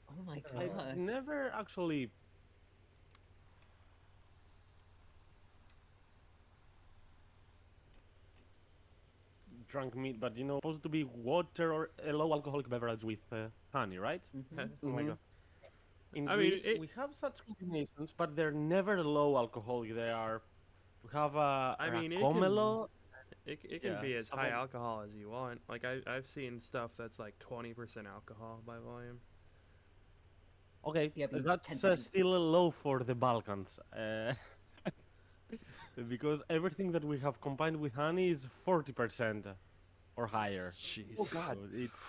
Oh my I've gosh. never actually drunk meat, but supposed to be water or a low alcoholic beverage with honey, right? Hmm. Something like Hmm. that. In I mean, Greece, we have such combinations, but they're never low alcoholic. They are. We have a I mean, racomelo. it can Yeah, be as high some. alcohol as you want. Like I've seen stuff that's like 20% alcohol by volume. Okay, Yeah, but 10 that's seconds. still low for the Balkans. Because everything that we have combined with honey is 40% or higher. Jeez. Oh So God.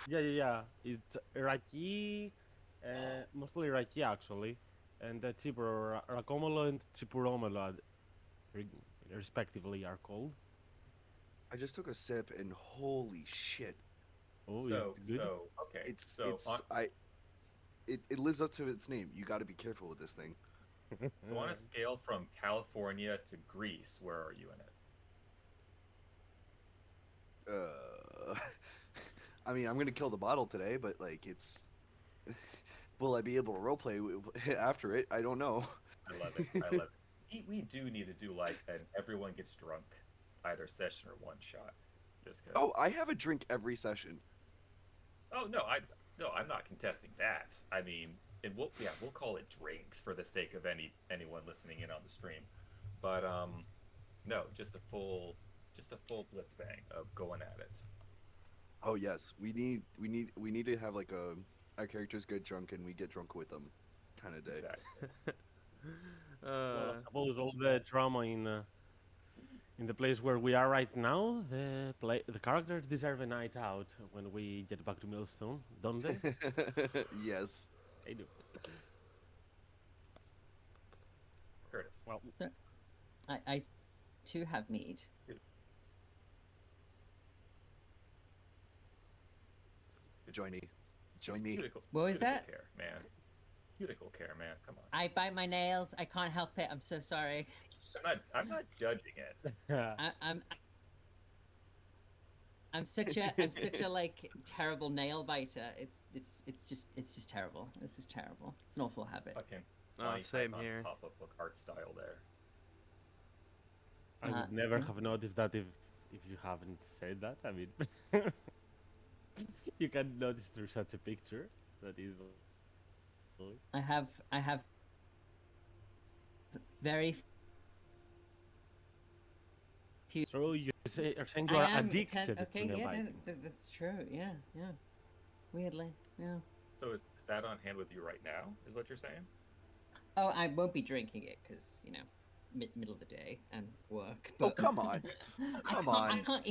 yeah. It's raki, mostly raki actually, and racomelo and tsipuromelo, re- respectively, are called. Mm. I just took a sip and holy shit. Oh, is So it good? so okay. It's So on it's I it lives up to its name. You got to be careful with this thing. so on a scale from California to Greece, where are you in it? Uh, I mean, I'm gonna kill the bottle today, but like, it's. Will I be able to roleplay after it? I don't know. I love it. I love it. We do need to do like an everyone gets drunk, either session or one shot, just Oh, because. I have a drink every session. Oh no, I'm not contesting that. I mean, and we'll call it drinks for the sake of anyone listening in on the stream. But no, just a full blitzbang of going at it. Oh yes, we need to have like a our characters get drunk and we get drunk with them, kind of day. Exactly. Well, I uh, suppose all the drama in the place where we are right now, the characters deserve a night out when we get back to Millstone, don't they? Yes. They do. Curtis. Well, So, I too have mead. Join me. Join me. What was Cuticle that? care, man. Cuticle care, man. Come on. I bite my nails. I can't help it. I'm so sorry. I'm not judging it. I, I'm I'm such a like terrible nail biter. It's just terrible. This is terrible. It's an awful habit. Fucking oh, Monty same Python here. pop-up book art style there. I would never Yeah. have noticed that if you haven't said that. I mean, you can notice through such a picture that easily. I have very few. So you're saying you I are am addicted to okay. nail Yeah, no, biting. that's true. Yeah, yeah. Weirdly, yeah. So is that on hand with you right now? Is what you're saying? Oh, I won't be drinking it because middle of the day and work. Oh, But come on. Come I on. can't.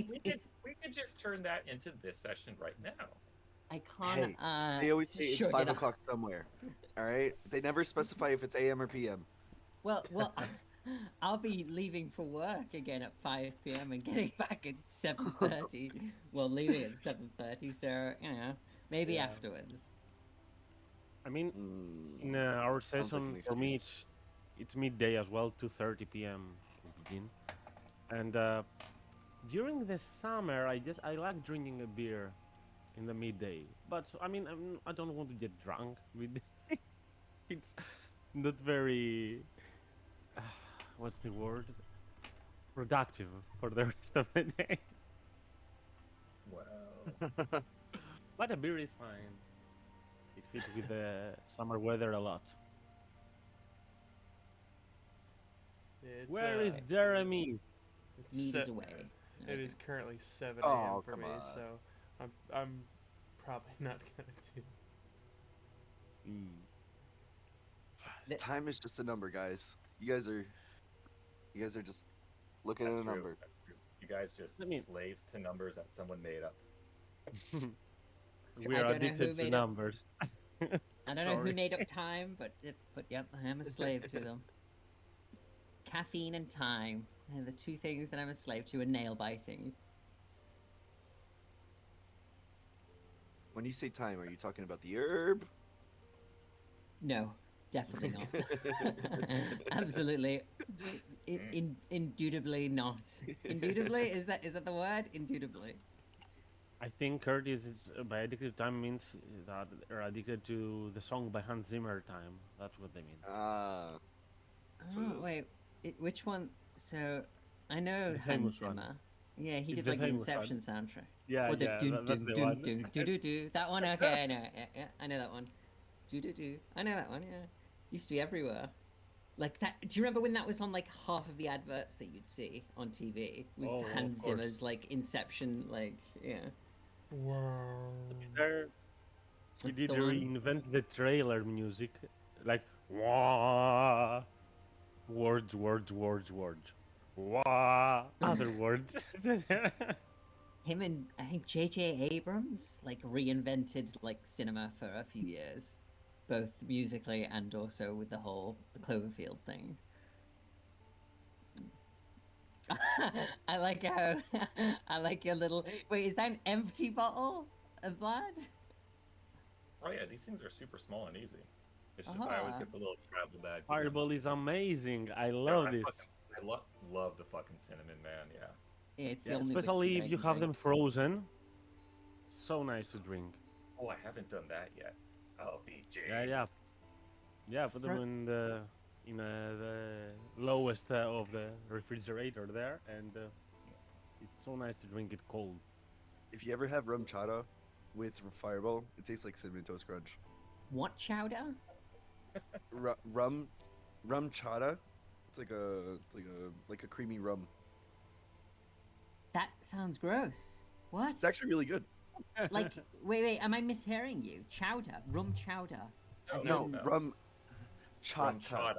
We could just turn that into this session right now. I can't. Hey, they always say it's Shrug it 5 o'clock somewhere. All right. They never specify if it's AM or PM. Well, I'll be leaving for work again at 5 p.m. and getting back at 7:30. Well, leaving at 7:30, so maybe Yeah. afterwards. I mean, in Mm, our sounds like an session, for me, excuse. it's midday as well, 2:30 p.m. we begin. And during the summer, I like drinking a beer in the midday. But I mean, I don't want to get drunk midday. It's not very, what's the word? Productive for the rest of the day. Well, But a beer is fine. It fits with the summer weather a lot. It's Where is Jeremy? it's Mead se- is away. it is currently 7 a.m. Oh, for come me, on. so I'm probably not gonna do. Mm. Time is just a number, guys. You guys are just looking at that's a true. number. That's true. You guys just I mean, slaves to numbers that someone made up. we I are don't know who addicted to made up. numbers. I don't know who Sorry. made up time, but yep, I am a slave to them. Caffeine and time are the two things that I'm a slave to, and nail biting. When you say time, are you talking about the herb? No, definitely not. Absolutely, indubitably not. Indubitably is that the word? Indubitably. I think Curtis is, by addicted to time means that they're addicted to the song by Hans Zimmer, Time. That's what they mean. Ah, that's what it Oh is. wait, which one? So I know The Hans famous one. Zimmer. Yeah, he It's did the like the famous one. Inception soundtrack. Yeah, Or the yeah, dun that's dun the dun one. dun do do do. That one. Okay, I know. Yeah, I know that one. Do do do. I know that one. Yeah, used to be everywhere. Like that. Do you remember when that was on like half of the adverts that you'd see on TV? Was Oh, of Hans course. Zimmer's like Inception? Like yeah, Wow. There, he that's did the one. reinvent the trailer music, like wah, words, words, words, words, wah, other words. Him and I think J.J. Abrams like reinvented like cinema for a few years, both musically and also with the whole Cloverfield thing. I like how I like your little. Wait, is that an empty bottle of blood? Oh yeah, these things are super small and easy. It's just I always Ah. get the little travel bags. of them. Fireball is amazing. I No, love this. I love the fucking cinnamon, man. Yeah. Yeah, it's the Yeah, only whiskey especially that if I you can have drink. them frozen. So nice to drink. Oh, I haven't done that yet. Oh, BJ. Yeah, yeah, yeah. Put them Fro- in the lowest of the refrigerator there, and it's so nice to drink it cold. If you ever have rum chata with Fireball, it tastes like cinnamon toast crunch. What chowder? Rum chata. It's like a creamy rum. That sounds gross. What? It's actually really good. Like, wait, am I mishearing you? Chowder, rum chowder. No, As No, in- no. rum Rum chata.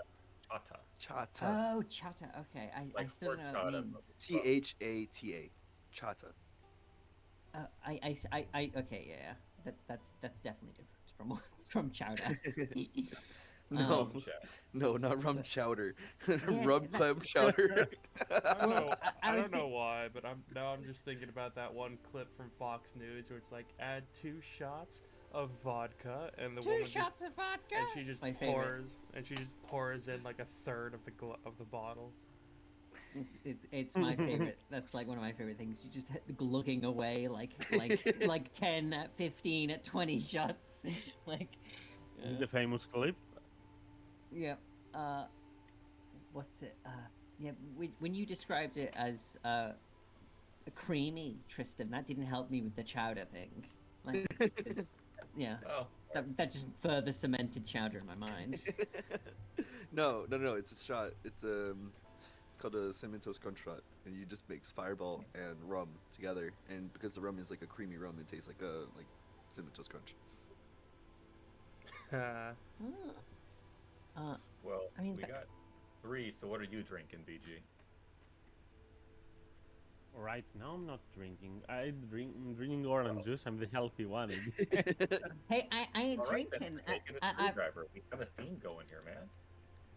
chata. Chata. Oh, chata. Okay, I Like still don't know what horchata, that means. but- Chata. Chata. Okay, yeah. That's definitely different from from chowder. No, Um, no, not rum chowder. Yeah, Rum that- clam chowder. I don't Well, know. I I was don't know think- why, but I'm just thinking about that one clip from Fox News where it's like add 2 shots of vodka and the 2 woman shots of vodka. and she just My favorite. pours in like a third of the bottle. It's my favorite. That's like one of my favorite things. You just glugging away like 10 at 15 at 20 shots. Like The famous clip. yeah. What's it? Yeah. When you described it as a creamy Tristan, that didn't help me with the chowder thing. Like, 'cause, yeah, Oh, that just further cemented chowder in my mind. No. It's a shot. It's called a cinnamon toast crunch shot, and you just mix Fireball and rum together, and because the rum is like a creamy rum, it tastes like cinnamon toast crunch. well, I mean, we got 3. So what are you drinking, BG? Right now I'm not drinking. I'm drinking orange juice. I'm the healthy one. Hey, I ain't All right, then drinking. we're making a screwdriver. We have a theme going here, man.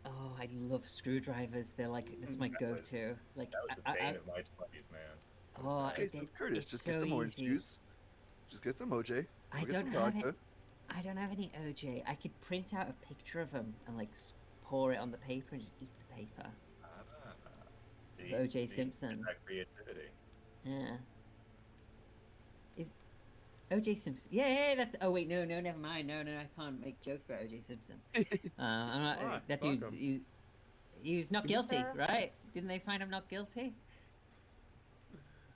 Oh, I love screwdrivers. They're like it's my That was- go-to. Like That was the bane of my 20s, man. That was Oh, bad. Okay, so Curtis, it's just so get some orange easy. juice. Just get some OJ. I Go get don't some have vodka. it. I don't have any OJ. I could print out a picture of them and like pour it on the paper and just eat the paper. Ah, see, O.J. see? Simpson. That creativity. Yeah. Is OJ Simpson? Yeah, that's. Oh wait, no, never mind. No, I can't make jokes about OJ Simpson. I'm not. Why? That Fuck dude's. He's not To be guilty, fair- right? Didn't they find him not guilty?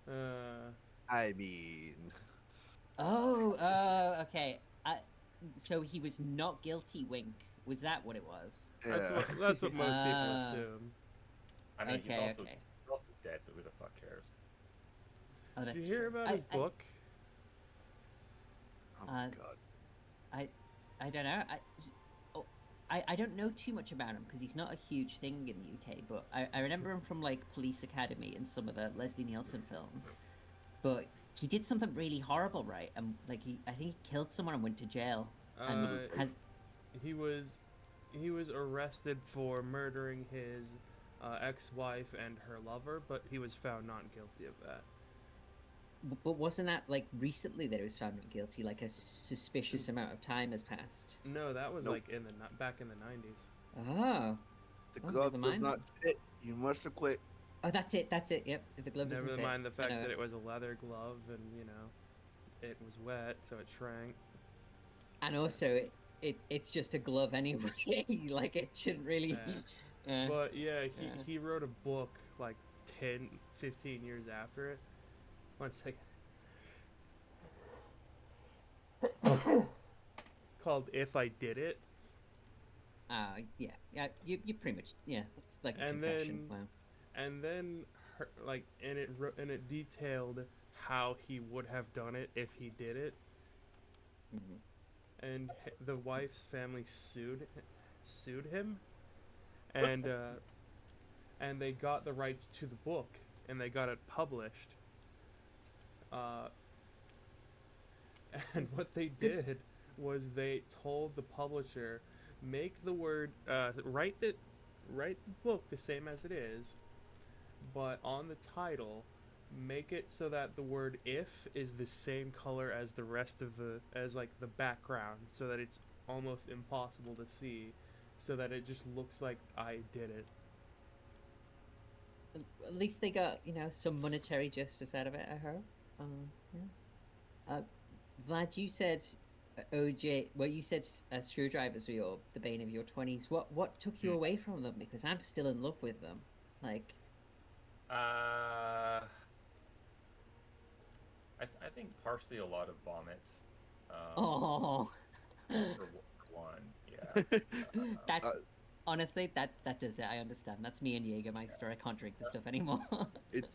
I mean, Oh, okay. So he was not guilty. Wink. Was that what it was? yeah. That's what most people Ah. assume. I mean, Okay, he's okay. also dead, so who the fuck cares? Oh, Did that's you hear true. about his book? Oh my Uh, god. I don't know. I don't know too much about him because he's not a huge thing in the UK. But I remember him from like Police Academy and some of the Leslie Nielsen films. But he did something really horrible, right? And like I think he killed someone and went to jail. And has He was arrested for murdering his ex-wife and her lover, but he was found not guilty of that. but wasn't that like recently that he was found not guilty? Like a suspicious amount of time has passed. No, that was Nope. like back in the 90s. Oh, The Oh, glove never does mind. not fit. You must acquit. oh, that's it. Yep, the glove doesn't Never fit. mind the fact I know. that it was a leather glove, and you know. it was wet, so it shrank. And also, it's just a glove anyway. Like it shouldn't really. Yeah. But yeah, Yeah. he wrote a book like 10, 15 years after it. One second. Called If I Did It. Yeah. You pretty much It's like a And confession. then- Wow. And then and it detailed how he would have done it if he did it. Mhm. And the wife's family sued him, and and they got the rights to the book, and they got it published. And what they did was they told the publisher, make the word write the book the same as it is, but on the title make it so that the word if is the same color as the rest of the background, so that it's almost impossible to see, so that it just looks like I did it. At least they got some monetary justice out of it. I hope. Yeah. Vlad, you said OJ. Well, you said screwdrivers were the bane of your 20s. What took you away from them? Because I'm still in love with them. Like. I think partially a lot of vomit. Oh. For one, yeah. That honestly, that does it. I understand. That's me and Jägermeister. I can't drink this stuff anymore.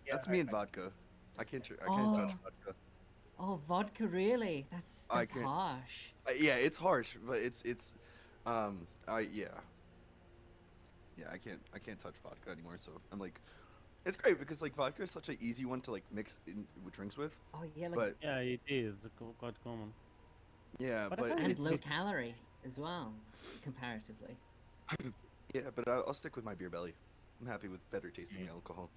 That's me and vodka. I can't touch Oh. vodka. Oh, vodka, really? That's I can't- harsh. Yeah, it's harsh, but it's I can't touch vodka anymore. So I'm like, it's great because like vodka is such an easy one to like mix in with drinks with. Oh yeah, like But Yeah, it is quite common. yeah, But I but find and it's low calorie as well, comparatively. yeah, but I'll stick with my beer belly. I'm happy with better tasting Mm. alcohol.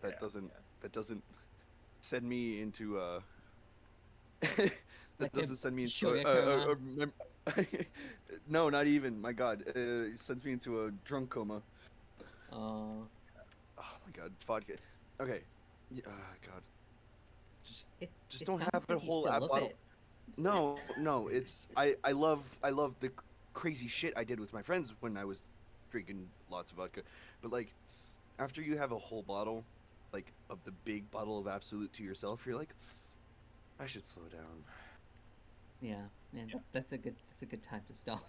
That Yeah, doesn't send me into Like a doesn't send me into sugar a coma. no, not even. My God, it sends me into a drunk coma. Oh, Oh my God, vodka. Okay, God, just it just it don't sounds have a like you whole still app love bottle. it. No, it's I love the crazy shit I did with my friends when I was drinking lots of vodka, but like after you have a whole bottle, like of the big bottle of Absolute to yourself, you're like, I should slow down. Yeah, that's a good time to stop.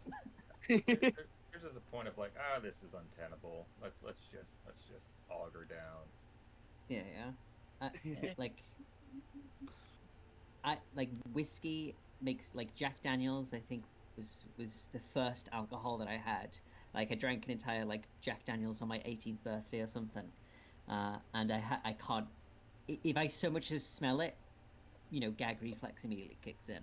There's just a point of like, this is untenable. Let's just auger down. Yeah. Like whiskey makes like Jack Daniels. I think was the first alcohol that I had. Like I drank an entire like Jack Daniels on my 18th birthday or something, and I can't. If I so much as smell it, gag reflex immediately kicks in.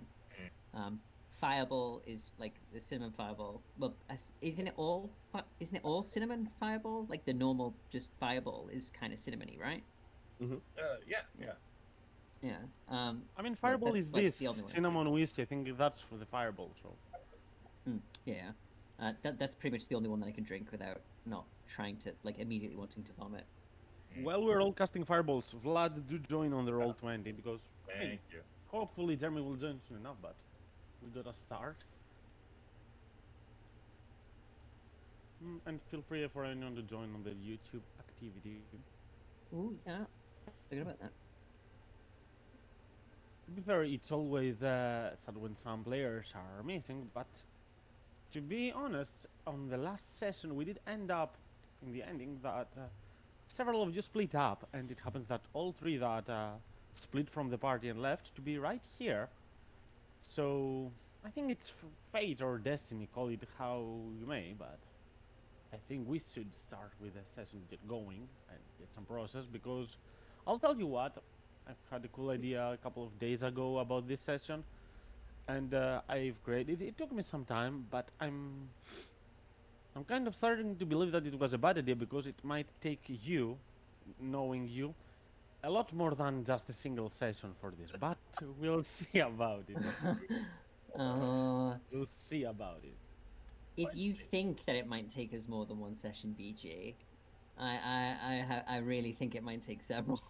Fireball is like the cinnamon fireball. Well, isn't it all? Isn't it all cinnamon fireball? Like the normal just fireball is kind of cinnamony, right? Yeah. Yeah. I mean, Fireball that's, is like, this the only one. cinnamon whiskey. I think that's for the Fireball. So Yeah. That's pretty much the only one that I can drink without not trying to like immediately wanting to vomit. well, we're all casting fireballs. Vlad, do join on the roll 20 because I mean, Thank you. hopefully Jeremy will join soon enough. But we gotta start. And feel free for anyone to join on the YouTube activity. Ooh, yeah. Forget about that. To be fair, it's always sad when some players are missing, but to be honest, on the last session we did end up in the ending that several of you split up, and it happens that all three that split from the party and left to be right here. So I think it's fate or destiny, call it how you may, but I think we should start with the session, get going and get some process, because I'll tell you what, I've had a cool idea a couple of days ago about this session, and I've created it. Took me some time, but I'm kind of starting to believe that it was a bad idea because it might take you, knowing you, a lot more than just a single session for this. But we'll see about it. We'll see about it. If you think that it might take us more than one session, BG, I really think it might take several.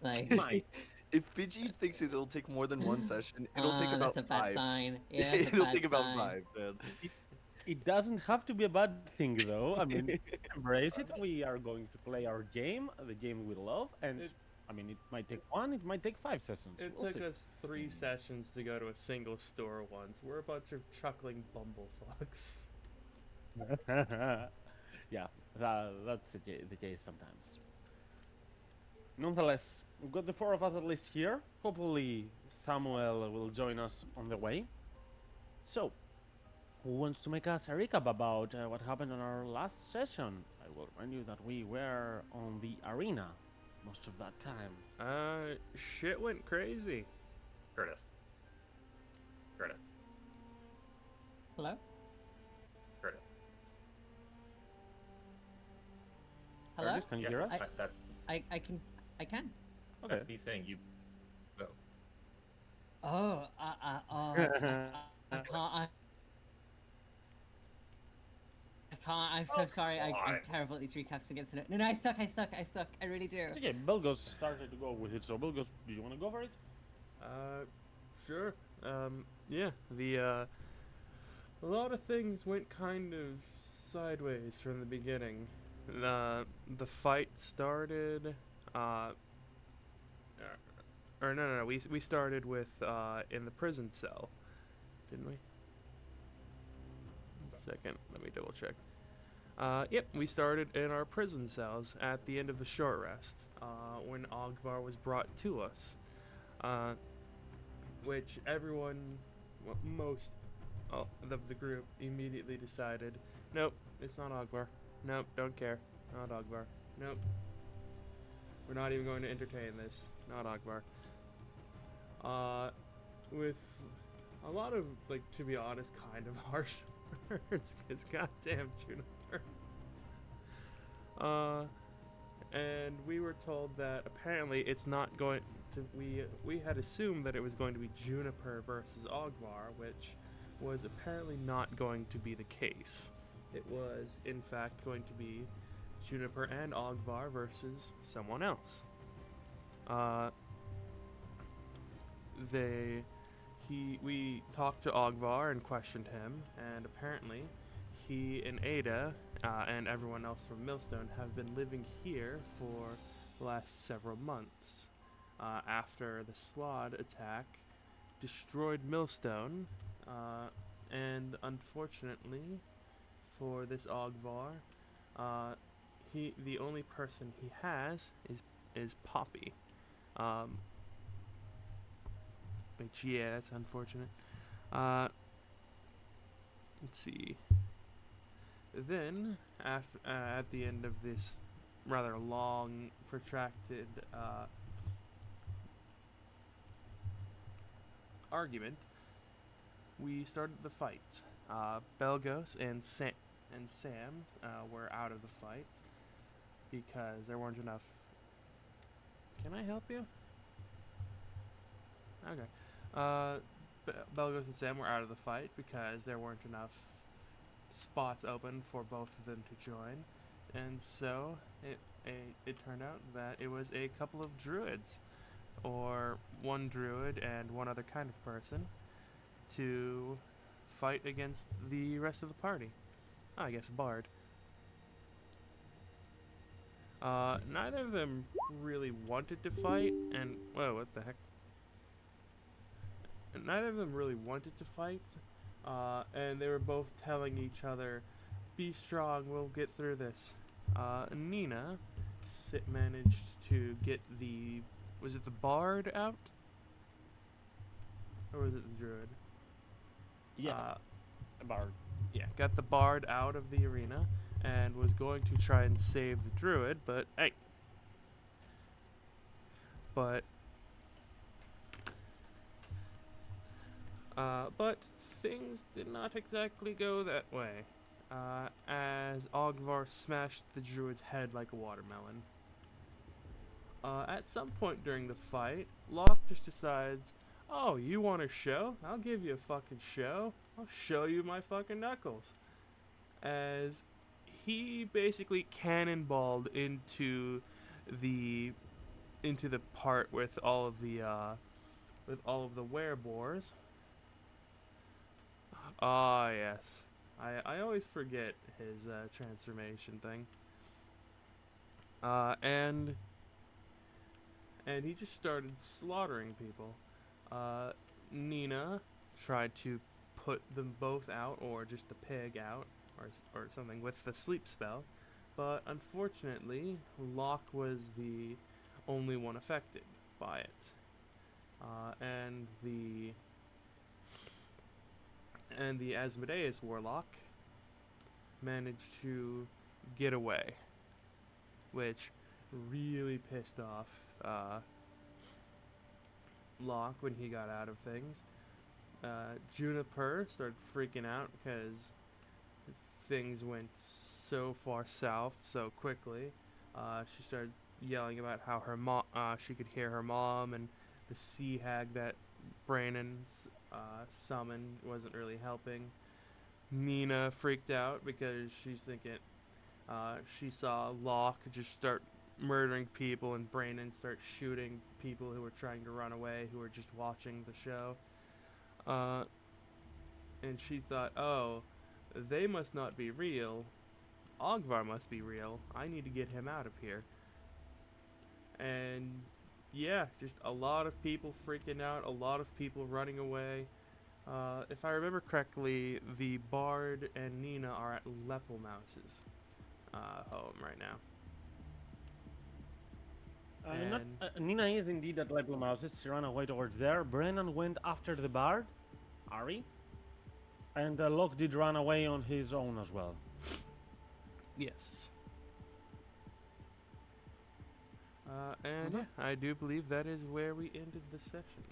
Like, Might. If Fiji thinks it'll take more than one session, it'll take Ah, about that's a bad 5. sign. Yeah, that's a It'll bad take about sign. 5, man. It doesn't have to be a bad thing, though. I mean, embrace it. We are going to play our game, the game we love, and It, I mean, it might take 1, it might take 5 sessions. it We'll took see. us 3 sessions to go to a single store once. We're a bunch of chuckling bumblefucks. Yeah, that's the case sometimes. Nonetheless, we've got the 4 of us at least here. Hopefully, Samuel will join us on the way. So, who wants to make us a recap about what happened on our last session? I will remind you that we were on the arena most of that time. Shit went crazy. Curtis. Curtis. Hello? Curtis. Hello? Curtis, can you hear us? That's I can. Okay. that's me saying you. Go. Oh, I can't. I can't. I'm so Oh, sorry. I'm come on. terrible at these recaps against it. No, I suck. I really do. It's okay, Belgos started to go with it, so Belgos, do you want to go for it? Sure. Yeah, a lot of things went kind of sideways from the beginning. The fight started, or no, we started with, in the prison cell, didn't we? 1 second, let me double check. Yep, we started in our prison cells at the end of the short rest, when Ogvar was brought to us. Which everyone, most of the group immediately decided, nope, it's not Ogvar. Nope, don't care. Not Ogvar. Nope. We're not even going to entertain this. Not Ogvar. With a lot of, like, to be honest, kind of harsh words, because goddamn Juniper. And we were told that apparently it's not going to, we had assumed that it was going to be Juniper versus Ogvar, which was apparently not going to be the case. It was, in fact, going to be Juniper and Ogvar versus someone else. We talked to Ogvar and questioned him, and apparently he and Ada, and everyone else from Millstone have been living here for the last several months. After the Slod attack destroyed Millstone, and unfortunately for this Ogvar, the only person he has is Poppy. Which, yeah, that's unfortunate. Let's see. Then, at the end of this rather long, protracted argument, we started the fight. Belgos and Sam were out of the fight because there weren't enough. Can I help you? Okay. Belgos and Sam were out of the fight because there weren't enough spots open for both of them to join, and so it turned out that it was a couple of druids, or one druid and one other kind of person, to fight against the rest of the party. I guess a bard. Neither of them really wanted to fight, and whoa, what the heck? Neither of them really wanted to fight, and they were both telling each other, "Be strong, we'll get through this." Nina managed to get was it the bard out? Or was it the druid? Yeah, a bard. Yeah, got the bard out of the arena and was going to try and save the druid, but hey. But things did not exactly go that way, as Ogvar smashed the druid's head like a watermelon. At some point during the fight, Locke just decides, "Oh, you want a show? I'll give you a fucking show. I'll show you my fucking knuckles." As he basically cannonballed into the into the part with all of the werebores. Ah, yes. I always forget his transformation thing. And he just started slaughtering people. Nina tried to put them both out, or just the pig out, or something with the sleep spell, but unfortunately, Locke was the only one affected by it. And the Asmodeus Warlock managed to get away, which really pissed off Locke when he got out of things. Juniper started freaking out because things went so far south so quickly. She started yelling about how her mom, she could hear her mom, and the sea hag that Brandon summoned wasn't really helping. Nina freaked out because she's thinking she saw Locke just start murdering people and Brandon start shooting people who were trying to run away, who were just watching the show. And she thought, oh, they must not be real. Ogvar must be real. I need to get him out of here. And yeah, just a lot of people freaking out, a lot of people running away. If I remember correctly, the Bard and Nina are at Lepelmouse's home right now. Nina is indeed at Libel Mouses. She ran away towards there. Brennan went after the bard, Ari, and Locke did run away on his own as well. Yes. And yeah, I do believe that is where we ended the session.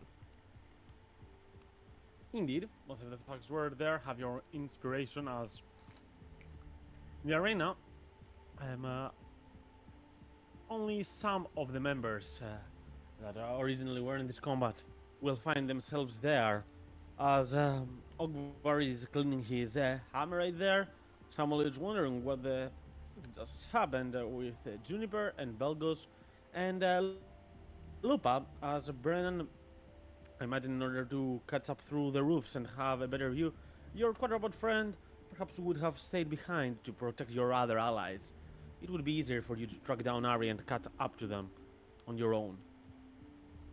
Indeed, most of the thugs were there. Have your inspiration as in the arena. Only some of the members that originally were in this combat will find themselves there, as Ogvar is cleaning his hammer right there. Samuel is wondering what just happened with Juniper and Belgos and Lupa, as Brennan, I imagine, in order to catch up through the roofs and have a better view, your quadruped friend perhaps would have stayed behind to protect your other allies. It would be easier for you to track down Ari and catch up to them on your own.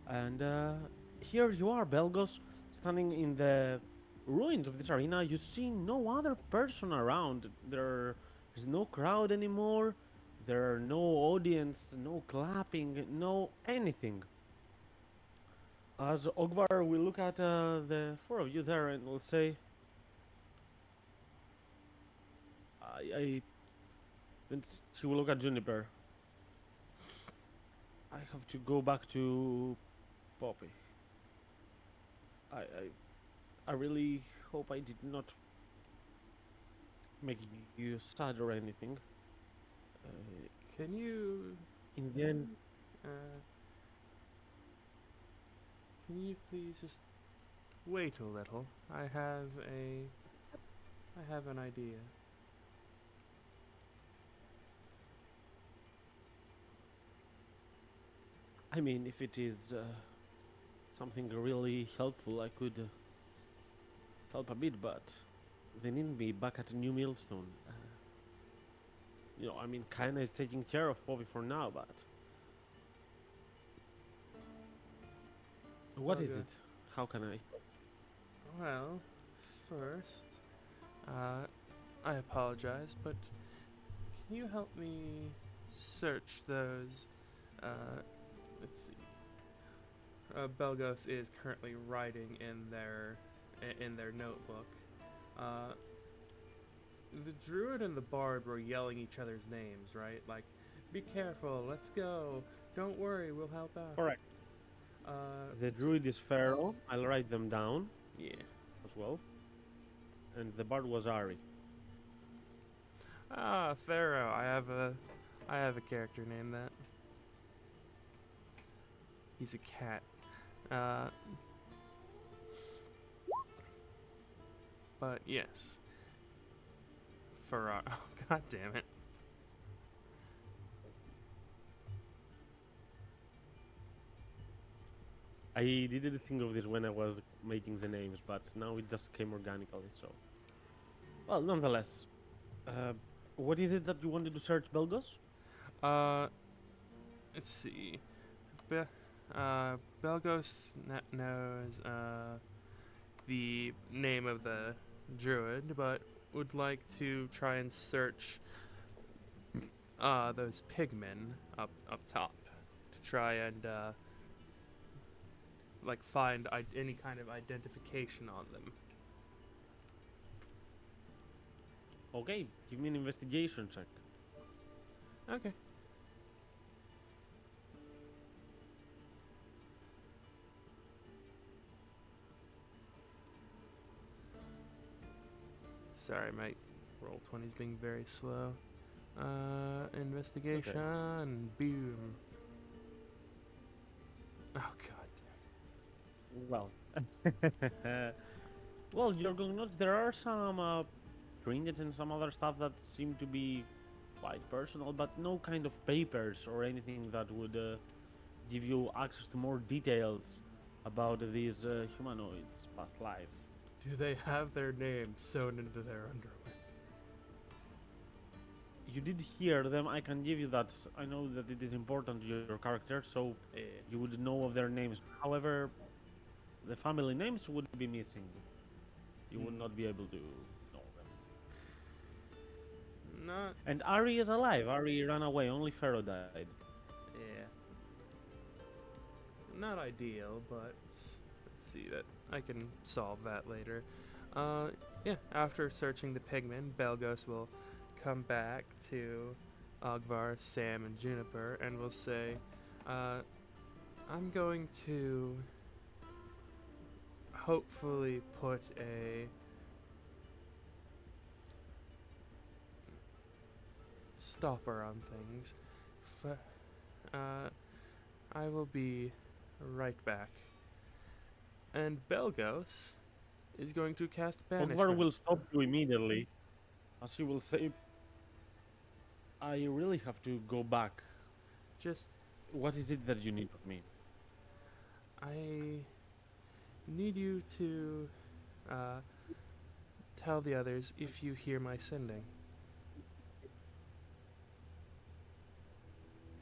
And here you are, Belgos, standing in the ruins of this arena. You see no other person around. There is no crowd anymore. There are no audience, no clapping, no anything. As Ogvar will look at the four of you there and will say, then she will look at Juniper. I have to go back to Poppy. I really hope I did not make you sad or anything. Can you In the end, can you please just wait a little? I have an idea. I mean, if it is something really helpful, I could help a bit, but they need me back at New Millstone. I mean, Kaina is taking care of Poppy for now, but... What is Okay. it? How can I? Well, first, I apologize, but can you help me search those? Let's see. Belgos is currently writing in their notebook. The druid and the bard were yelling each other's names, right? Like, be careful, let's go. Don't worry, we'll help out. Correct. The druid is Pharaoh. I'll write them down Yeah. as well. And the bard was Ari. Ah, Pharaoh. I have a character named that. He's a cat. But yes. Pharaoh. Oh, God damn it. I didn't think of this when I was making the names, but now it just came organically. So, well, nonetheless, uh, what is it that you wanted to search, Belgos? Uh, let's see. Be- Belgos knows the name of the druid, but would like to try and search those pigmen up top to try and like find any kind of identification on them. Okay, give me an investigation check. Okay. Sorry, my roll 20's being very slow. Investigation. Boom. Oh god. Well, well, you're going to notice there are some trinkets and some other stuff that seem to be quite personal, but no kind of papers or anything that would give you access to more details about these humanoids' past life. Do they have their names sewn into their underwear? You did hear them, I can give you that. I know that it is important to your character, so Eh. you would know of their names. However, the family names would be missing. You would Hmm. not be able to know them. Not. And Ari is alive. Ari ran away. Only Pharaoh died. Yeah. Not ideal, but let's see that I can solve that later. Yeah. After searching the pigmen, Belgos will come back to Ogvar, Sam, and Juniper, and will say, "I'm going to hopefully put a stopper on things. I will be right back." And Belgos is going to cast Ogvar banishment. will stop you immediately, as he will say, I really have to go back. Just, What is it that you need of me? I need you to uh, tell the others if you hear my sending.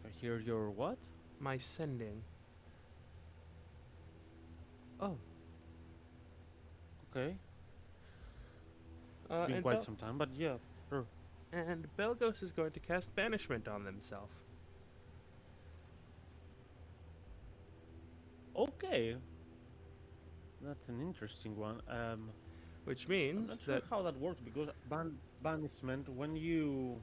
If I hear your what? My sending. Oh. Okay. It's been And, quite some time, but yeah, sure. and Belgos is going to cast banishment on themselves. Okay. That's an interesting one. Which I'm means not sure that how that works because banishment when you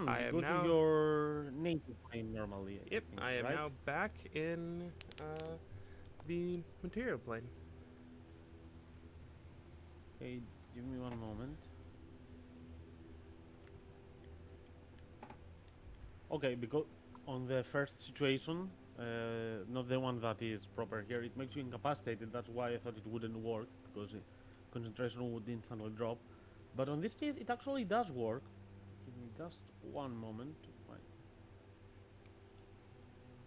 I you am go now- to your native plane normally. yep, think, I am right? now back in the material plane. Okay, give me one moment. Okay, because on the first situation, not the one that is proper here, it makes you incapacitated. That's why I thought it wouldn't work because concentration would instantly drop. But on this case, it actually does work. Give me just one moment to find.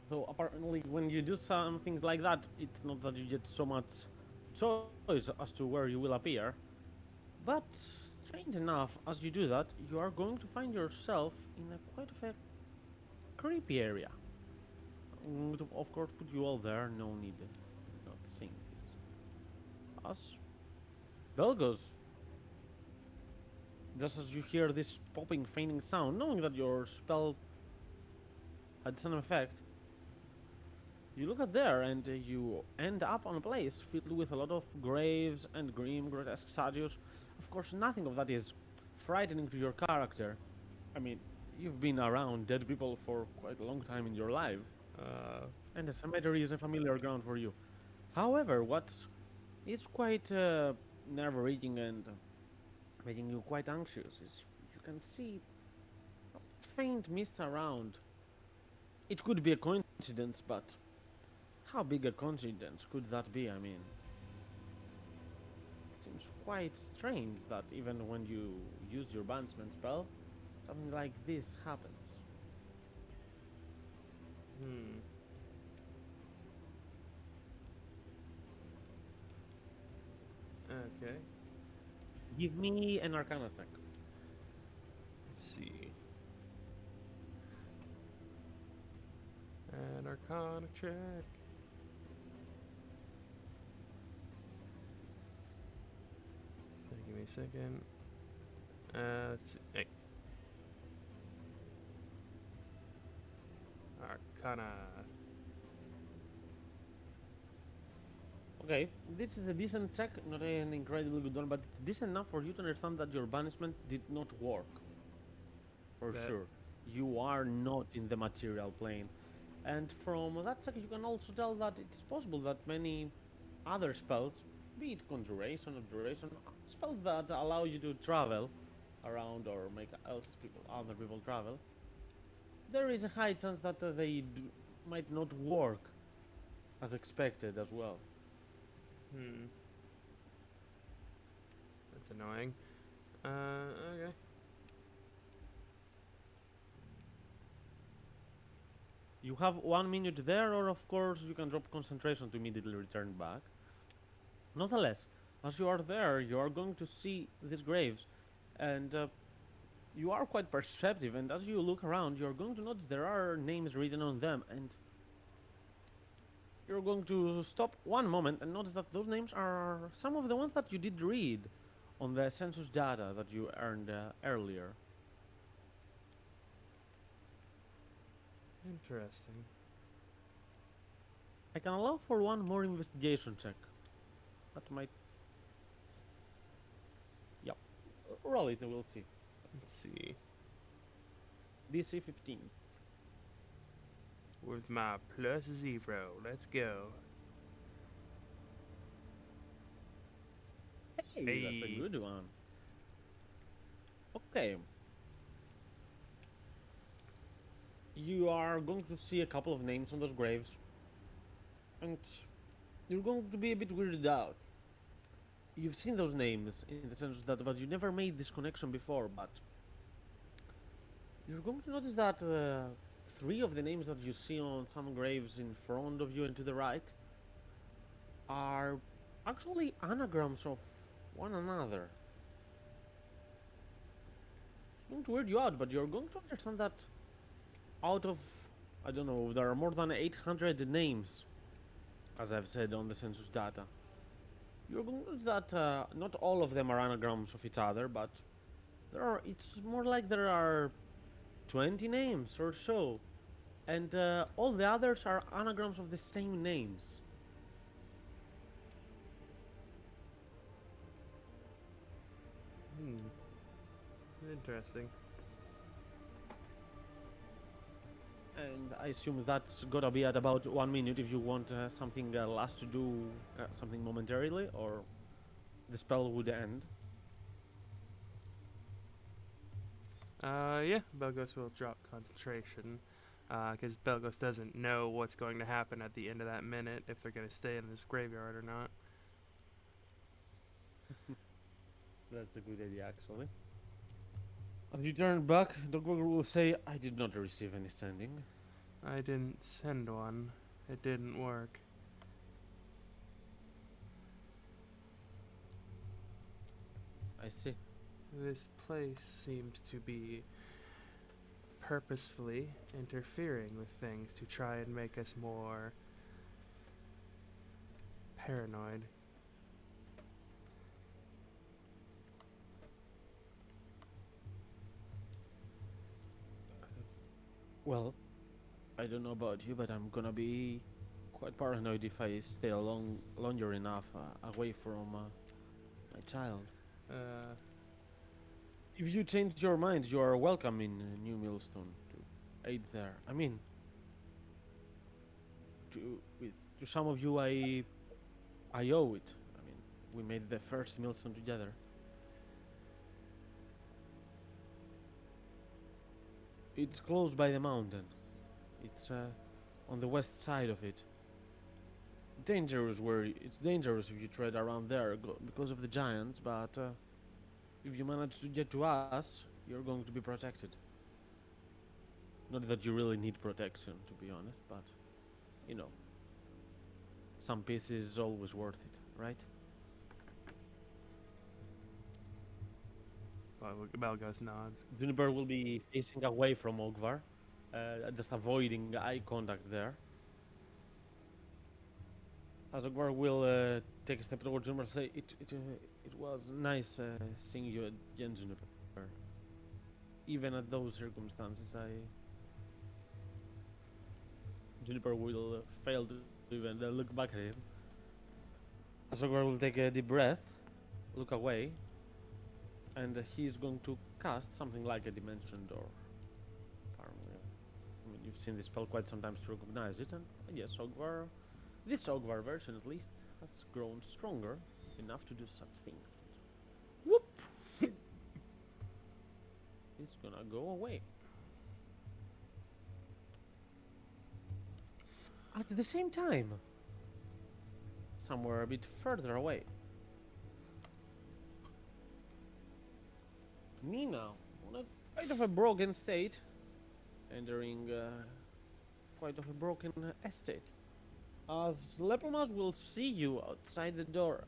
So apparently, when you do some things like that, it's not that you get so much choice as to where you will appear. But strange enough, as you do that, you are going to find yourself in a quite of a creepy area. Would of course put you all there, no need not seeing this. As Belgos, just as you hear this popping, fainting sound, knowing that your spell had some effect, you look at there and you end up on a place filled with a lot of graves and grim, grotesque statues. Of course, nothing of that is frightening to your character. I mean, you've been around dead people for quite a long time in your life, and the cemetery is a familiar ground for you. However, what is quite nerve-wracking and making you quite anxious is you can see a faint mist around. It could be a coincidence, but how big a coincidence could that be? I mean, it seems quite strange that even when you use your banishment spell, something like this happens. Okay. Give me an Arcana check. Let's see. An Arcana check. So give me a second. Let's see. Hey. Arcana. Okay, this is a decent check, not an incredibly good one, but it's decent enough for you to understand that your banishment did not work. For That- sure. You are not in the material plane. And from that check, you can also tell that it's possible that many other spells, be it conjuration or duration, spells that allow you to travel around or make other people travel, there is a high chance that might not work as expected as well. Hmm. That's annoying. Okay. You have 1 minute there, or of course you can drop concentration to immediately return back. Nonetheless, as you are there, you are going to see these graves, and you are quite perceptive. And as you look around, you are going to notice there are names written on them, and you're going to stop 1 moment and notice that those names are some of the ones that you did read on the census data that you earned earlier. Interesting. I can allow for one more investigation check. That might. Yep. Roll it and we'll see. Let's see. DC 15. With my +0, let's go. Hey, that's a Hey. good one. Okay. You are going to see a couple of names on those graves, and you're going to be a bit weirded out. You've seen those names in the sense that, but you never made this connection before. But you're going to notice that 3 of the names that you see on some graves in front of you and to the right are actually anagrams of one another. It's going to weird you out, but you're going to understand that out of, I don't know, there are more than 800 names, as I've said on the census data. You're going to notice that not all of them are anagrams of each other, but it's more like there are 20 names or so, and all the others are anagrams of the same names. Interesting. And I assume that's gotta be at about 1 minute if you want something last to do, something momentarily, or the spell would end. Yeah, Belgos will drop concentration. Because Belgos doesn't know what's going to happen at the end of that minute, if they're going to stay in this graveyard or not. That's a good idea, actually. As you turn back, Dogwalker will say, I did not receive any sending. I didn't send one. It didn't work. I see. This place seems to be purposefully interfering with things to try and make us more paranoid. Well, I don't know about you, but I'm gonna be quite paranoid if I stay longer enough away from my child. Uh, If you change your mind, you are welcome in New Millstone to aid there. I mean, to some of you, I owe it. I mean, we made the first Millstone together. It's close by the mountain. It's on the west side of it. It's dangerous if you tread around there because of the giants, but if you manage to get to us, you're going to be protected. Not that you really need protection, to be honest, but you know, some peace is always worth it, right? Balgus nods. Juniper will be facing away from Ogvar, just avoiding eye contact there. As Ogvar will take a step towards Juniper and say, it was nice seeing you again, Juniper. Even at those circumstances, Juniper will fail to even look back at him. As Ogvar will take a deep breath, look away, and he's going to cast something like a dimension door. I mean, you've seen this spell quite sometimes to recognize it, and yes, this Ogvar version at least, has grown stronger enough to do such things. Whoop! It's gonna go away. At the same time, somewhere a bit further away, Nina, on a quite of a broken state, entering quite of a broken estate. As Lepromas will see you outside the door,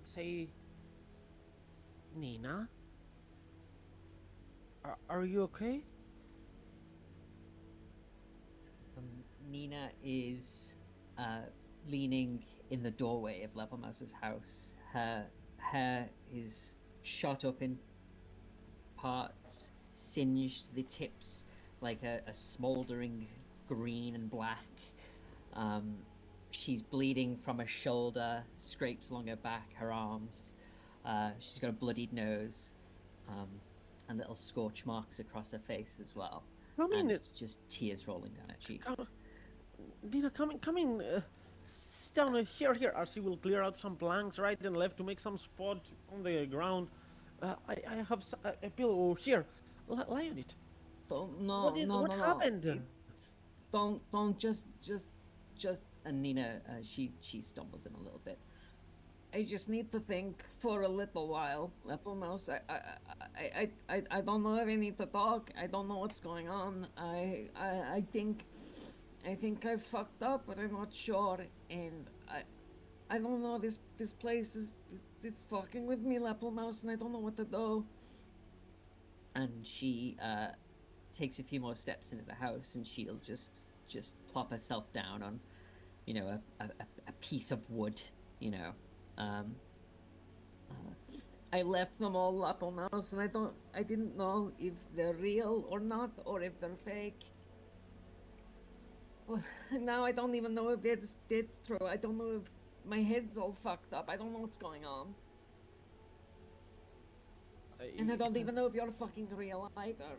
say, Nina, are you okay? Nina is leaning in the doorway of Levelmouse's house. Her hair is shot up in parts, singed the tips like a smouldering green and black. She's bleeding from her shoulder, scrapes along her back, her arms. She's got a bloodied nose, and little scorch marks across her face as well. I mean, and just tears rolling down her cheeks. Nina, come in. Sit down here. As he will clear out some planks right and left to make some spot on the ground. I have a pillow here. Lie on it. What happened? Don't just. And Nina, she stumbles in a little bit. I just need to think for a little while, Leppelmouse. I don't know if I need to talk. I don't know what's going on. I think I fucked up, but I'm not sure. And I don't know. This place it's fucking with me, Leppelmouse, and I don't know what to do. And she takes a few more steps into the house, and she'll just plop herself down on, a piece of wood, I left them all up on mouse, and I didn't know if they're real or not, or if they're fake. Well, now I don't even know if it's true. I don't know if my head's all fucked up. I don't know what's going on. And I don't even know if you're fucking real either.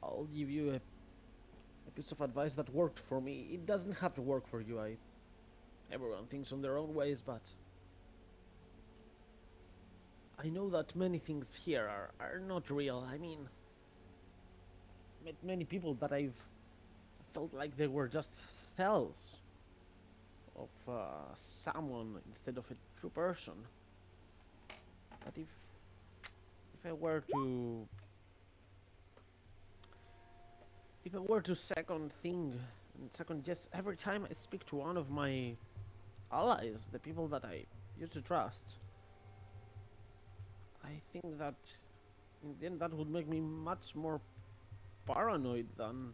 I'll give you a piece of advice that worked for me. It doesn't have to work for you. Everyone thinks on their own ways, but I know that many things here are not real. I mean, met many people that I've felt like they were just cells of someone instead of a true person. But if I were to second guess every time I speak to one of my allies, the people that I used to trust, I think that in the end that would make me much more paranoid than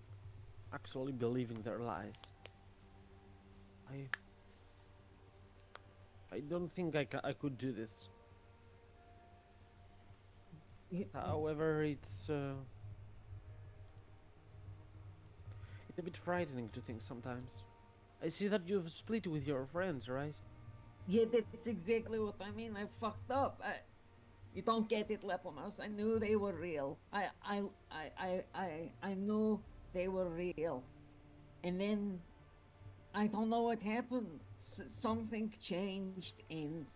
actually believing their lies. I don't think I could do this. However, it's a bit frightening to think sometimes. I see that you've split with your friends, right? Yeah, that's exactly what I mean. I fucked up. You don't get it, Leppelmouse. I knew they were real. I knew they were real. And then I don't know what happened. Something changed in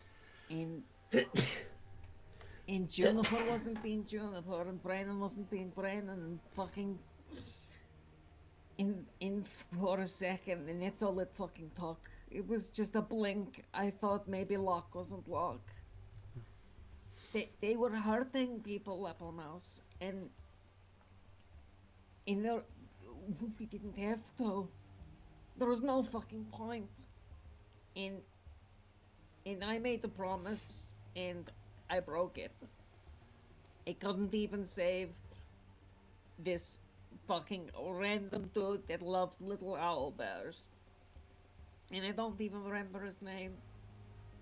Juniper wasn't being Juniper, and Brennan wasn't being Brennan, and fucking in for a second, and that's all it fucking took. It was just a blink. I thought maybe Locke wasn't Locke. They were hurting people, Leppelmouse, and we didn't have to. There was no fucking point in And I made the promise, and I broke it. I couldn't even save this fucking random dude that loved little owl bears. And I don't even remember his name.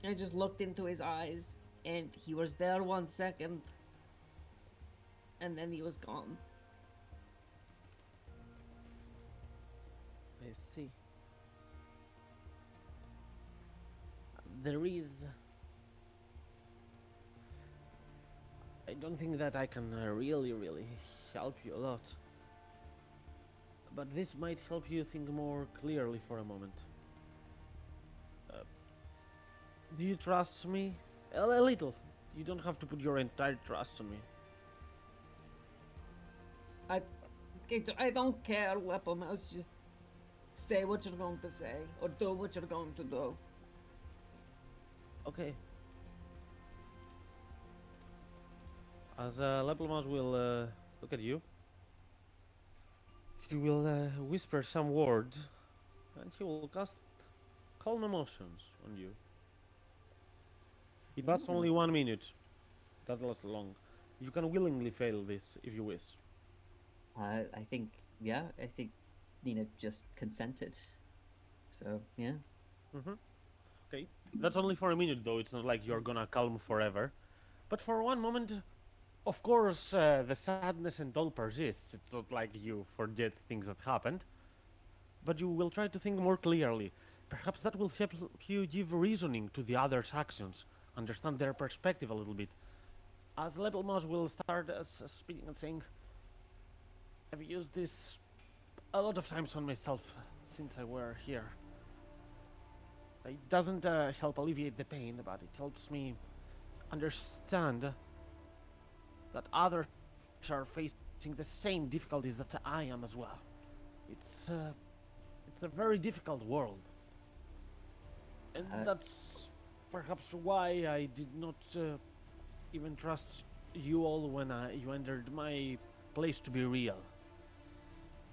I just looked into his eyes, and he was there 1 second, and then he was gone. I see. There is. I don't think that I can really help you a lot. But this might help you think more clearly for a moment. Uh, do you trust me? A little. You don't have to put your entire trust on me. I, I don't care, Weapon Mouse. Just say what you're going to say, or do what you're going to do. Okay. As Lepelmas will look at you, he will whisper some words, and he will cast calm emotions on you. It lasts only 1 minute. That lasts long. You can willingly fail this if you wish. I think, yeah, I think Nina just consented. So, yeah. Okay. That's only for a minute, though. It's not like you're gonna calm forever. But for one moment, of course, the sadness and all persists. It's not like you forget things that happened. But you will try to think more clearly. Perhaps that will help you give reasoning to the others' actions, understand their perspective a little bit. As Lepelmas will start speaking and saying, I've used this a lot of times on myself since I were here. It doesn't help alleviate the pain, but it helps me understand that others are facing the same difficulties that I am as well. It's a very difficult world, and that's perhaps why I did not even trust you all when you entered my place to be real.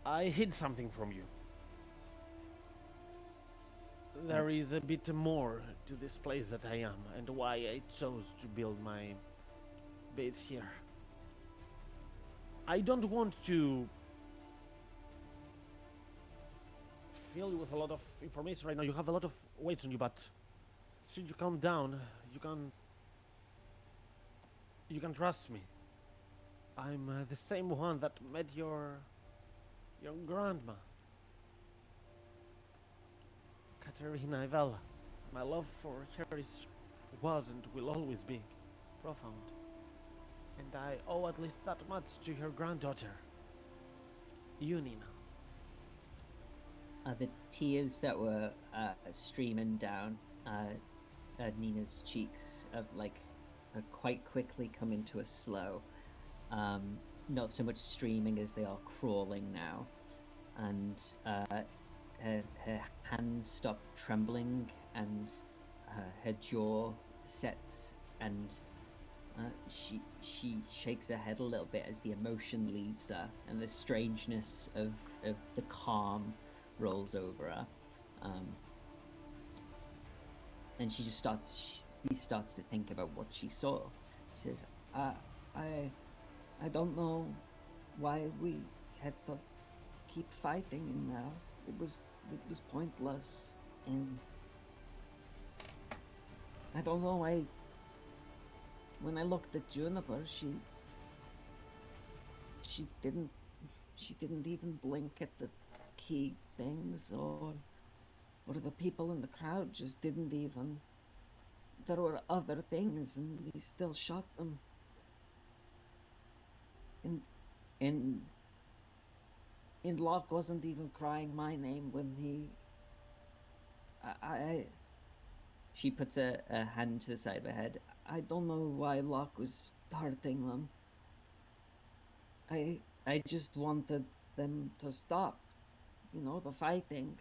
I hid something from you. There is a bit more to this place that I am, and why I chose to build my base here. I don't want to fill you with a lot of information right now. You have a lot of weight on you, but should you calm down, you can trust me. I'm the same one that met your grandma, Katerina Ivella. My love for her was and will always be profound. And I owe at least that much to her granddaughter, you, Nina. The tears that were streaming down Nina's cheeks have quite quickly come into a slow. Not so much streaming as they are crawling now, and her hands stop trembling, and her jaw sets, and she shakes her head a little bit as the emotion leaves her, and the strangeness of the calm rolls over her, and she starts to think about what she saw. She says, I don't know why we had to keep fighting in there. It was pointless, and I don't know why. When I looked at Juniper, she didn't even blink at the key things, or the people in the crowd just didn't even. There were other things, and we still shot them. And Locke wasn't even crying my name when he. She puts a hand to the side of her head. I don't know why Locke was hurting them. I just wanted them to stop, the fighting.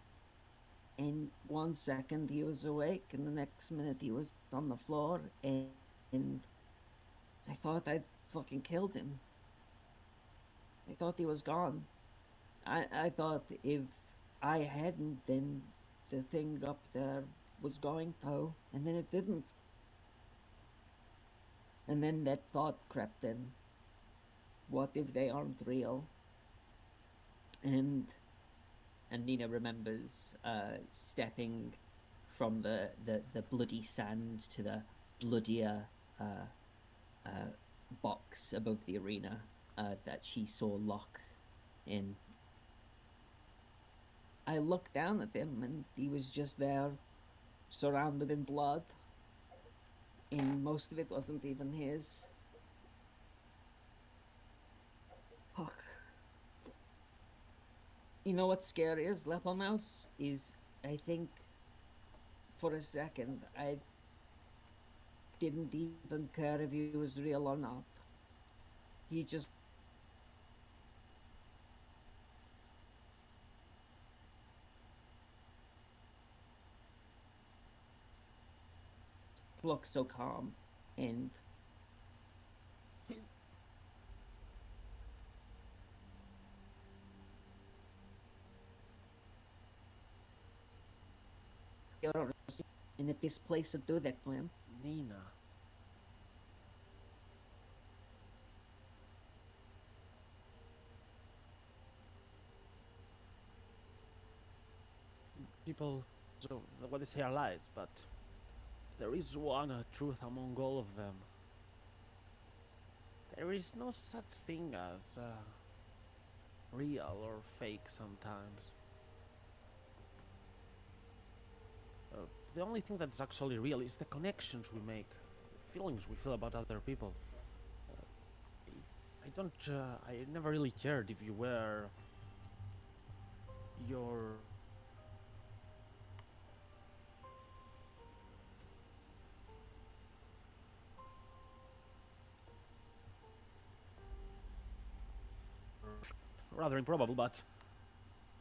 In 1 second he was awake, and the next minute he was on the floor, and I thought I'd fucking killed him. I thought he was gone. I thought if I hadn't, then the thing up there was going to, and then it didn't. And then that thought crept in. What if they aren't real? And Nina remembers stepping from the bloody sand to the bloodier uh, box above the arena that she saw Locke in. I looked down at him and he was just there, surrounded in blood. And most of it wasn't even his. Fuck. You know what's scary is Leper Mouse is, I think, for a second, I didn't even care if he was real or not. He just looked so calm and and if this place would do that to him. Nina. People, so what they say are lies, but there is one truth among all of them. There is no such thing as real or fake sometimes. The only thing that's actually real is the connections we make, the feelings we feel about other people. I don't, I never really cared if you were your rather improbable, but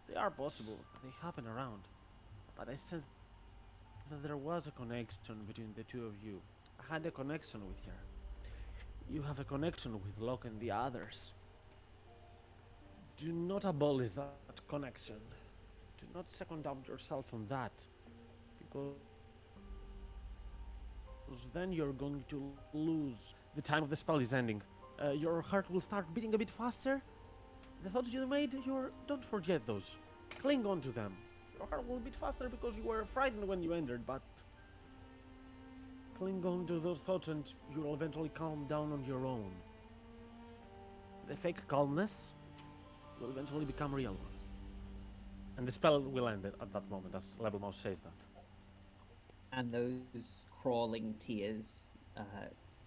they are possible. They happen around. But I sense that there was a connection between the two of you. I had a connection with her. You have a connection with Locke and the others. Do not abolish that connection. Do not second doubt yourself on that, because then you're going to lose. The time of the spell is ending. Your heart will start beating a bit faster. The thoughts you made, don't forget those. Cling on to them. Your heart will beat faster because you were frightened when you entered, but cling on to those thoughts and you will eventually calm down on your own. The fake calmness will eventually become real one. And the spell will end at that moment, as Level Mouse says that. And those crawling tears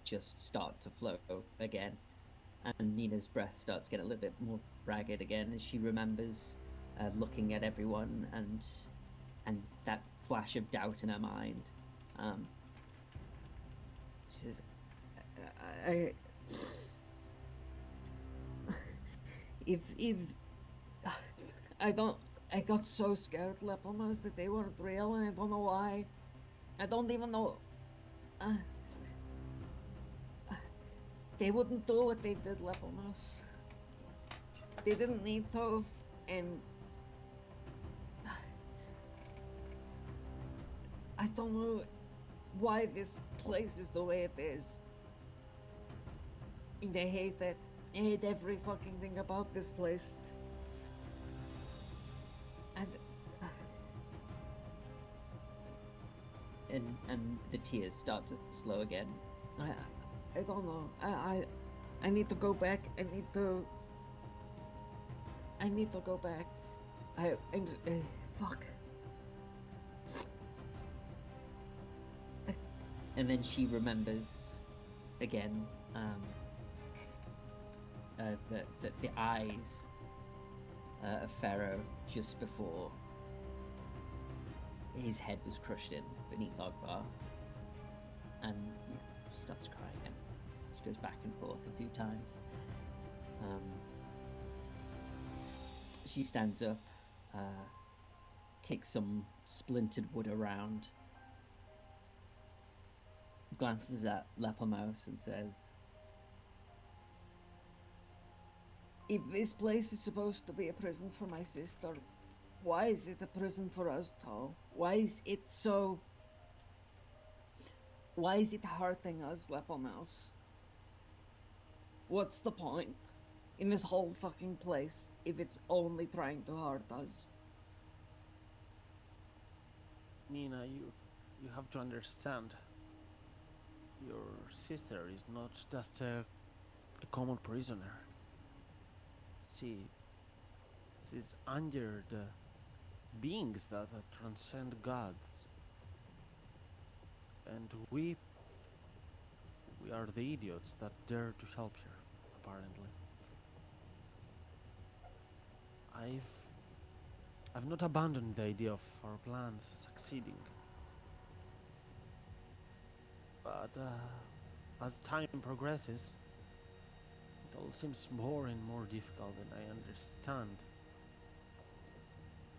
just start to flow again. And Nina's breath starts getting a little bit more ragged again as she remembers looking at everyone and that flash of doubt in her mind. She says, if I got so scared, Lepelmouse, that they weren't real, and I don't know why. I don't even know. They wouldn't do what they did, Lepelmouse. They didn't need to, and I don't know why this place is the way it is. And I hate it. I hate every fucking thing about this place. And the tears start to slow again. I don't know. I need to go back. I need to go back. Fuck. And then she remembers again the eyes of Pharaoh just before his head was crushed in beneath Ogbar, and she starts crying again. She goes back and forth a few times. She stands up, kicks some splintered wood around, glances at Lepelmouse and says, "If this place is supposed to be a prison for my sister, why is it a prison for us, too? Why is it so Why is it hurting us, Leopard Mouse? What's the point in this whole fucking place if it's only trying to hurt us? Nina, you have to understand. Your sister is not just a common prisoner. She's under the beings that transcend gods, and we are the idiots that dare to help her. Apparently, I've I've not abandoned the idea of our plans succeeding, but as time progresses, it all seems more and more difficult, and I understand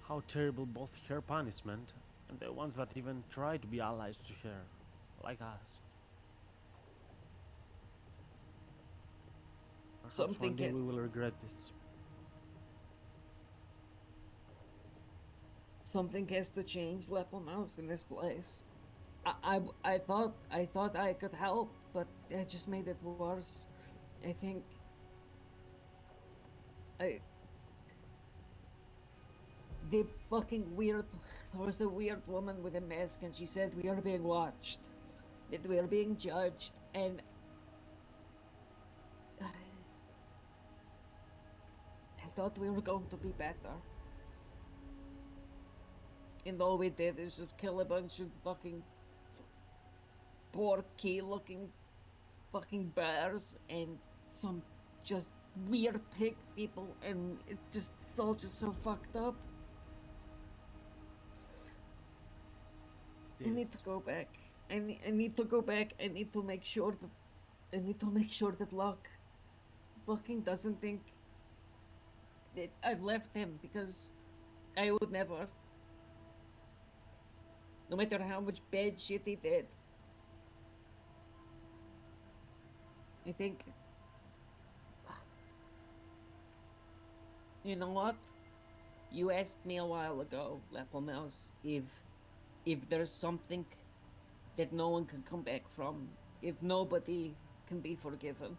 how terrible both her punishment and the ones that even try to be allies to her, like us. Perhaps one Something day can we will regret this. something has to change, Leopard Mouse, in this place. I thought I could help, but I just made it worse. I think I the fucking weird. There was a weird woman with a mask, and she said we are being watched, that we are being judged, and I thought we were going to be better. And all we did is just kill a bunch of fucking porky-looking fucking bears and some just weird pig people, and it's all just so fucked up. I need to This go back. I need to go back. I need to make sure that Locke fucking doesn't think that I've left him, because I would never. No matter how much bad shit he did. I think, you know what? You asked me a while ago, Leopard Mouse, if there's something that no one can come back from, if nobody can be forgiven.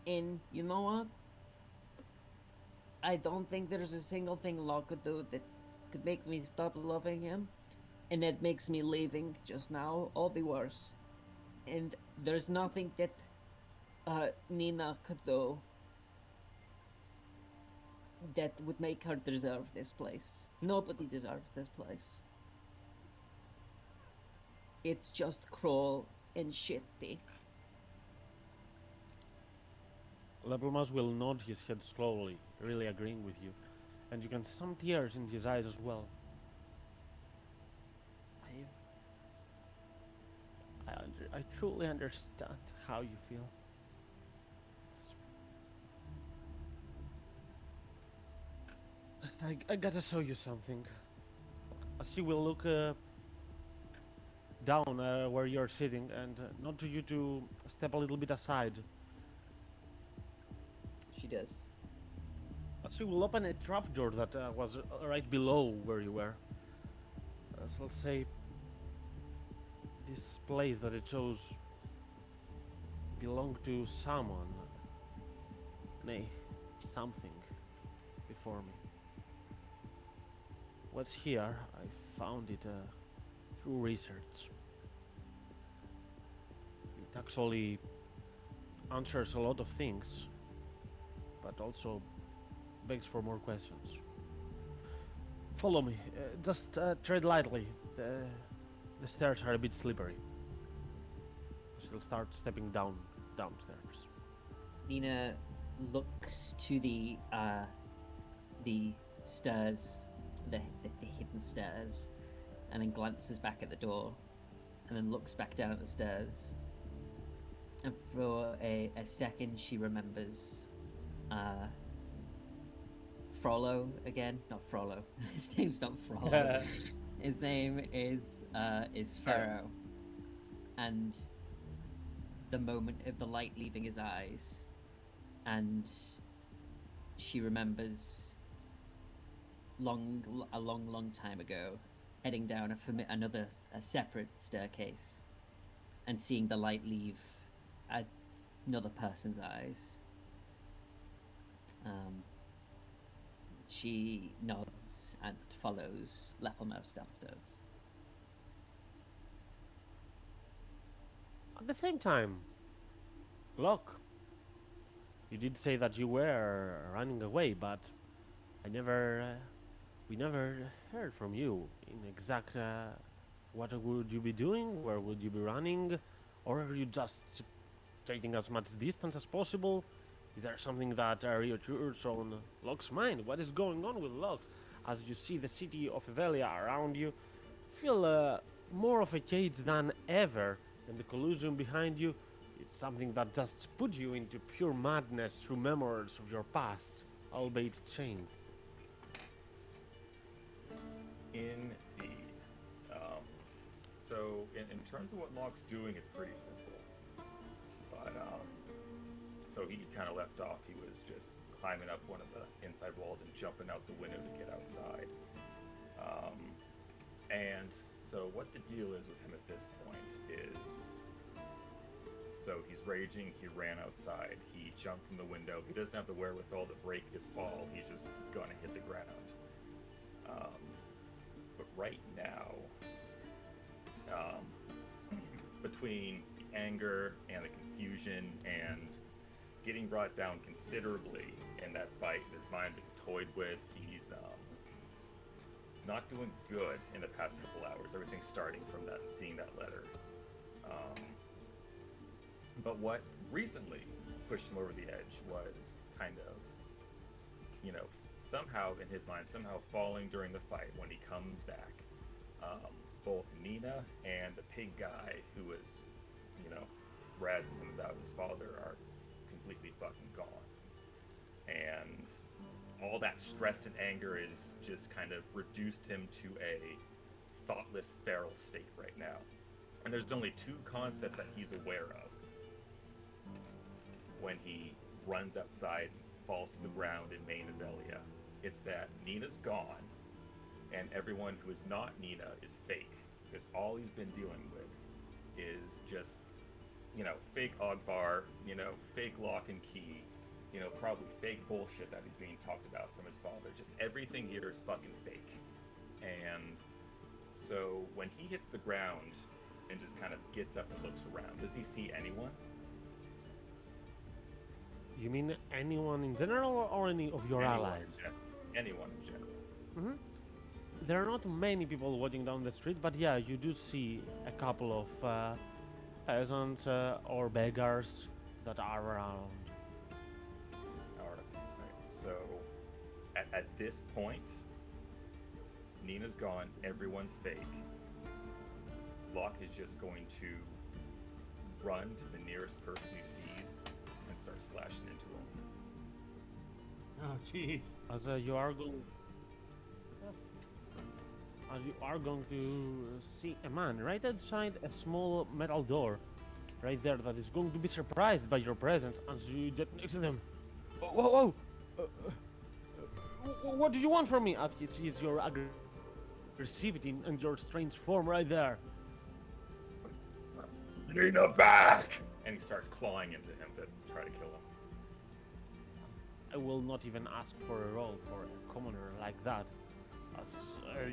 And you know what? I don't think there's a single thing Law could do that could make me stop loving him, and that makes me leaving just now all be worse. And there's nothing that Nina could do that would make her deserve this place. Nobody deserves this place. It's just cruel and shitty. Lepromas will nod his head slowly, really agreeing with you, and you can see some tears in his eyes as well. I truly understand how you feel. I gotta show you something. As he will look down where you're sitting and nod to you to step a little bit aside. She does. As he will open a trapdoor that was right below where you were. As I'll say, this place that it chose belonged to someone, nay, something before me. What's here, I found it through research. It actually answers a lot of things, but also begs for more questions. Follow me, just tread lightly. The stairs are a bit slippery. She'll start stepping downstairs. Nina looks to the stairs, the hidden stairs, and then glances back at the door, and then looks back down at the stairs. And for a second, she remembers Frollo again. Not Frollo. His name's not Frollo. His name is Pharaoh. And the moment of the light leaving his eyes, and she remembers a long time ago, heading down a separate staircase, and seeing the light leave another person's eyes. Um, she nods and follows Leopolmouse downstairs. At the same time, look, you did say that you were running away, but I never, we never heard from you in exact what would you be doing, where would you be running, or are you just taking as much distance as possible? Is there something that reoccurs on Locke's mind? What is going on with Locke? As you see the city of Evelia around you, feel more of a cage than ever, and the collusion behind you is something that just put you into pure madness through memories of your past, albeit changed. Indeed. Um, so, in terms of what Locke's doing, it's pretty simple. But, so he kind of left off. He was just climbing up one of the inside walls and jumping out the window to get outside. Um, and so, what the deal is with him at this point is, so he's raging. He ran outside. He jumped from the window. He doesn't have the wherewithal to break his fall. He's just gonna hit the ground. Um, but right now, between the anger and the confusion and getting brought down considerably in that fight, his mind being toyed with, he's not doing good in the past couple hours. Everything's starting from that, seeing that letter. But what recently pushed him over the edge was kind of, somehow in his mind, somehow falling during the fight when he comes back. Both Nina and the pig guy who was, razzing him about his father are completely fucking gone. And all that stress and anger is just kind of reduced him to a thoughtless, feral state right now. And there's only two concepts that he's aware of when he runs outside and falls to the ground in Main Avelia. It's that Nina's gone, and everyone who is not Nina is fake. Because all he's been dealing with is just, fake Ogvar, fake lock and key, probably fake bullshit that he's being talked about from his father. Just everything here is fucking fake. And so when he hits the ground and just kind of gets up and looks around, does he see anyone? You mean anyone in general or any of your allies? Anyone in general. Mm-hmm. There are not many people walking down the street, but yeah, you do see a couple of peasants or beggars that are around. Alright. So, at this point, Nina's gone, everyone's fake. Locke is just going to run to the nearest person he sees and start slashing into him. Oh, jeez. As you are going, to see a man right outside a small metal door, right there, that is going to be surprised by your presence as you get next to them. Whoa, whoa, whoa! What do you want from me? As he sees your aggressivity and your strange form right there. Nina, back! And he starts clawing into him to try to kill him. I will not even ask for a roll for a commoner like that. As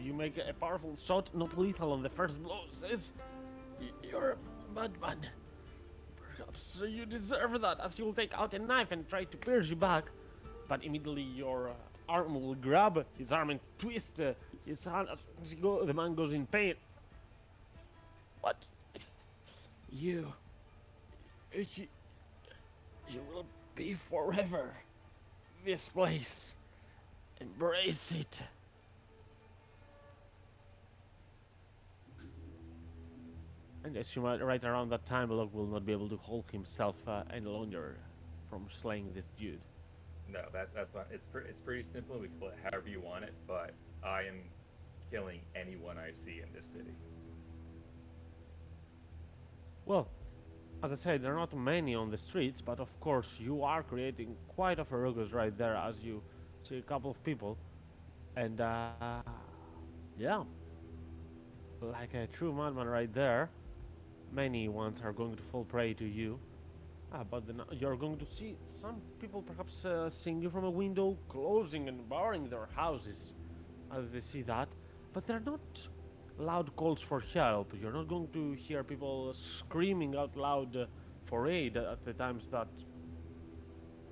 you make a powerful shot, not lethal on the first blow, says, "You're a madman. Perhaps you deserve that," as you'll take out a knife and try to pierce you back. But immediately your arm will grab his arm and twist his hand as the man goes in pain. What? You will be forever this place. Embrace it. I guess you might, right around that time, Locke will not be able to hold himself any longer from slaying this dude. No, that's fine. It's pretty simple. We can play it however you want it, but I am killing anyone I see in this city. Well, as I said, there are not many on the streets, but of course you are creating quite a ruckus right there as you see a couple of people. And yeah, like a true madman right there, Many ones are going to fall prey to you. But then you're going to see some people perhaps seeing you from a window, closing and barring their houses as they see that. But they're not loud calls for help. You're not going to hear people screaming out loud for aid at the times that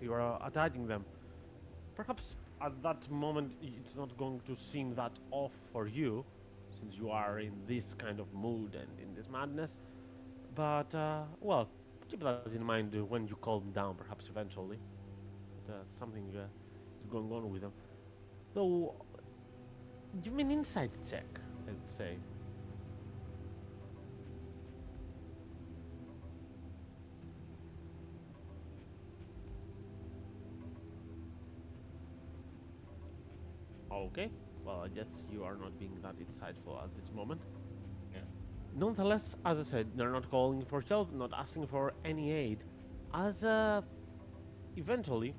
you are attacking them. Perhaps at that moment it's not going to seem that off for you, since you are in this kind of mood and in this madness. But, well, keep that in mind when you calm down, perhaps eventually. Something is going on with them. Though, give me an insight check, I'd say. Okay, well, I guess you are not being that insightful at this moment. Yeah. Nonetheless, as I said, they're not calling for help, not asking for any aid. As eventually,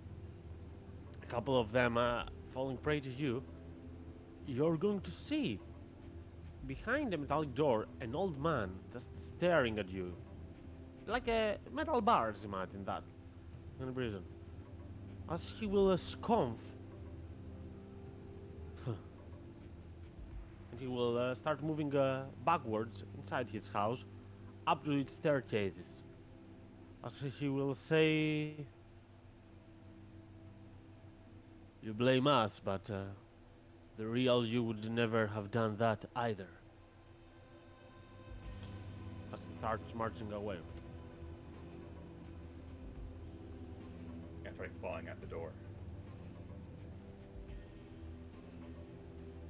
a couple of them falling prey to you, you're going to see behind the metallic door an old man just staring at you. Like a metal bars, imagine that, in a prison. As he will scoff, and he will start moving backwards inside his house up to its staircases. As he will say, "You blame us, but the real you would never have done that either." As he starts marching away. After like clawing at the door.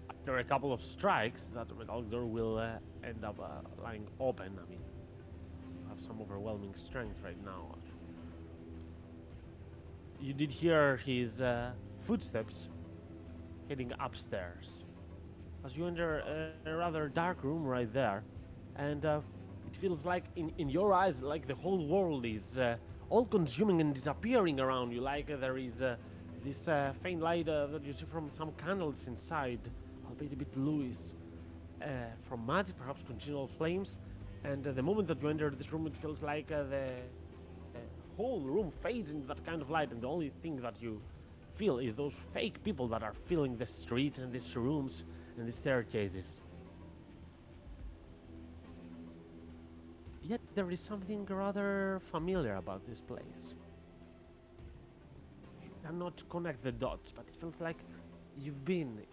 After a couple of strikes, that metal door will end up lying open. I mean, you have some overwhelming strength right now. You did hear his footsteps heading upstairs. As you enter a rather dark room right there, and it feels like in your eyes, like the whole world is all consuming and disappearing around you, like there is this faint light that you see from some candles inside, albeit a bit bluish, from magic, perhaps congenial flames. And the moment that you enter this room, it feels like the whole room fades into that kind of light, and the only thing that you feel is those fake people that are filling the streets and these rooms and the staircases. Yet there is something rather familiar about this place. You cannot connect the dots, but it feels like you've been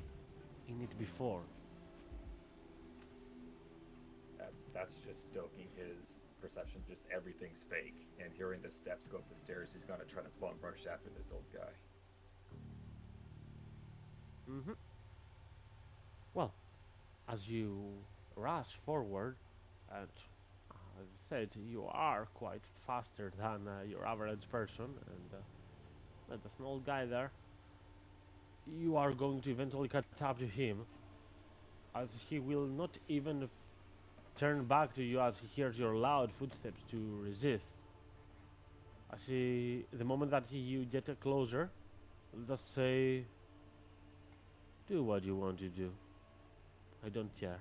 in it before. That's just stoking his perception. Just everything's fake. And hearing the steps go up the stairs, he's gonna try to bum rush after this old guy. Well, as you rush forward, and as I said, you are quite faster than your average person, and there's an old guy there. You are going to eventually catch up to him, as he will not even turn back to you as he hears your loud footsteps to resist. As the moment that you get closer, just say, "Do what you want to do. I don't care."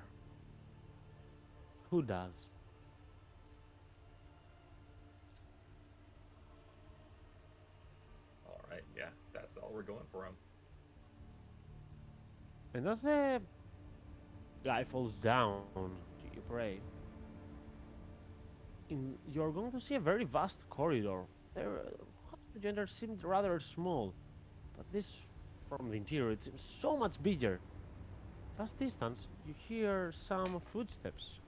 Who does? Alright, yeah, that's all we're going for him. And as the guy falls down to you prey, you're going to see a very vast corridor. The gender seemed rather small, but this, from the interior, it seems so much bigger. Vast distance, you hear some footsteps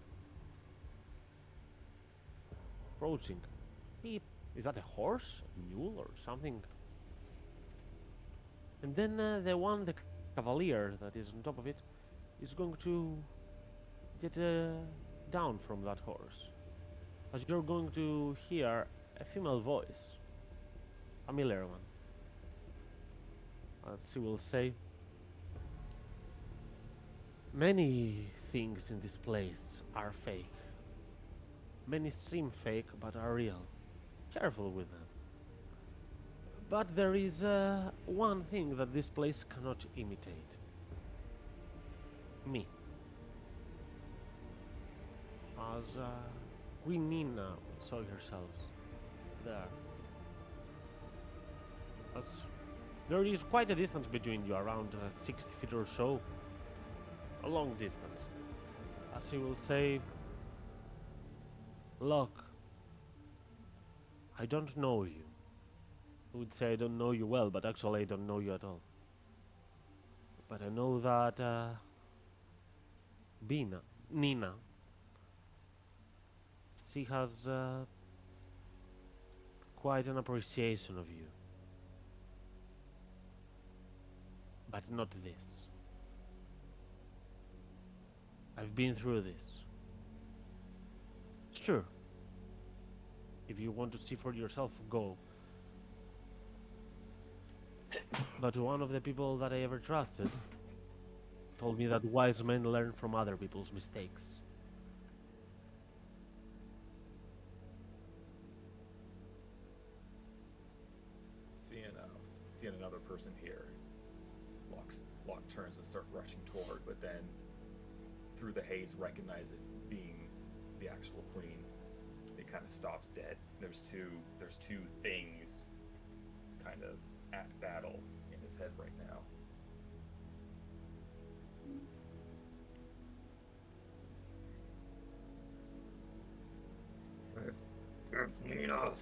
approaching. Beep. Is that a horse, a mule, or something? And then the cavalier that is on top of it is going to get down from that horse. As you're going to hear a female voice, familiar one. As she will say, "Many things in this place are fake. Many seem fake but are real. Careful with them. But there is one thing that this place cannot imitate. Me." As Queen Nina saw herself there. As there is quite a distance between you, around 60 feet or so. A long distance. As he will say, look, I don't know you. I would say I don't know you well, but actually I don't know you at all. But I know that Nina, she has quite an appreciation of you. But not this. I've been through this. Sure. If you want to see for yourself, go. But one of the people that I ever trusted told me that wise men learn from other people's mistakes. Seeing another person here, Locke turns and start rushing toward, but then through the haze recognize it being the actual queen. It kind of stops dead. There's two things kind of at battle in his head right now. Nina.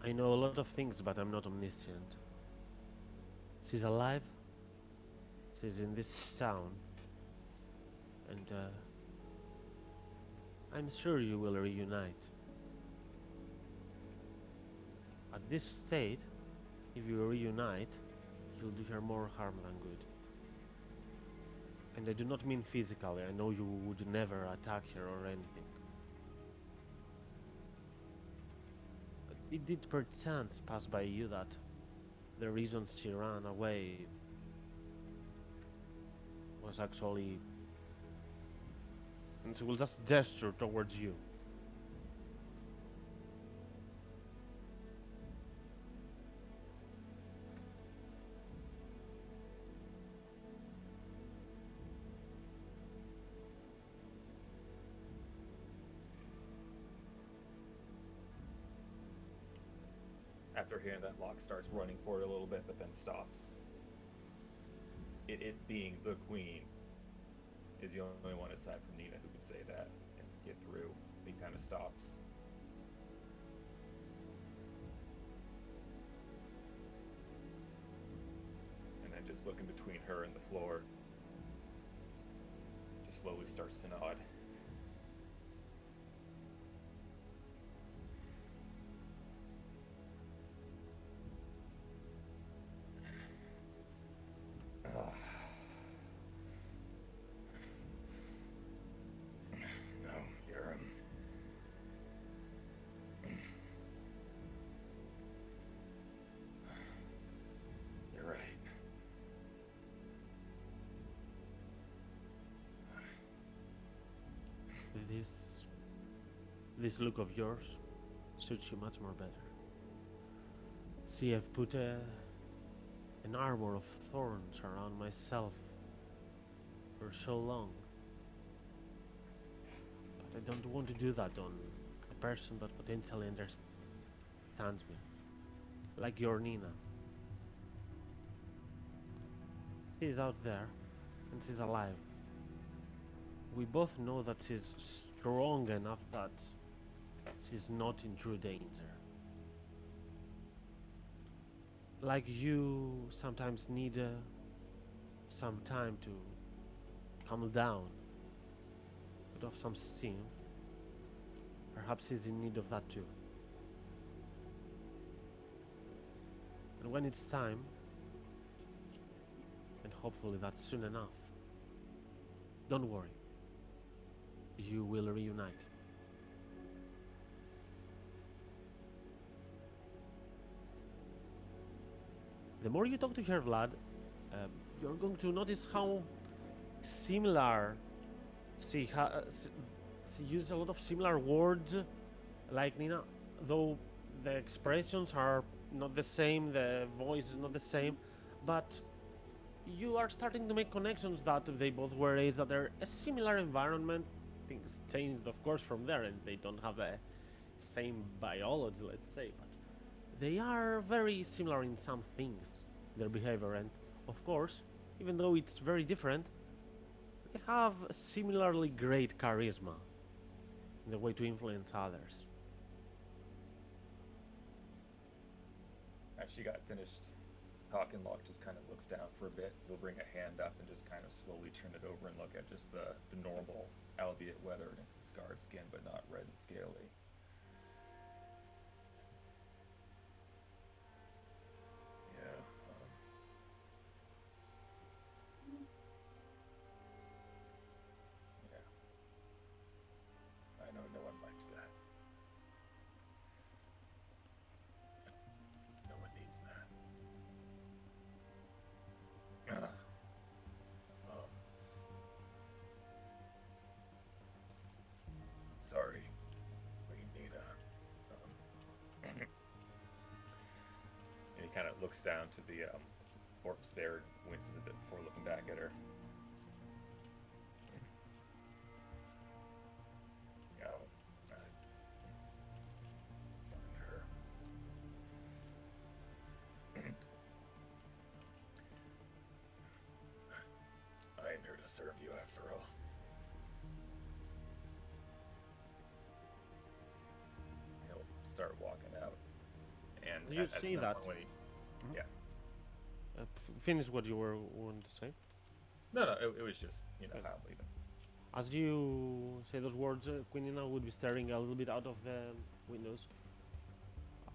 I know a lot of things, but I'm not omniscient. She's alive. She's in this town. And, I'm sure you will reunite. At this state, if you reunite, you'll do her more harm than good. And I do not mean physically. I know you would never attack her or anything. But it did perchance pass by you that the reason she ran away was actually... And she will just gesture towards you. After hearing that, Locke starts running forward a little bit, but then stops. It being the queen is the only one aside from Nina who could say that and get through. He kind of stops. And then just looking between her and the floor, just slowly starts to nod. No, you're right. This look of yours suits you much more better. See, I've put an armor of thorns around myself for so long. But I don't want to do that on a person that potentially understands me. Like your Nina. She's out there, and she's alive. We both know that she's strong enough that she's not in true danger. Like you sometimes need some time to calm down, put off some steam. Perhaps she's in need of that too. And when it's time, and hopefully that's soon enough, don't worry. You will reunite. The more you talk to her, Vlad, you're going to notice how similar she uses a lot of similar words like Nina, though the expressions are not the same, the voice is not the same, but you are starting to make connections that they both were raised under a similar environment. Things changed, of course, from there, and they don't have the same biology, let's say, but they are very similar in some things, their behavior, and of course, even though it's very different, they have similarly great charisma in the way to influence others. As she got finished talking, Locke just kind of looks down for a bit. He'll bring a hand up and just kind of slowly turn it over and look at just the normal, albeit weathered and scarred skin, but not red and scaly. Yeah. Yeah. I know no one likes that. No one needs that. Um, sorry. We need and he kind of looks down to the corpse there and winces a bit before looking back at her. Oh, find her. I am here to serve you after all. He'll start walking out. And Did you at see some that? point when he, Mhm. yeah. Finish what you were wanting to say. No, it was just, Okay. how I'm leaving. As you say those words, Quinina would be staring a little bit out of the windows.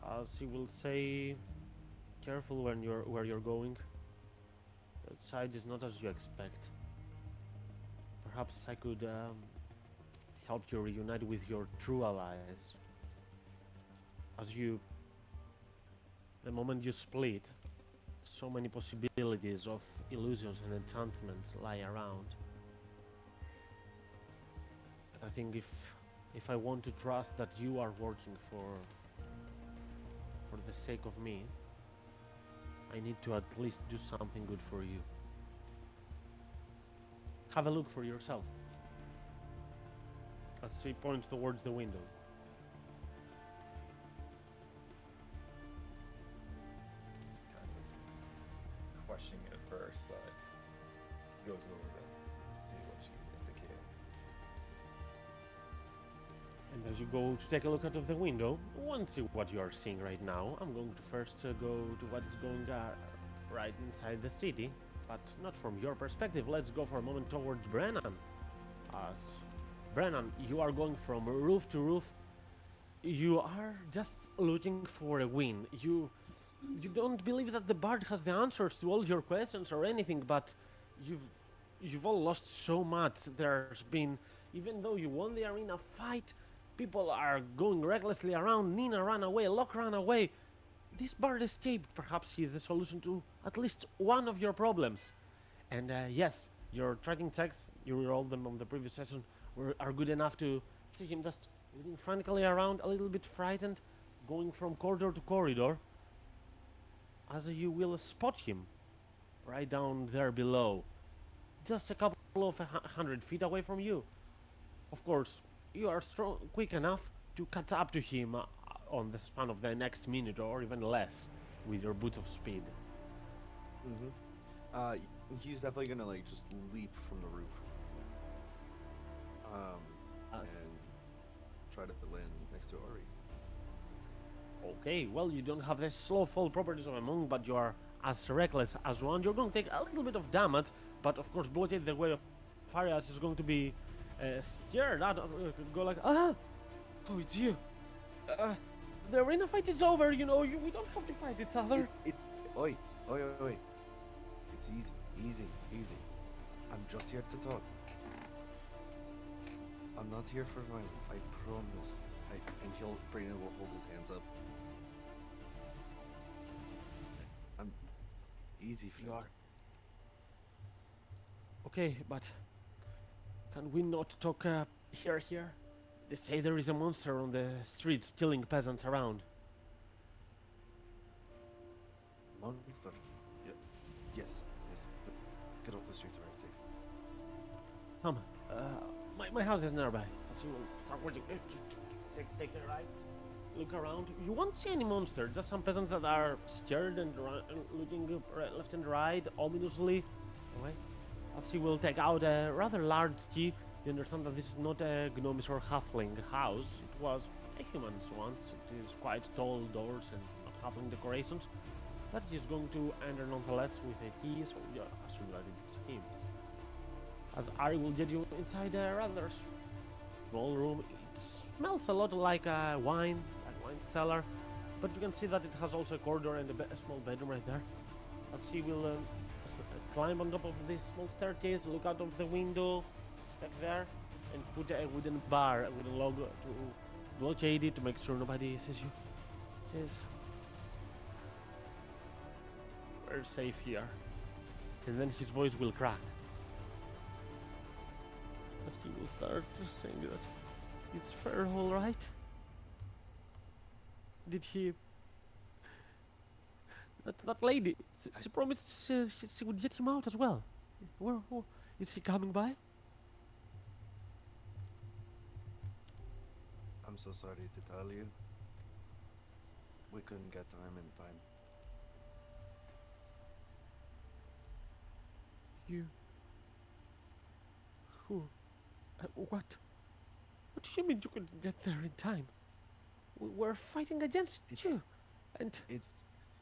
As he will say, "Careful when where you're going. Outside is not as you expect. Perhaps I could help you reunite with your true allies. As the moment you split, so many possibilities of illusions and enchantments lie around. I think if I want to trust that you are working for the sake of me, I need to at least do something good for you. Have a look for yourself." As he points towards the window. He's kind of questioning it at first, but goes over to see what she's indicating. And as you go to take a look out of the window, you won't see what you are seeing right now. I'm going to first go to what is going right inside the city, but not from your perspective. Let's go for a moment towards Brennan. As Brennan, you are going from roof to roof. You are just looking for a win. You don't believe that the bard has the answers to all your questions or anything, but you've all lost so much. There's been, even though you won the arena fight, people are going recklessly around. Nina ran away, Locke ran away. This bard escaped. Perhaps he is the solution to at least one of your problems. And yes, your tracking checks, you rolled them on the previous session, are good enough to see him just moving frantically around, a little bit frightened, going from corridor to corridor. As you will spot him right down there below, just a couple of 100 feet away from you. Of course, you are quick enough to catch up to him on the span of the next minute or even less with your boot of speed. Mm-hmm. He's definitely gonna like just leap from the roof. And try to land next to Ori. Okay, well, you don't have the slow fall properties of a monk, but you are as reckless as one. You're going to take a little bit of damage, but of course, blockade the way of Farias is going to be scared. Go like, oh, it's you. The arena fight is over, we don't have to fight each other. It's oi. It's easy. I'm just here to talk. I'm not here for violence. I promise. And Brandon will hold his hands up. I'm easy, friend. You are. Okay, but can we not talk here? They say there is a monster on the streets killing peasants around. monster. Yeah. Yes. Yes. Let's get off the streets where it's safe. Come, my house is nearby. As you will start with, take a right, look around. You won't see any monster, just some peasants that are scared and looking left and right, ominously. Away. As you will take out a rather large key, you understand that this is not a gnomish or halfling house. It was a human's once. It is quite tall doors and not halfling decorations. But he is going to enter nonetheless with a key, so you assume that it's him. As Ari will get you inside a rather small room. It smells a lot like a wine cellar, but you can see that it has also a corridor and a small bedroom right there. As he will climb on top of this small staircase, look out of the window, check there, and put a wooden bar, a wooden log to blockade it to make sure nobody sees you. Says, "We're safe here," and then his voice will crack as he will start saying that it's fair, all right. Did he? That lady, she promised she would get him out as well. Where is he coming by? I'm so sorry to tell you. We couldn't get to him in time. You? Who? What? What do you mean you couldn't get there in time? We were fighting against you, and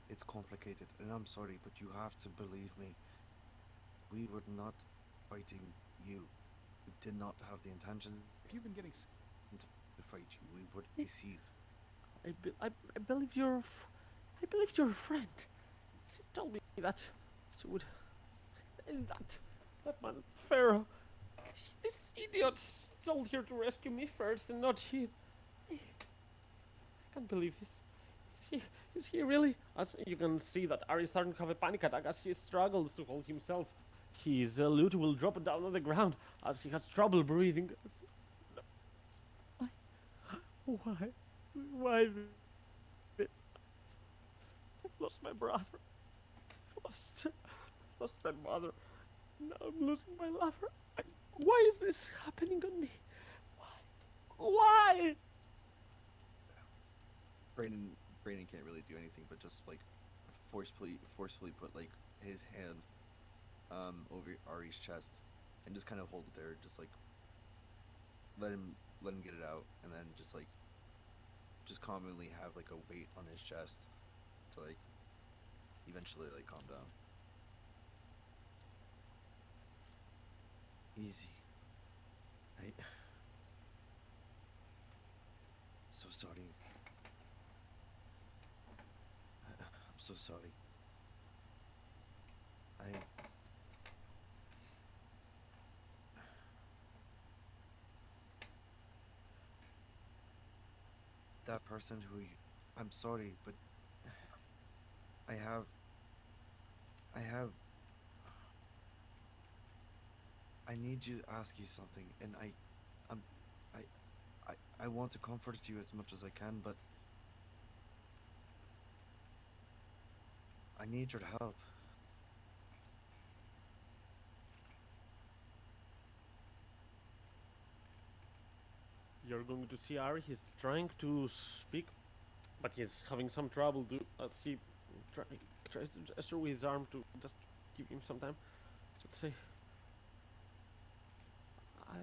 It's complicated, and I'm sorry, but you have to believe me. We were not fighting you. We did not have the intention If you've been getting to fight you. We were deceived. I believe I believe you're a friend. She told me that she would, and that man Pharaoh, this idiot, told her to rescue me first and not him. I can't believe this. Is he really? As you can see that Ari is starting to have a panic attack as he struggles to hold himself. His loot will drop down on the ground as he has trouble breathing. Why? Why this? I've lost my brother. Lost my mother. Now I'm losing my lover. Why is this happening on me? Why? Why? Brandon can't really do anything but just like forcefully put like his hand over Ari's chest and just kind of hold it there, just like let him get it out, and then just commonly have like a weight on his chest to like eventually like calm down. Easy. I'm so sorry. I'm so sorry. That person who I'm sorry, but I have I have I need you to ask you something, and I'm I want to comfort you as much as I can, but I need your help. You're going to see Ari. He's trying to speak, but he's having some trouble to as he tries to gesture with his arm to just give him some time. So let's say, I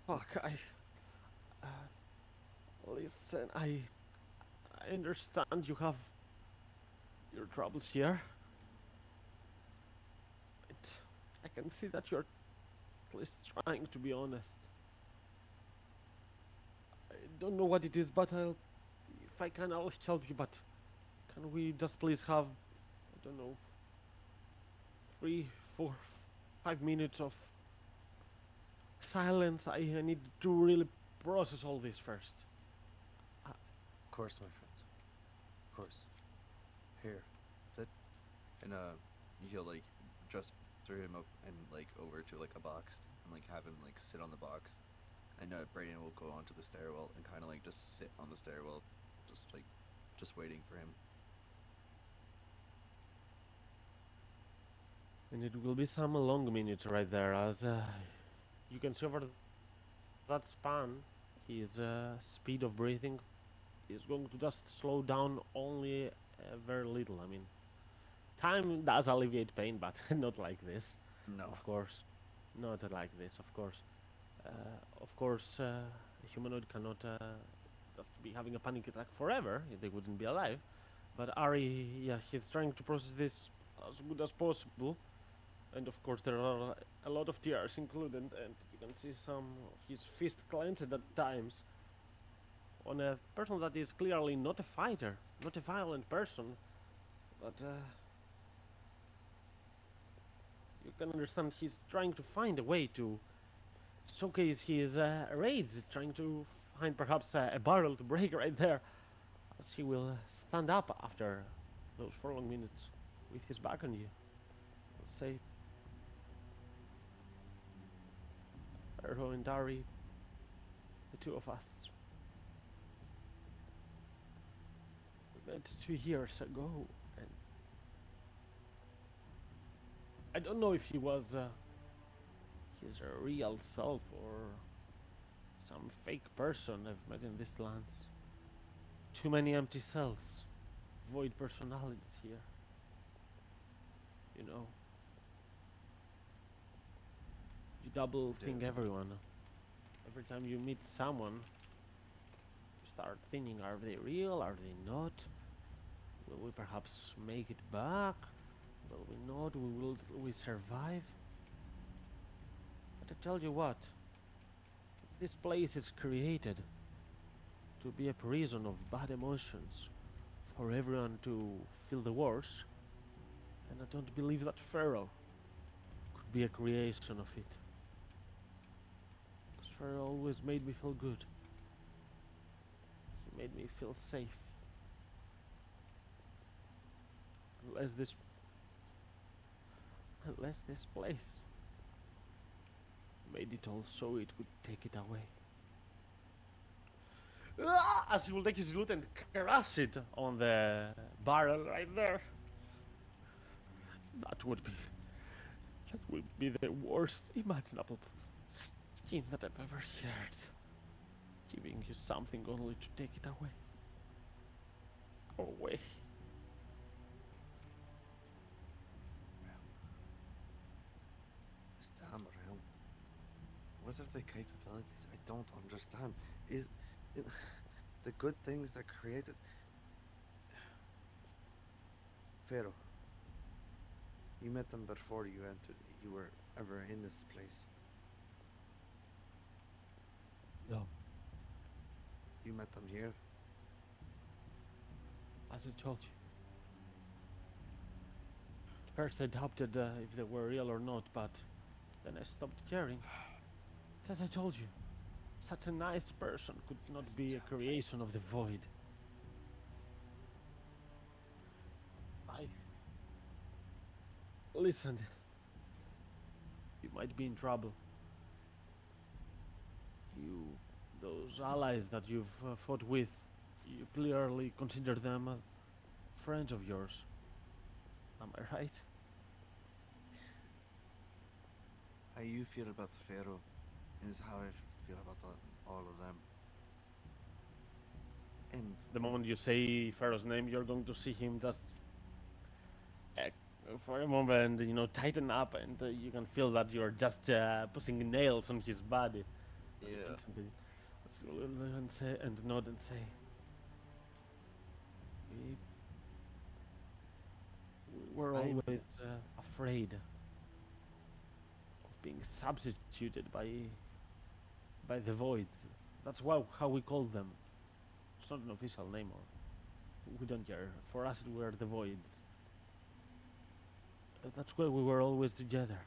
fuck. Uh, Listen. I understand you have your troubles here. But I can see that you're at least trying to be honest. I don't know what it is, but if I can, I'll help you. But can we just please have, I don't know, 3, 4, 5 minutes of silence? I need to really process all this first. Of course, my friend. Of course. Here, sit, and he'll like just throw him up and like over to like a box and like have him like sit on the box, and Brayden will go onto the stairwell and kind of like just sit on the stairwell, just waiting for him. And it will be some long minutes right there, as you can see over that span, his speed of breathing is going to just slow down only very little. I mean, time does alleviate pain, but not like this, No. of course. Not like this, of course. Of course, a humanoid cannot just be having a panic attack forever. They wouldn't be alive. But Ari, yeah, he's trying to process this as good as possible. And of course, there are a lot of tears included, and you can see some of his fist clenched at times on a person that is clearly not a fighter, not a violent person, but you can understand he's trying to find a way to showcase his rage, trying to find perhaps a barrel to break right there, as he will stand up after those 4 long minutes with his back on you. Let's say, Erho and Dari, the two of us, we met 2 years ago, and I don't know if he was his real self or some fake person I've met in these lands. Too many empty cells, void personalities here. You know, you double Dude. think everyone. Every time you meet someone, you start thinking, are they real? Are they not? Will we perhaps make it back? Will we not? Will we survive? But I tell you what, if this place is created to be a prison of bad emotions for everyone to feel the worst, then I don't believe that Pharaoh could be a creation of it. Because Pharaoh always made me feel good. He made me feel safe. Unless this place made it all so it could take it away. As he will take his loot and crash it on the barrel right there. That would be the worst imaginable scheme that I've ever heard. Giving you something only to take it away. Go away. This damn realm. What are the capabilities? I don't understand. Is it, the good things that created Pharaoh? You met them before you entered. You were ever in this place. No, You met them here. as I told you. At first I doubted if they were real or not, but then I stopped caring. As I told you, such a nice person could not This be a damn creation place. of the void. I listen. You might be in trouble. You, those allies that you've fought with, you clearly consider them friends of yours. Am I right? How you feel about the Pharaoh is how I feel about all of them. And The moment you say Pharaoh's name, you're going to see him just uh, for a moment, tighten up, and you can feel that you're just putting nails on his body. As you yeah, mentioned it. As you will and say and nod and say, we, we were I'm always afraid of being substituted by the void. That's how we call them. It's not an official name, or we don't care. For us, we are the voids. That's why we were always together.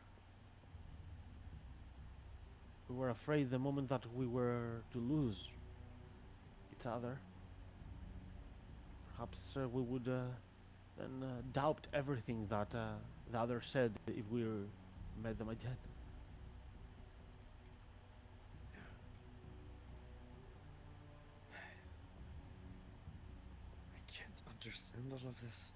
We were afraid the moment that we were to lose each other, perhaps we would then doubt everything that the other said if we met them again. I can't understand all of this.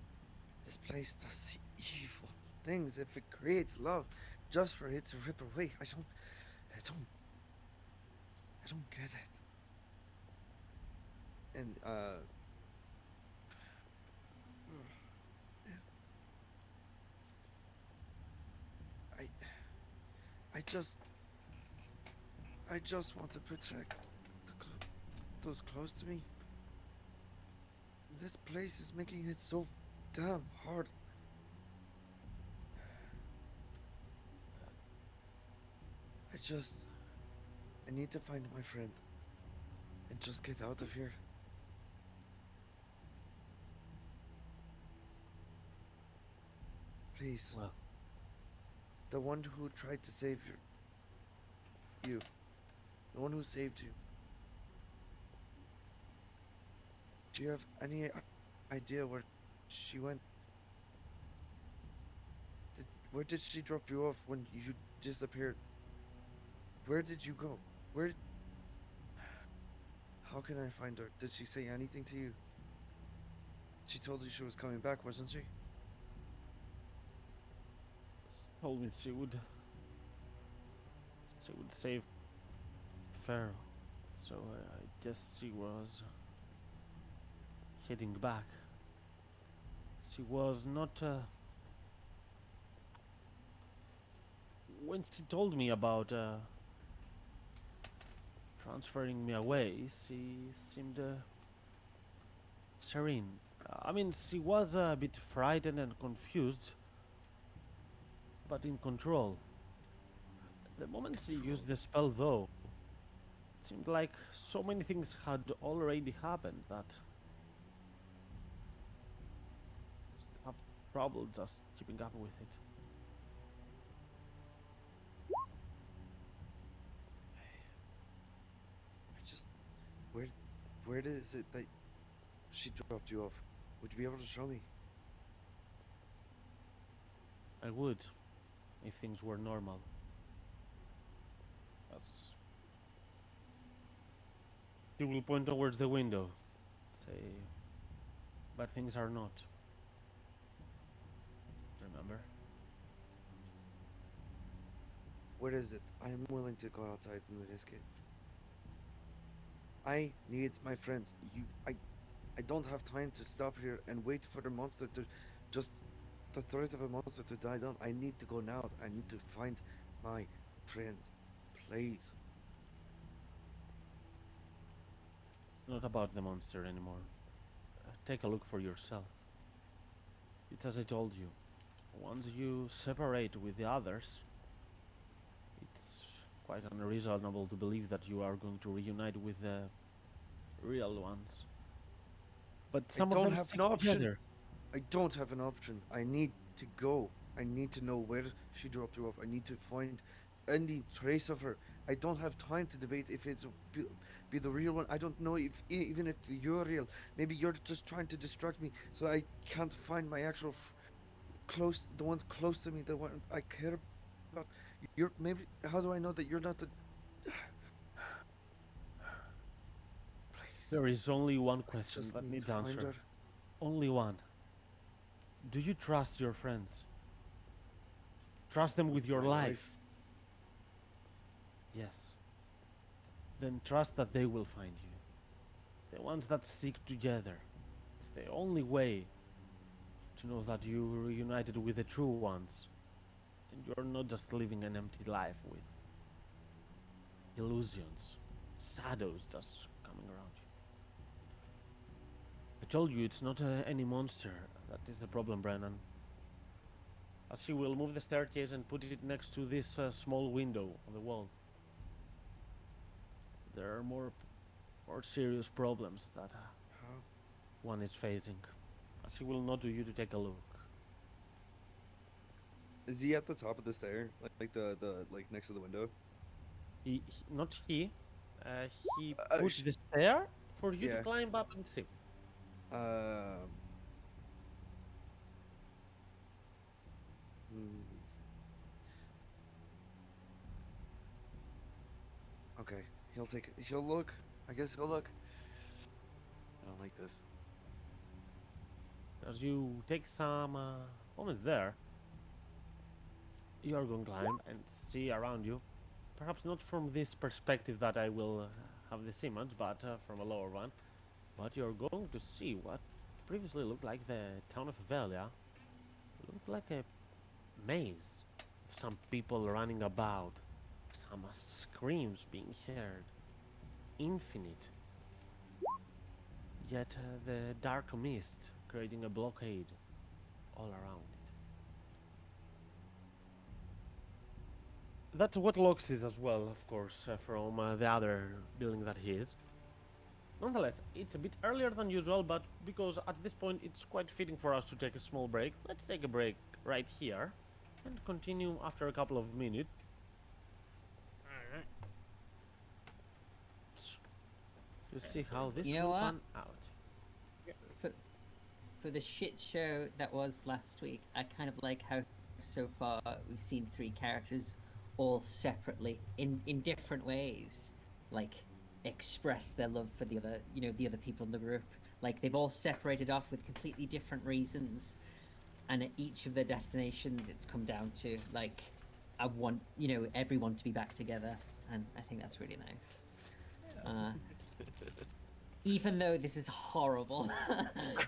This place does seem evil. things if it creates love just for it to rip away? I don't, I don't get it. And I, I just, I just want to protect those close to me. This place is making it so damn hard. I just, I need to find my friend and just get out of here. Please. Well, The one who tried to save you. The one who saved you. Do you have any idea where she went? Where did she drop you off when you disappeared? Where did you go? Where? How can I find her? Did she say anything to you? She told you she was coming back, wasn't she? told me she would save Pharaoh. So I guess she was heading back. She was not. When she told me about transferring me away, she seemed serene. I mean, she was a bit frightened and confused, but in control. The moment she used the spell, though, it seemed like so many things had already happened that I have trouble just keeping up with it. I just. Where? Where is it that she dropped you off? Would you be able to show me? I would, if things were normal. As he will point towards the window, say, but things are not. Remember? Where is it? I am willing to go outside and risk it. I need my friends. I don't have time to stop here and wait for the monster to just the threat of a monster to die down. I need to go now. I need to find my friends. Please. It's not about the monster anymore. Take a look for yourself. It's as I told you. Once you separate with the others, it's quite unreasonable to believe that you are going to reunite with the real ones. But I some of don't them have an stick option. together. I don't have an option. I need to go. I need to know where she dropped you off. I need to find any trace of her. I don't have time to debate if be the real one. I don't know if even if you're real. Maybe you're just trying to distract me so I can't find my actual the ones close to me, the one I care about. You're maybe. How do I know that you're not the? Please, There is only one I question just that need to needs find answer. her. Only one. Do you trust your friends? Trust them with With your my life. life? Yes. Then trust that they will find you. The ones that stick together. It's the only way to know that you reunited with the true ones. And you're not just living an empty life with illusions, shadows just coming around you. I told you it's not any monster. That is the problem, Brennan. As he will move the staircase and put it next to this small window on the wall. There are more serious problems that How? one is facing. As he will nod to you to take a look. Is he at the top of the stair, like the like next to the window? Not he. Uh, he Uh, put sh- the stair for you to yeah. climb up and see. Um. hmm, Okay. He'll take it. He'll look. I guess he'll look. I don't like this. As you take some moments there, You are going to climb and see around you. Perhaps not from this perspective that I will have this image, but from a lower one. But you're going to see what previously looked like the town of Velia. Looked like a maze of some people running about, some screams being heard. Infinite, yet the dark mist creating a blockade all around it. That's what Locke sees as well, of course, from the other building that he is. Nonetheless, it's a bit earlier than usual, but because at this point it's quite fitting for us to take a small break, let's take a break right here and continue after a couple of minutes to see how this You know will what? pan out. For the shit show that was last week, I kind of like how so far we've seen three characters all separately in different ways, like express their love for the other, the other people in the group. Like they've all separated off with completely different reasons, and at each of their destinations, it's come down to like, I want everyone to be back together, and I think that's really nice. Even though this is horrible,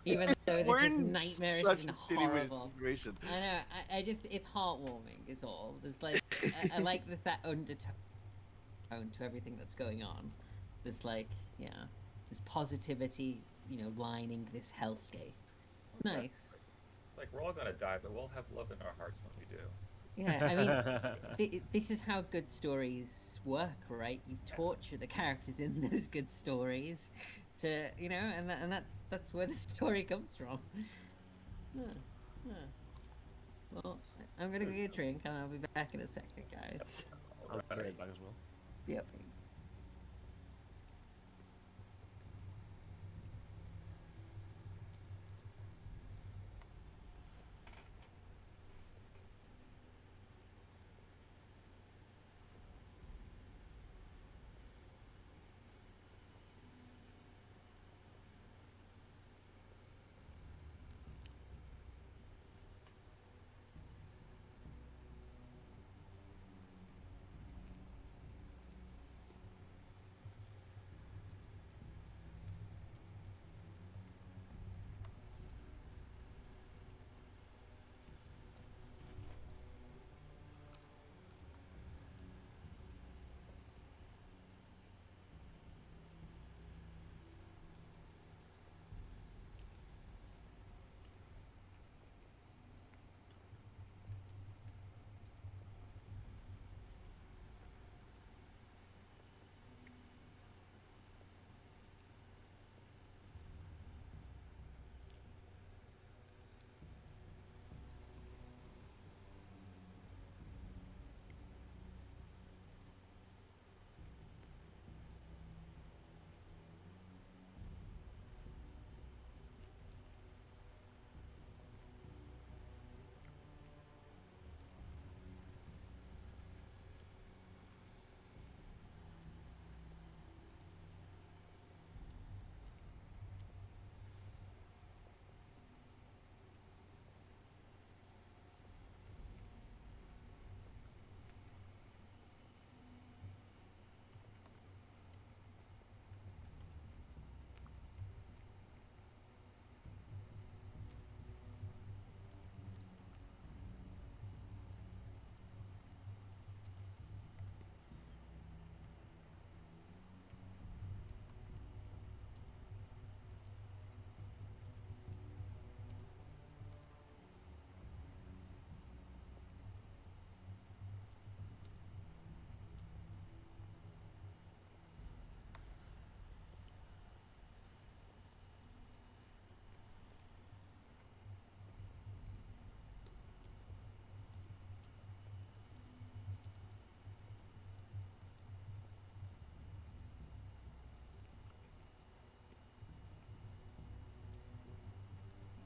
even though We're this is in nightmarish such and a shitty horrible. situation. I know. I just it's heartwarming. Is all. There's like I like that undertone to everything that's going on. There's like there's positivity, lining this hellscape. It's nice. It's like we're all gonna die, but we'll have love in our hearts when we do. Yeah, I mean, this is how good stories work, right? You torture the characters in those good stories, to and that's where the story comes from. Huh, huh. Well, I'm gonna go get a drink, and I'll be back in a second, guys. I'll be right back as well. Yep.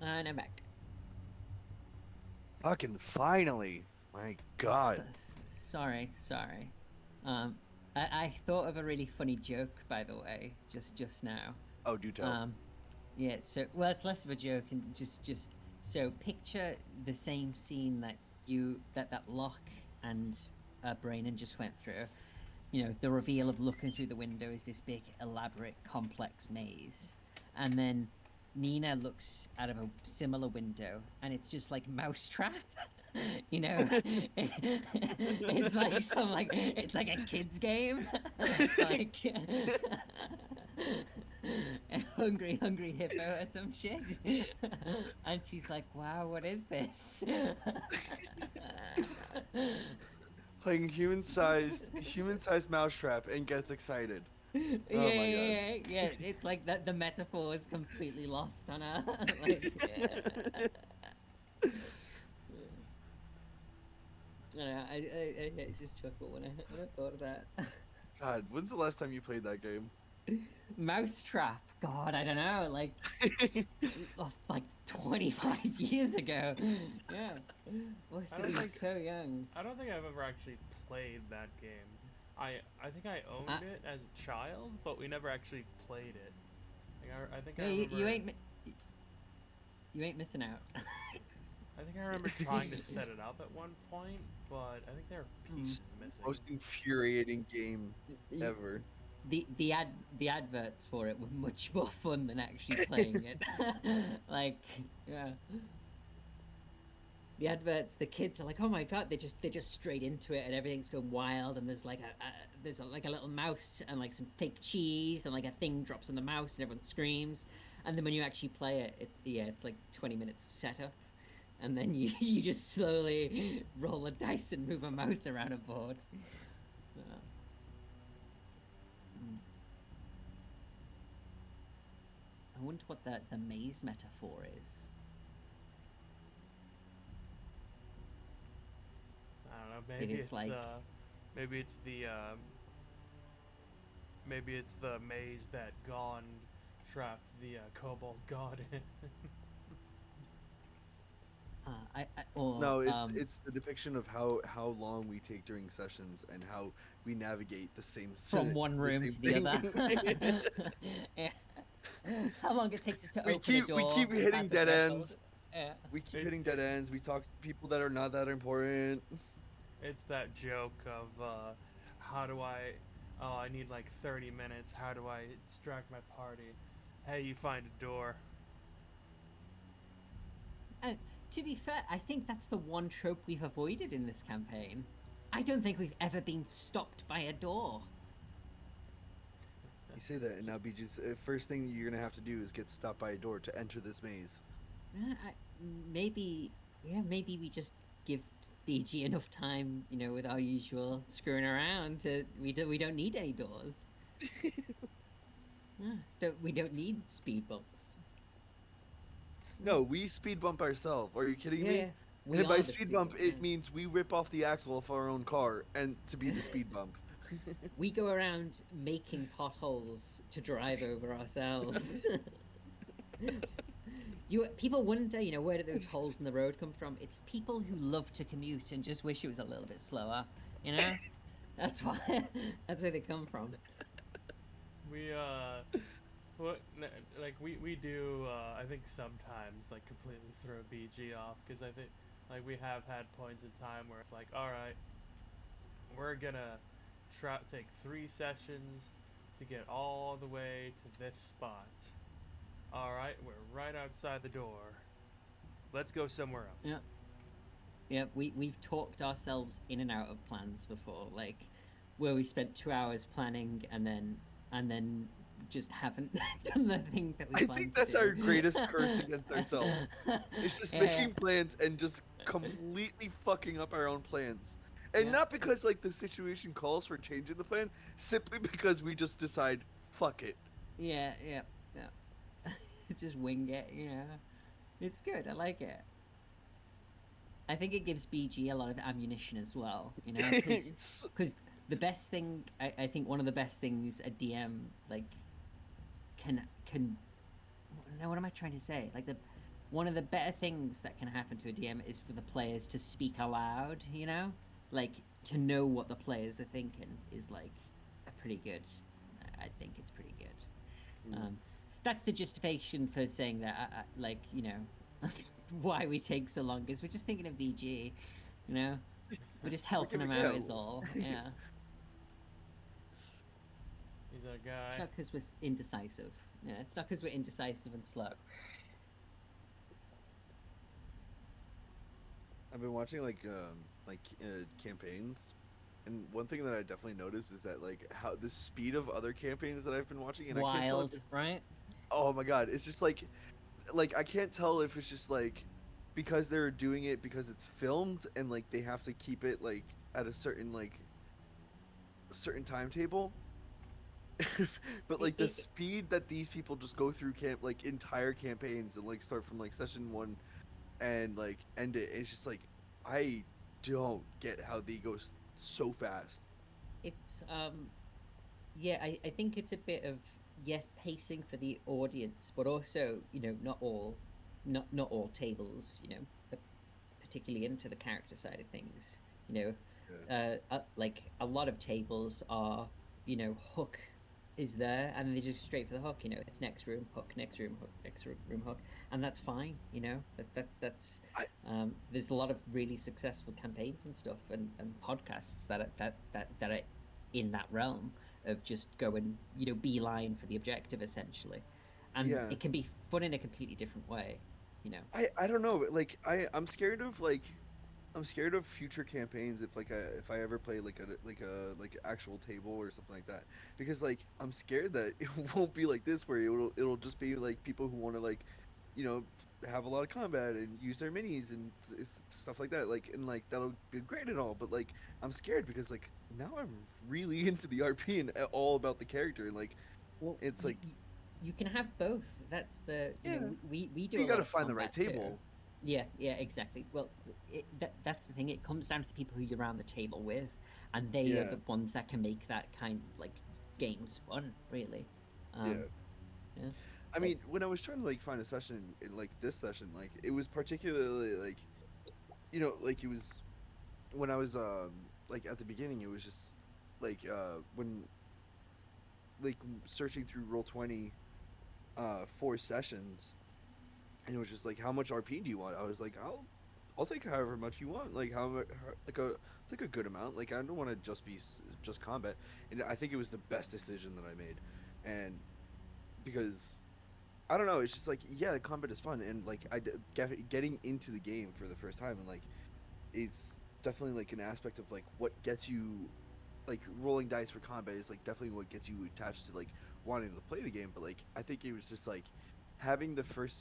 And I'm back. Fucking finally. My God. Sorry. I thought of a really funny joke, by the way, just now. Oh, do tell. Yeah. So, well, it's less of a joke and just so picture the same scene that that Locke and Braynon just went through. You know, the reveal of looking through the window is this big, elaborate, complex maze, and then Nina looks out of a similar window, and it's just like Mousetrap. You know, it's like it's like a kid's game, like hungry hippo or some shit. And she's like, "Wow, what is this?" Playing human-sized mousetrap and gets excited. Yeah, Oh my god. yeah. It's like the metaphor is completely lost on her. Like, I just chuckled when I thought of that. God, when's the last time you played that game? Mousetrap. God, I don't know. Like 25 years ago. Yeah. Must I have don't been think- so young. I don't think I've ever actually played that game. I think I owned it as a child, but we never actually played it. Like, I think I Yeah, remember. you ain't missing out. I think I remember trying to set it up at one point, but I think there are pieces missing. Most infuriating game ever. The adverts for it were much more fun than actually playing it. Like, yeah. The adverts, the kids are like, oh my god, they're just straight into it, and everything's going wild, and there's like like a little mouse and like some fake cheese, and like a thing drops on the mouse, and everyone screams, and then when you actually play it, it's like 20 minutes of setup, and then you just slowly roll a dice and move a mouse around a board. I wonder what the maze metaphor is. I don't know. Maybe it's like- maybe it's the maze that Gond trapped the kobold god in. No, it's the depiction of how long we take during sessions and how we navigate the same from one room to the thing. other. Yeah. How long it takes us to We open keep- a door? we keep hitting pass a dead threshold. ends. Yeah. We keep It's- hitting dead ends. We talk to people that are not that important. It's that joke of how do I? Oh, I need like 30 minutes. How do I distract my party? Hey, you find a door. To be fair, I think that's the one trope we've avoided in this campaign. I don't think we've ever been stopped by a door. You say that, and now BG's first thing you're gonna have to do is get stopped by a door to enter this maze. Maybe we just give BG enough time, you know, with our usual screwing around. We don't need any doors. We don't need speed bumps. No, we speed bump ourselves. Are you kidding me? Yeah, we And by are the speed bump, yeah. it means we rip off the axle of our own car and to be the speed bump. We go around making potholes to drive over ourselves. People wonder, you know, where do those holes in the road come from? It's people who love to commute and just wish it was a little bit slower. You know, that's why. That's where they come from. We we do I think sometimes like completely throw BG off because I think like we have had points in time where it's like, all right, we're gonna take 3 sessions to get all the way to this spot. All right, we're right outside the door. Let's go somewhere else. Yeah. Yeah, we've talked ourselves in and out of plans before, like where we spent 2 hours planning and then just haven't done the thing that we I planned think to that's do. our greatest curse against ourselves. It's just Yeah. making plans and just completely fucking up our own plans. And Yeah. not because like the situation calls for changing the plan, simply because we just decide, fuck it. Yeah. Just wing it, you know. It's good. I like it. I think it gives BG a lot of ammunition as well, you know, because the best thing, I think one of the best things a DM like can no, what am I trying to say? Like one of the better things that can happen to a DM is for the players to speak aloud, you know, like to know what the players are thinking is like a pretty good. I think it's pretty good. That's the justification for saying that, like, you know, why we take so long is we're just thinking of BG. You know, we're just We're helping him giving out yeah. is all. Yeah, He's a it's guy. not because we're indecisive. Yeah, it's not because we're indecisive and slow. I've been watching campaigns, and one thing that I definitely noticed is that like how the speed of other campaigns that I've been watching, and I can't tell if Wild, right? oh my god, it's just like I can't tell if it's just like because they're doing it because it's filmed and like they have to keep it like at a certain timetable. But It, like the it, speed that these people just go through entire campaigns and like start from like session 1 and like end it, it's just like I don't get how they go so fast. it's yeah, I think it's a bit of yes, pacing for the audience, but also, not all tables, are particularly into the character side of things. You Yeah. like a lot of tables are, hook is there, and they just straight for the hook. It's next room hook, next room hook, next room hook, and that's fine. That's I there's a lot of really successful campaigns and stuff, and podcasts that are in that realm of just going, beeline for the objective essentially, and yeah. it can be fun in a completely different way. You know, I don't know, like I'm scared of I'm scared of future campaigns if I ever play like actual table or something like that because like I'm scared that it won't be like this where it'll just be like people who want to like you know have a lot of combat and use their minis and stuff like that like and like that'll be great and all but like I'm scared because like now I'm really into the RP and all about the character and like well, it's like you can have both. That's the yeah we do you a got lot to of find the right combat too. table. Yeah, yeah, exactly. Well, that's the thing. It comes down to the people who you're around the table with, and they are Yeah, the ones that can make that kind like games fun, really. Um, yeah. yeah, I like mean, when I was trying to like find a session in like this session, like it was particularly like like it was when I was like at the beginning, it was just like when searching through Roll20 for sessions, and it was just like how much RP do you want? I was like, I'll take however much you want, like how much like a it's like a good amount. Like I don't want to just be just combat, and I think it was the best decision that I made, and because I don't know. It's just like yeah, the combat is fun, and like getting into the game for the first time, and like it's definitely like an aspect of like what gets you like rolling dice for combat is like definitely what gets you attached to like wanting to play the game. But like I think it was just like having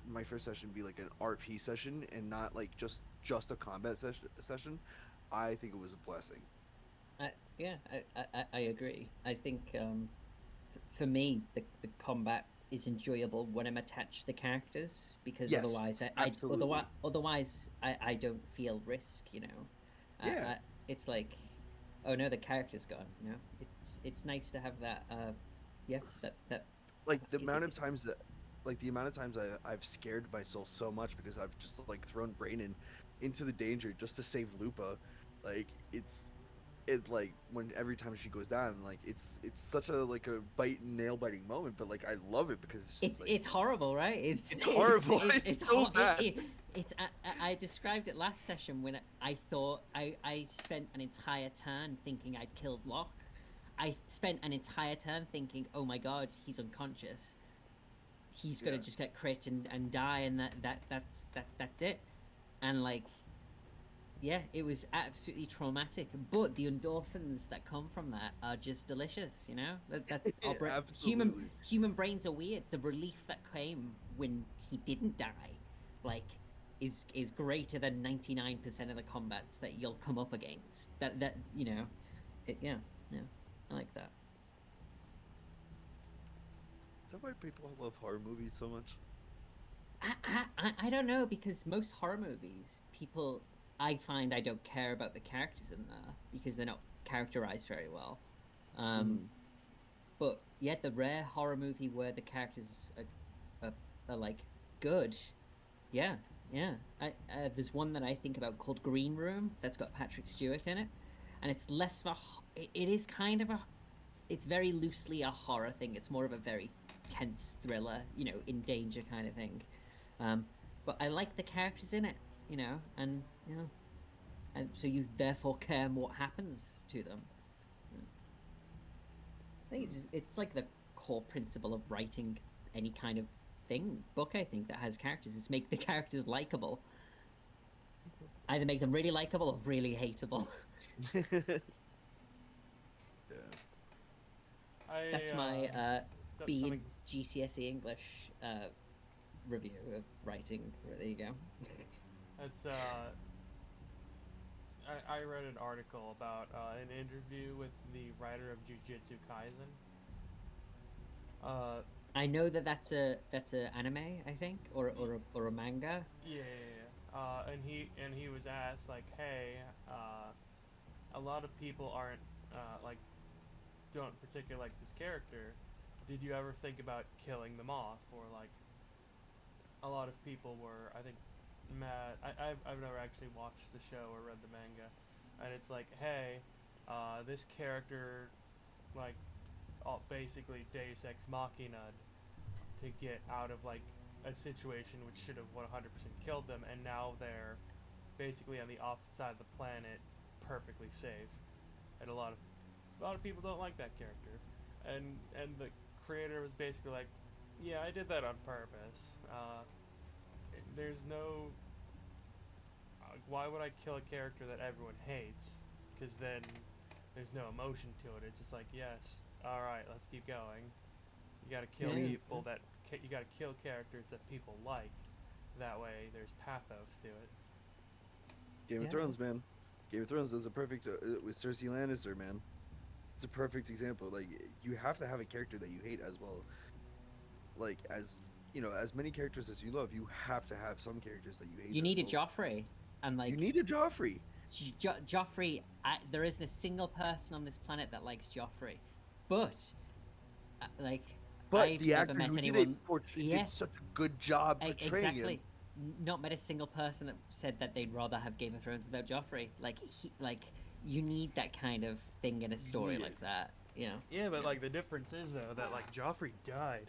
my first session be like an RP session and not like just a combat session. I think it was a blessing. yeah, I agree. I think for me, the combat is enjoyable when I'm attached to the characters because Yes, otherwise absolutely. I don't feel risk. Yeah, It's like, oh no, the character's gone. It's nice to have that. Yeah, that like the is amount it. of times that like the amount of times I've scared myself so much because I've just like thrown Brayden into the danger just to save Lupa. Like it like when every time she goes down like it's such a like a nail biting moment but like I love it because it's just like It's horrible, right? It's it's it's horrible. it's It's it's so hot. bad. It's I described it last session when I thought I spent an entire turn thinking I'd killed Locke. I spent an entire turn thinking, oh my god, he's unconscious. He's gonna Yeah. just get crit and die, and that's it. And like, yeah, it was absolutely traumatic. But the endorphins that come from that are just delicious. That our Absolutely. human brains are weird. The relief that came when he didn't die, like, is greater than 99% of the combats that you'll come up against. Yeah, yeah, I like that. Is that why people love horror movies so much? I don't know because most horror movies, people I find I don't care about the characters in there because they're not characterized very well. Um, Hmm. but yeah, the rare horror movie where the characters are like good. Yeah, yeah. There's one that I think about called Green Room that's got Patrick Stewart in it, and it's less of a. It is kind of a. It's very loosely a horror thing. It's more of a very tense thriller, in danger kind of thing. Um, but I like the characters in it, and and so you therefore care what happens to them. I think it's like the core principle of writing any kind of book. I think that has characters is make the characters likable. Either make them really likable or really hateable. Yeah. That's my B something in GCSE English review of writing. There you go. that's I read an article about an interview with the writer of Jujutsu Kaisen. I know that that's a anime, I think, or a manga. And he was asked like, hey, a lot of people aren't like don't particularly like this character. Did you ever think about killing them off? Or like, a lot of people were, I think, mad. I've never actually watched the show or read the manga, and it's like, hey, this character, like, basically Deus Ex Machina to get out of like a situation which should have 100% killed them, and now they're basically on the opposite side of the planet, perfectly safe. And a lot of people don't like that character, and the creator was basically like, yeah, I did that on purpose. There's no why would I kill a character that everyone hates? Because then there's no emotion to it. It's just like, yes, all right, let's keep going. You gotta kill Yeah. people that you gotta kill characters that people like. That way, there's pathos to it. Game Yeah. of Thrones, man. Game of Thrones is a perfect with Cersei Lannister, man. It's a perfect example. Like you have to have a character that you hate as well. Like as you know, as many characters as you love, you have to have some characters that you hate. You as need a well. Joffrey, and like You need a Joffrey. Joffrey. There isn't a single person on this planet that likes Joffrey, but like But I've the never actor met who did anyone. it Yeah, did such a good job portraying exactly. him. Not met a single person that said that they'd rather have Game of Thrones without Joffrey. You need that kind of thing in a story Need like it. that, you know. Yeah, but like the difference is though that like Joffrey died.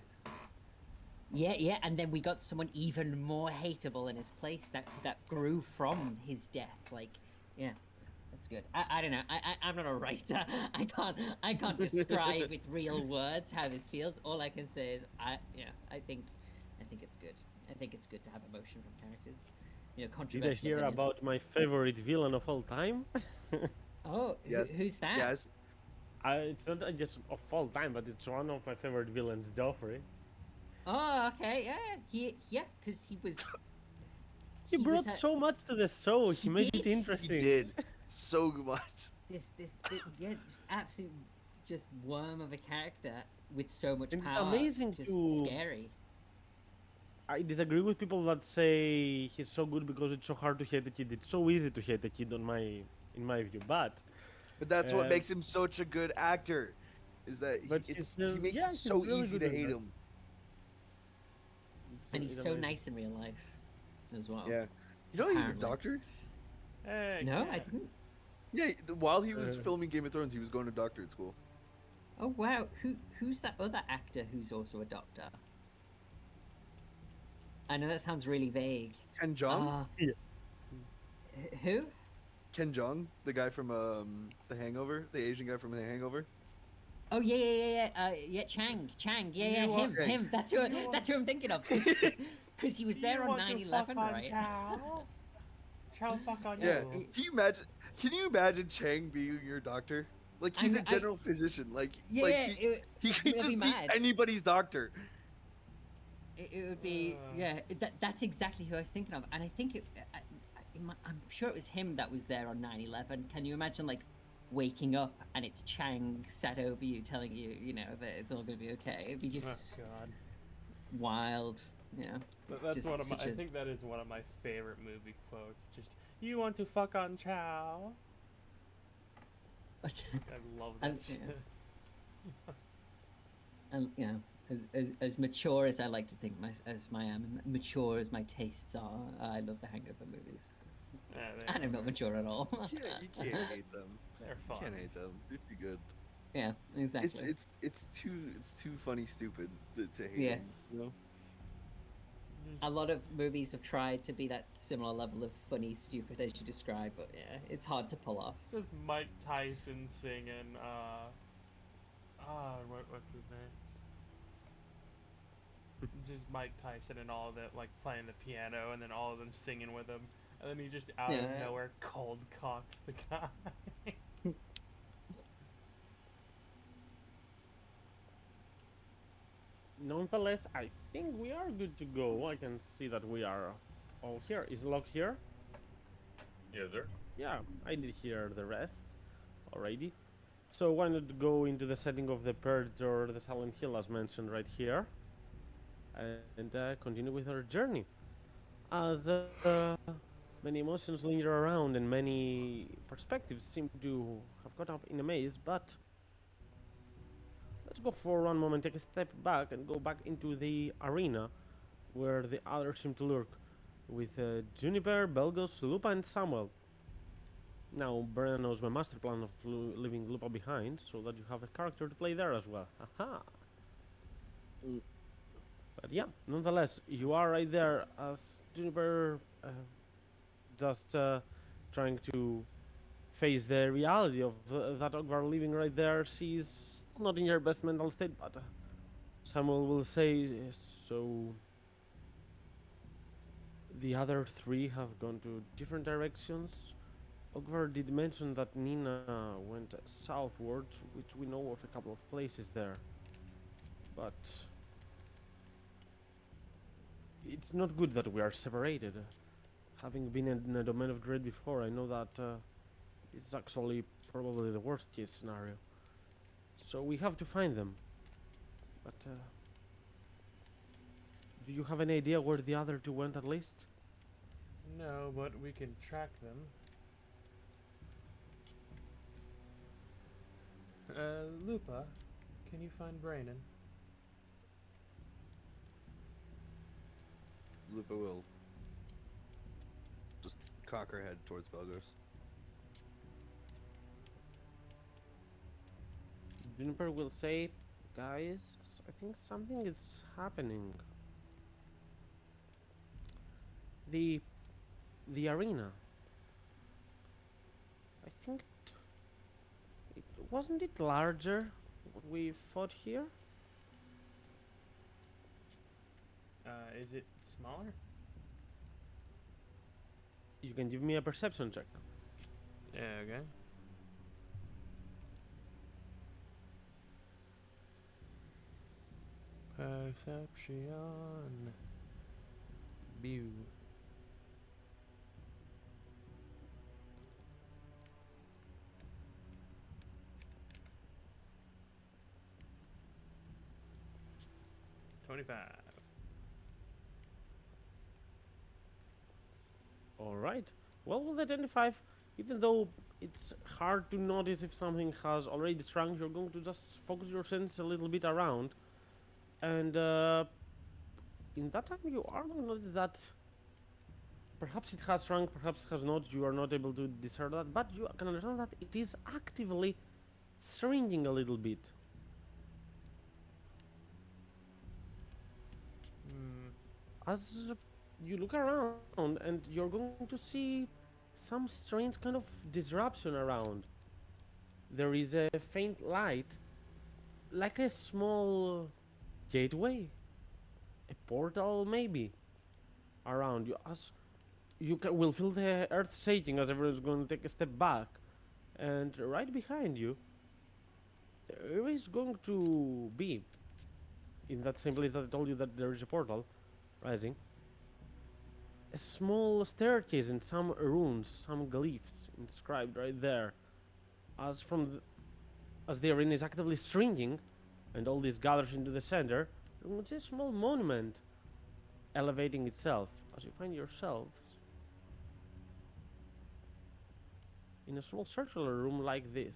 Yeah, and then we got someone even more hateable in his place that grew from his death. Like, yeah, that's good. I don't know. I'm not a writer. I can't describe with real words how this feels. All I can say is I think it's good. I think it's good to have emotion from characters. You know, Did I controversial hear opinion. about my favorite villain of all time? Oh, Yes. who's that? Yes. It's not just of all time, but it's one of my favorite villains, Joffrey. Oh, okay, yeah, because he was. He was brought so much to the show. He He made it did. He interesting. did so much. yeah, just absolute, just worm of a character with so much And it's power. amazing just to- scary. I disagree with people that say he's so good because it's so hard to hate a kid. It's so easy to hate a kid in my view. But But that's what Uh, makes him such a good actor. Is that But he he's, he makes yeah, it he's so really easy good to at hate that. him. And he's so amazing. nice in real life, as well. Yeah. You know he's a Apparently. doctor? Hey, No, yeah. I didn't. Yeah, while he was Uh. filming Game of Thrones, he was going to doctorate school. Oh wow, who's that other actor who's also a doctor? I know that sounds really vague. Ken Jeong? Yeah. Who? Ken Jeong, the guy from The Hangover, the Asian guy from The Hangover. Oh yeah, Chang, yeah, You him, are- him. That's who I'm thinking of. Because he was there on 9/11, right? Chow fuck on Yeah. you. Can you imagine Chang being your doctor? Like he's a general physician. Like Yeah, like he it's could really just mad. be anybody's doctor. It would be that's exactly who I was thinking of, and I think I'm sure it was him that was there on 9/11. Can you imagine like waking up and it's Chang sat over you telling you that it's all gonna be okay? It'd be Oh just god. wild, That's Just one of my. such I a- think that is one of my favorite movie quotes. Just you want to fuck on Chow. I love that And, shit. And as mature as I like to think mature as my tastes are, I love the Hangover movies, Yeah, and I'm not mature at all. You can't hate them. they're You fun. can't hate them. They're too good. Yeah, exactly. It's too funny stupid to hate Yeah. them. You know? a lot of movies have tried to be that similar level of funny, stupid as you describe, but yeah, it's hard to pull off. Just Mike Tyson singing, what's his name? Just Mike Tyson and all of it, like playing the piano, and then all of them singing with him, and then he just out of Yeah. nowhere cold cocks the guy. Nonetheless, I think we are good to go. I can see that we are all here. Is Locke here? Yes, sir. Yeah, I did hear the rest already. So why not go into the setting of the Purge or the Silent Hill as mentioned right here, and continue with our journey. As many emotions linger around and many perspectives seem to have got up in a maze, but let's go for one moment, take a step back and go back into the arena where the others seem to lurk, with Juniper, Belgos, Lupa and Samuel. Now, Brenna knows my master plan of leaving Lupa behind, so that you have a character to play there as well. Haha! Mm. But yeah, nonetheless, you are right there as Juniper just trying to face the reality of that Ogvar living right there. She's not in her best mental state, but Samuel will say so. The other three have gone to different directions. Ogvar did mention that Nina went southwards, which we know of a couple of places there. But it's not good that we are separated. Having been in a domain of dread before, I know that it's actually probably the worst case scenario. So we have to find them. But do you have any idea where the other two went at least? No, but we can track them. Lupa, can you find Braynon? Lupa will just cock her head towards Belgos. Juniper will say, guys, I think something is happening. The arena. I think wasn't it larger what we fought here? Is it smaller? You can give me a perception check. Yeah, okay. Perception. View. $25. Alright. Well, with the 25, even though it's hard to notice if something has already shrunk, you're going to just focus your sense a little bit around. And in that time, you are going to notice that perhaps it has shrunk, perhaps it has not. You are not able to discern that, but you can understand that it is actively shrinking a little bit. As you look around, and you're going to see some strange kind of disruption around. There is a faint light, like a small gateway, a portal maybe, around you. As you will feel the earth shaking as everyone's going to take a step back, and right behind you, there is going to be, in that same place that I told you that there is a portal rising, a small staircase and some runes, some glyphs inscribed right there. As the arena is actively shrinking, and all this gathers into the center, there is a small monument elevating itself. As you find yourselves in a small circular room like this.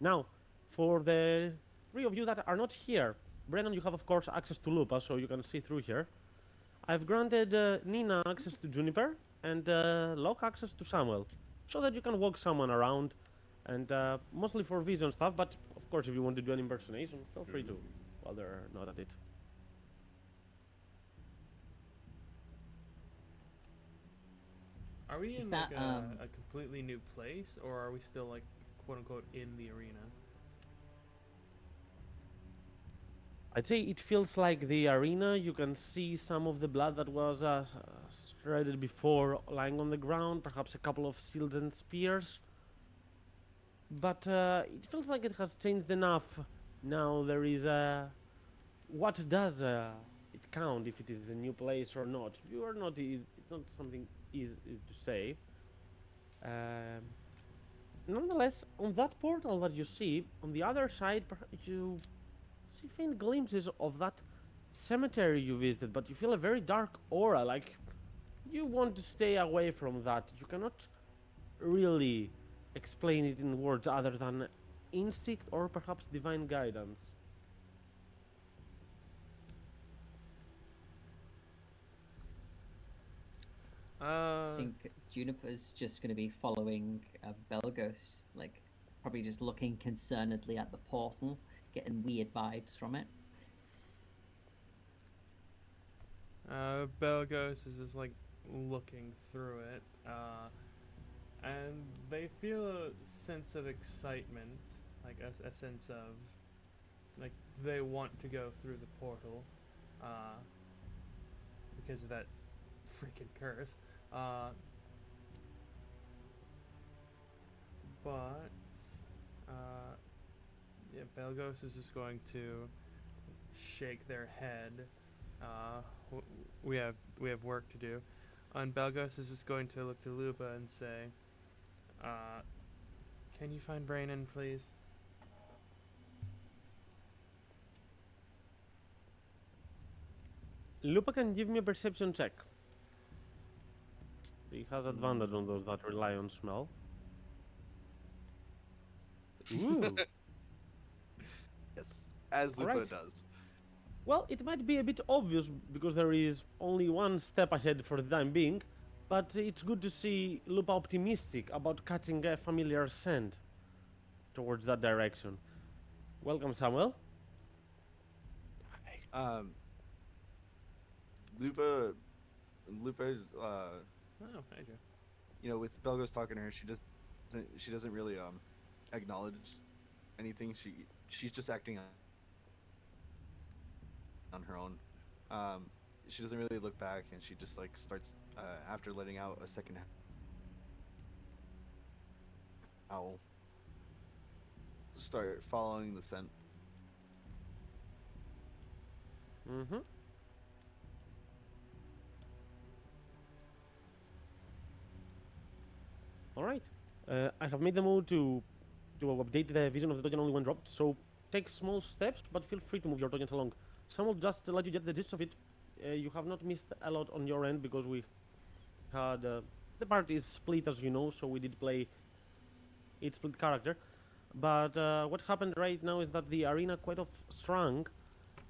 Now, for the three of you that are not here, Brennan, you have of course access to Lupa, so you can see through here. I've granted Nina access to Juniper, and Locke access to Samuel, so that you can walk someone around, and mostly for vision stuff, but of Of course, if you want to do an impersonation, feel free to, while they're not at it. Are we Is in that, like a completely new place, or are we still like quote unquote in the arena? I'd say it feels like the arena. You can see some of the blood that was shredded before lying on the ground, perhaps a couple of shields and spears. But it feels like it has changed enough. Now there is a. What does it count if it is a new place or not? You are not. It's not something easy to say. Um, Nonetheless, on that portal that you see, on the other side, you see faint glimpses of that cemetery you visited, but you feel a very dark aura, like you want to stay away from that. You cannot really explain it in words other than instinct or perhaps divine guidance. I think Juniper's just going to be following Belgos, like probably just looking concernedly at the portal, getting weird vibes from it. Belgos is just like looking through it, and they feel a sense of excitement, like a sense of like they want to go through the portal, because of that freaking curse. But yeah, Belgos is just going to shake their head. We have work to do. And Belgos is just going to look to Lupa and say, "Can you find Braynon, please?" Lupa can give me a perception check. He has advantage on those that rely on smell. Ooh. Yes, as Lupa Alright. does. Well, it might be a bit obvious because there is only one step ahead for the time being, but it's good to see Lupa optimistic about catching a familiar scent towards that direction. Welcome, Samuel. Um, Lupa, Lupa, Oh, I do. you know, with Belgos talking to her, she doesn't really acknowledge anything. She's just acting on her own. She doesn't really look back, and she just like starts after letting out a second howl. Start following the scent. Mm-hmm. Alright. I have made the move to update the vision of the token only when dropped, so take small steps, but feel free to move your tokens along. Some will just let you get the gist of it. You have not missed a lot on your end because we had the party is split, as you know, so we did play each split character. But what happened right now is that the arena quite of shrunk,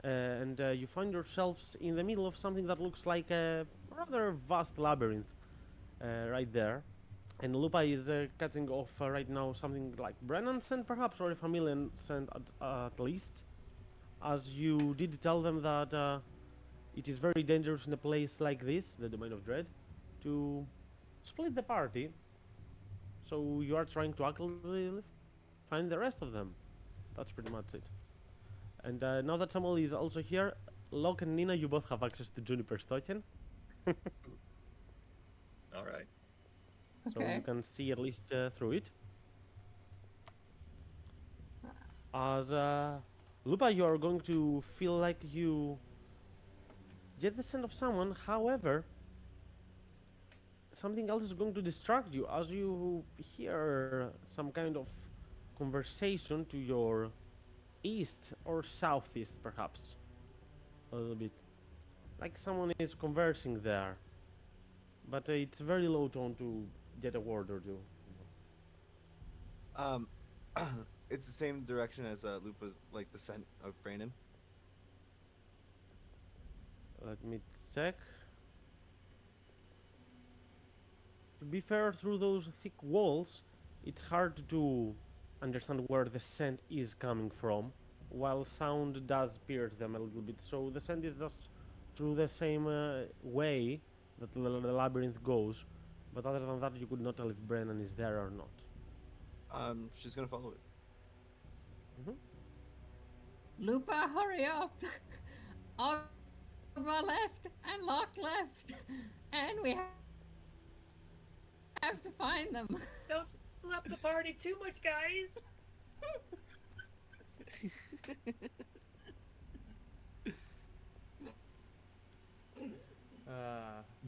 and you find yourselves in the middle of something that looks like a rather vast labyrinth right there. And Lupa is cutting off right now something like Brennan scent perhaps, or a familiar scent at least. As you did tell them that it is very dangerous in a place like this, the Domain of Dread, to split the party. So you are trying to actively find the rest of them. That's pretty much it. And now that Samuel is also here, Locke and Nina, you both have access to Juniper's token. All right. So you can see at least through it. As Lupa, you are going to feel like you get the scent of someone. However, something else is going to distract you as you hear some kind of conversation to your east or southeast, perhaps. A little bit. Like someone is conversing there. But it's very low tone to get a word or two. Um, it's the same direction as Lupa's, like the scent of Brandon. Let me check. To be fair, through those thick walls, it's hard to understand where the scent is coming from, while sound does pierce them a little bit. So the scent is just through the same way that the labyrinth goes, but other than that, you could not tell if Brennan is there or not. She's gonna follow it. Mhm. Lupa, hurry up! Ogba left and Locke left, and we have to find them. Don't split up the party too much, guys.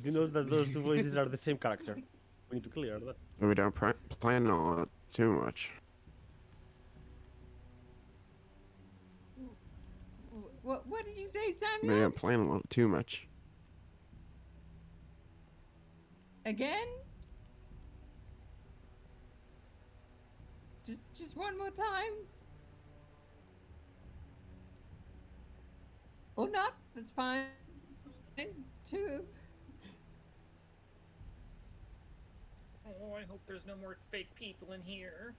You know that those two voices are the same character. We need to clear that. We don't plan on it too much. What did you say, We Samuel? don't plan on it too much. Again? Just one more time? Or not? That's fine. Too. Oh, I hope there's no more fake people in here.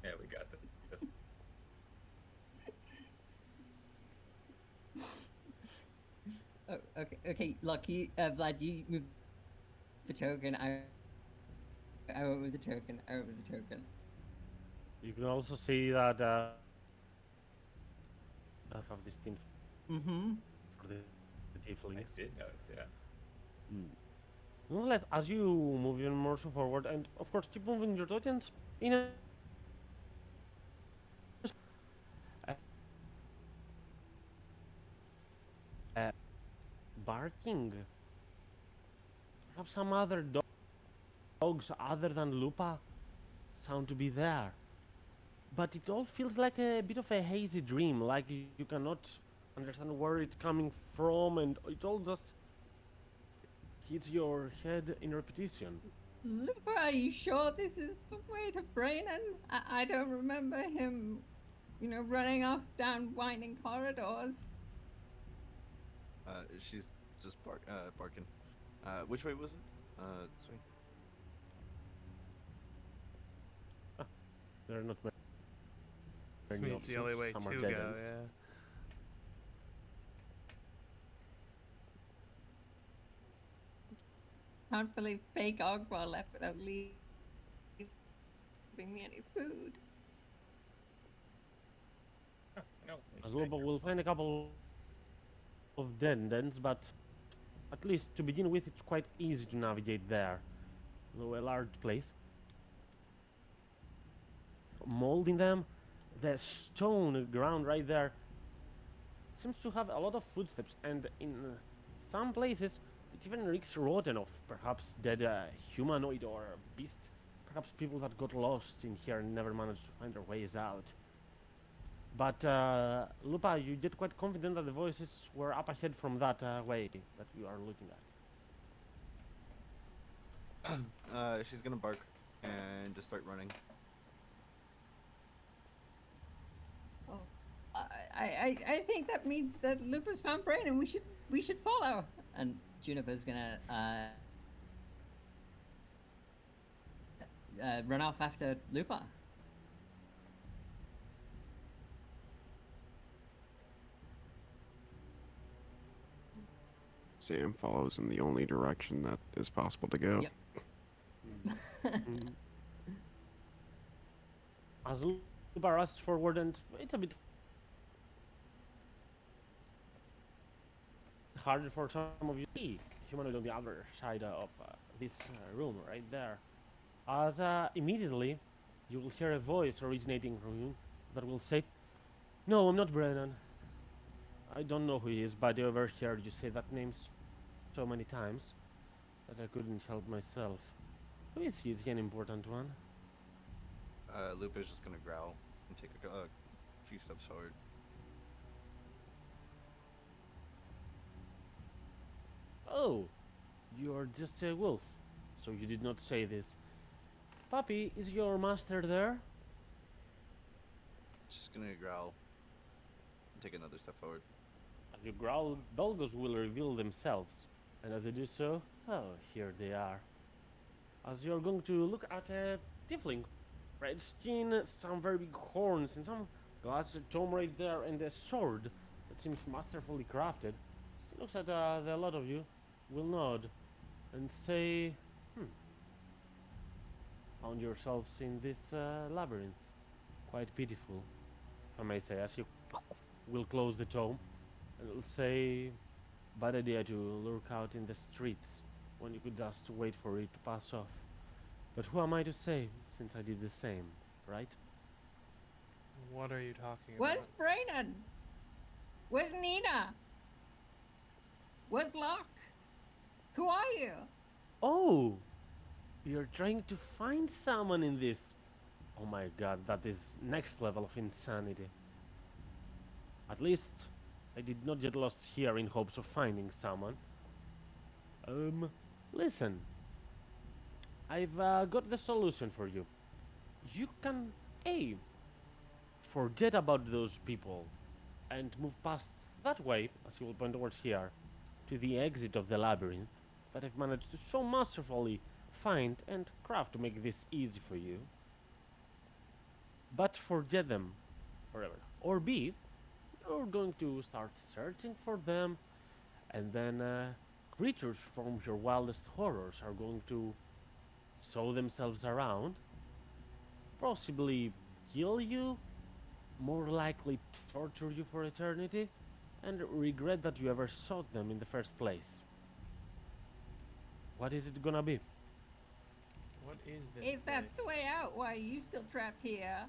Yeah, we got this. Oh, okay. Look, Vlad, you move the token. I went with the token. You can also see that I have this team Mm-hmm. for the I tieflings. did notice, yeah. Nonetheless, as you move even more so forward, and of course keep moving your tokens in a barking. Perhaps some other dogs other than Lupa sound to be there. But it all feels like a bit of a hazy dream, like you cannot understand where it's coming from, and it all just hits your head in repetition. Lupa, are you sure this is the way to Brainen? I don't remember him, running off down winding corridors. She's just barking. Which way was it? This way. There are not I many mean, it's the only way options. to Some are go, dead ends. yeah. Can't believe fake Ogba left without leaving me any food. Oh, no, As well, but we'll find a couple of dead ends, but at least to begin with, it's quite easy to navigate there. Though a large place. Mold in them, the stone ground right there seems to have a lot of footsteps, and in some places it even reeks rotten of perhaps dead humanoid or beast. Perhaps people that got lost in here and never managed to find their ways out. But Lupa, you get quite confident that the voices were up ahead from that way that you are looking at. She's gonna bark and just start running. Oh, I think that means that Lupa's found Brain, and we should follow. And Juniper's gonna run off after Lupa. Sam follows in the only direction that is possible to go. Yep. Mm. As Lupa rushes forward, and it's a bit harder for some of you to see humanoid on the other side of this room right there. As immediately you will hear a voice originating from you that will say, "No, I'm not Brennan. I don't know who he is, but I overheard you say that name so many times that I couldn't help myself. Who is he? Is he an important one?" Lupa's just gonna growl and take a few steps forward. "Oh, you're just a wolf, so you did not say this. Puppy, is your master there?" She's gonna growl and take another step forward. As you growl, dogos will reveal themselves, and as they do so, oh, here they are. as you're going to look at a tiefling. Red skin, some very big horns, and some glass tome right there, and a sword that seems masterfully crafted. He looks at the lot of you, will nod, and say, hmm, found yourselves in this labyrinth. Quite pitiful, if I may say, as you will close the tome, and will say, bad idea to lurk out in the streets when you could just wait for it to pass off. But who am I to say, since I did the same, right? What are you talking Where's about? Brayden? Where's Nina? Where's Locke? Who are you? Oh, you're trying to find someone in this. Oh my god, that is next level of insanity. At least, I did not get lost here in hopes of finding someone. Um, listen, I've got the solution for you. You can, A, forget about those people and move past that way, as you will point towards here, to the exit of the labyrinth that I've managed to so masterfully find and craft to make this easy for you. But forget them forever. Or B, you're going to start searching for them, and then creatures from your wildest horrors are going to sow themselves around, possibly kill you, more likely to torture you for eternity, and regret that you ever sought them in the first place. What is it gonna be? What is this If that's the place? way out, why are you still trapped here?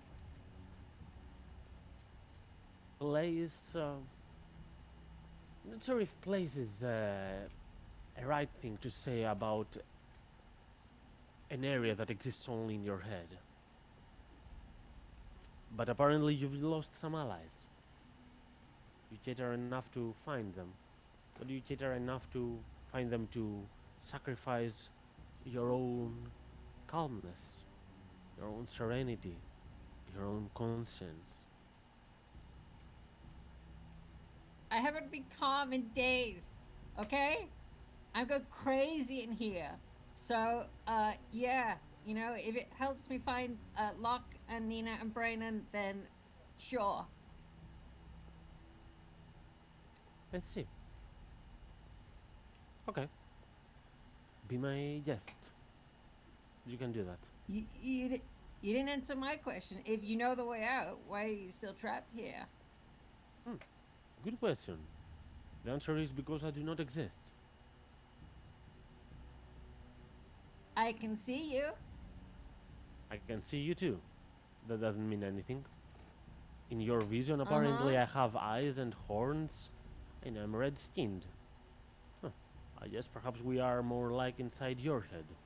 Place, not sure if place is a right thing to say about an area that exists only in your head. But apparently you've lost some allies. You cater enough to find them. But you cater enough to find them to sacrifice your own calmness, your own serenity, your own conscience. I haven't been calm in days, okay? I'm going crazy in here. So, yeah, you know, if it helps me find Locke and Nina and Brayden, then sure. Let's see. Okay. Be my guest. You can do that. You didn't answer my question. If you know the way out, why are you still trapped here? Good question. The answer is because I do not exist. I can see you. I can see you too. That doesn't mean anything. In your vision, Uh huh. apparently, I have eyes and horns, and I'm red skinned. Huh. I guess perhaps we are more like inside your head.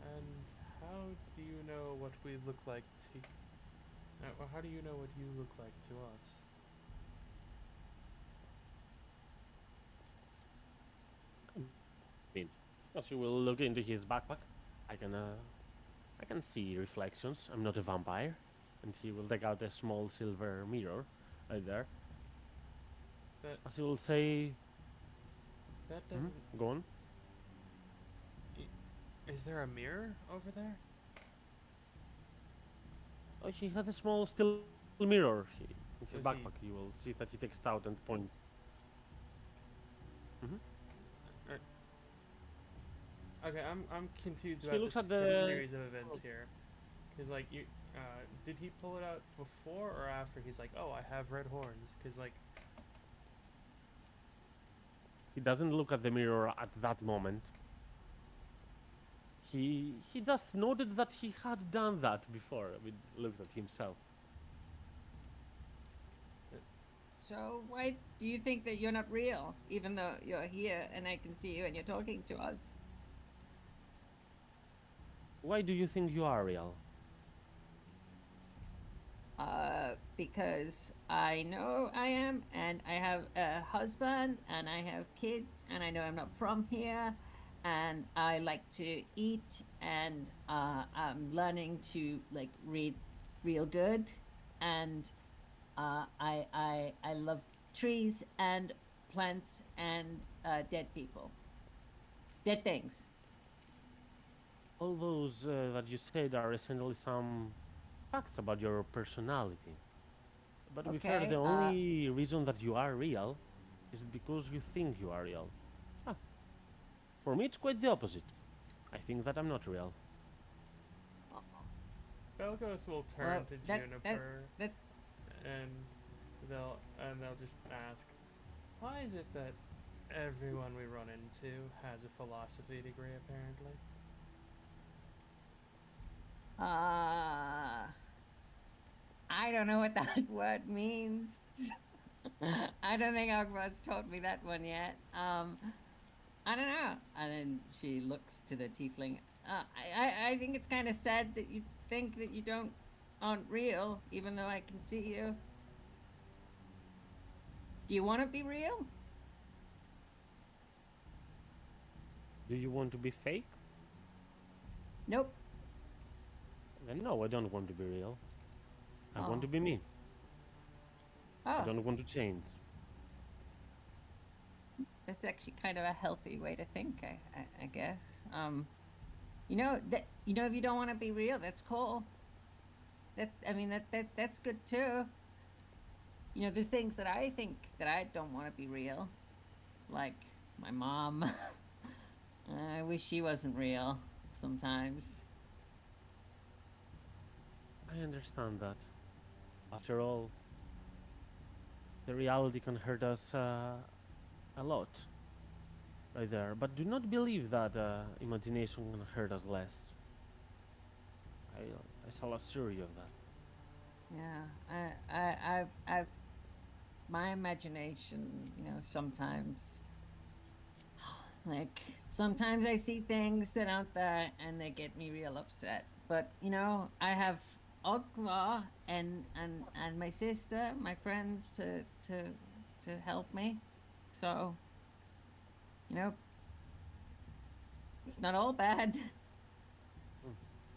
And how do you know what we look like to? How do you know what you look like to us? I mean, as you will look into his backpack, I can, uh, I can see reflections. I'm not a vampire. And he will take out a small silver mirror right there. That As he will say, that hmm, doesn't. go on. Is there a mirror over there? Oh, he has a small steel mirror in his Does he? backpack. You will see that he takes it out and points. Hmm. Okay, I'm confused So he about looks this at the. series of events here, because like did he pull it out before or after? He's like, oh, I have red horns, because like, He doesn't look at the mirror at that moment. He just noted that he had done that before. I mean, looked at himself. So why do you think that you're not real, even though you're here and I can see you and you're talking to us? Why do you think you are real? Because I know I am, and I have a husband, and I have kids, and I know I'm not from here, and I like to eat, and I'm learning to like read real good, and I love trees and plants and dead people, dead things. all those that you said are essentially some facts about your personality. But to be fair, the Okay. only reason that you are real is because you think you are real. Ah, for me, it's quite the opposite. I think that I'm not real. Belgos will turn Well, to that Juniper that and they'll just ask, why is it that everyone we run into has a philosophy degree apparently? uh I don't know what that word means. I don't think Ogbar's told me that one yet. I don't know. And then she looks to the tiefling. I think it's kind of sad that you think that you don't aren't real, even though I can see you. Do you want to be real? Do you want to be fake? Nope. Then no, I don't want to be real. I want Oh. to be me. I Oh, don't want to change. that's actually kind of a healthy way to think, I guess. If you don't want to be real, that's cool. That's good too. There's things that I think that I don't want to be real, like my mom. I wish she wasn't real sometimes. I understand that. After all, the reality can hurt us a lot right there. But do not believe that imagination can hurt us less. I, I shall assure you of that. Yeah, I've my imagination. Sometimes, like sometimes I see things that aren't there, and they get me real upset. But I have Ogma and my sister, my friends to help me. So you know, it's not all bad. Hmm,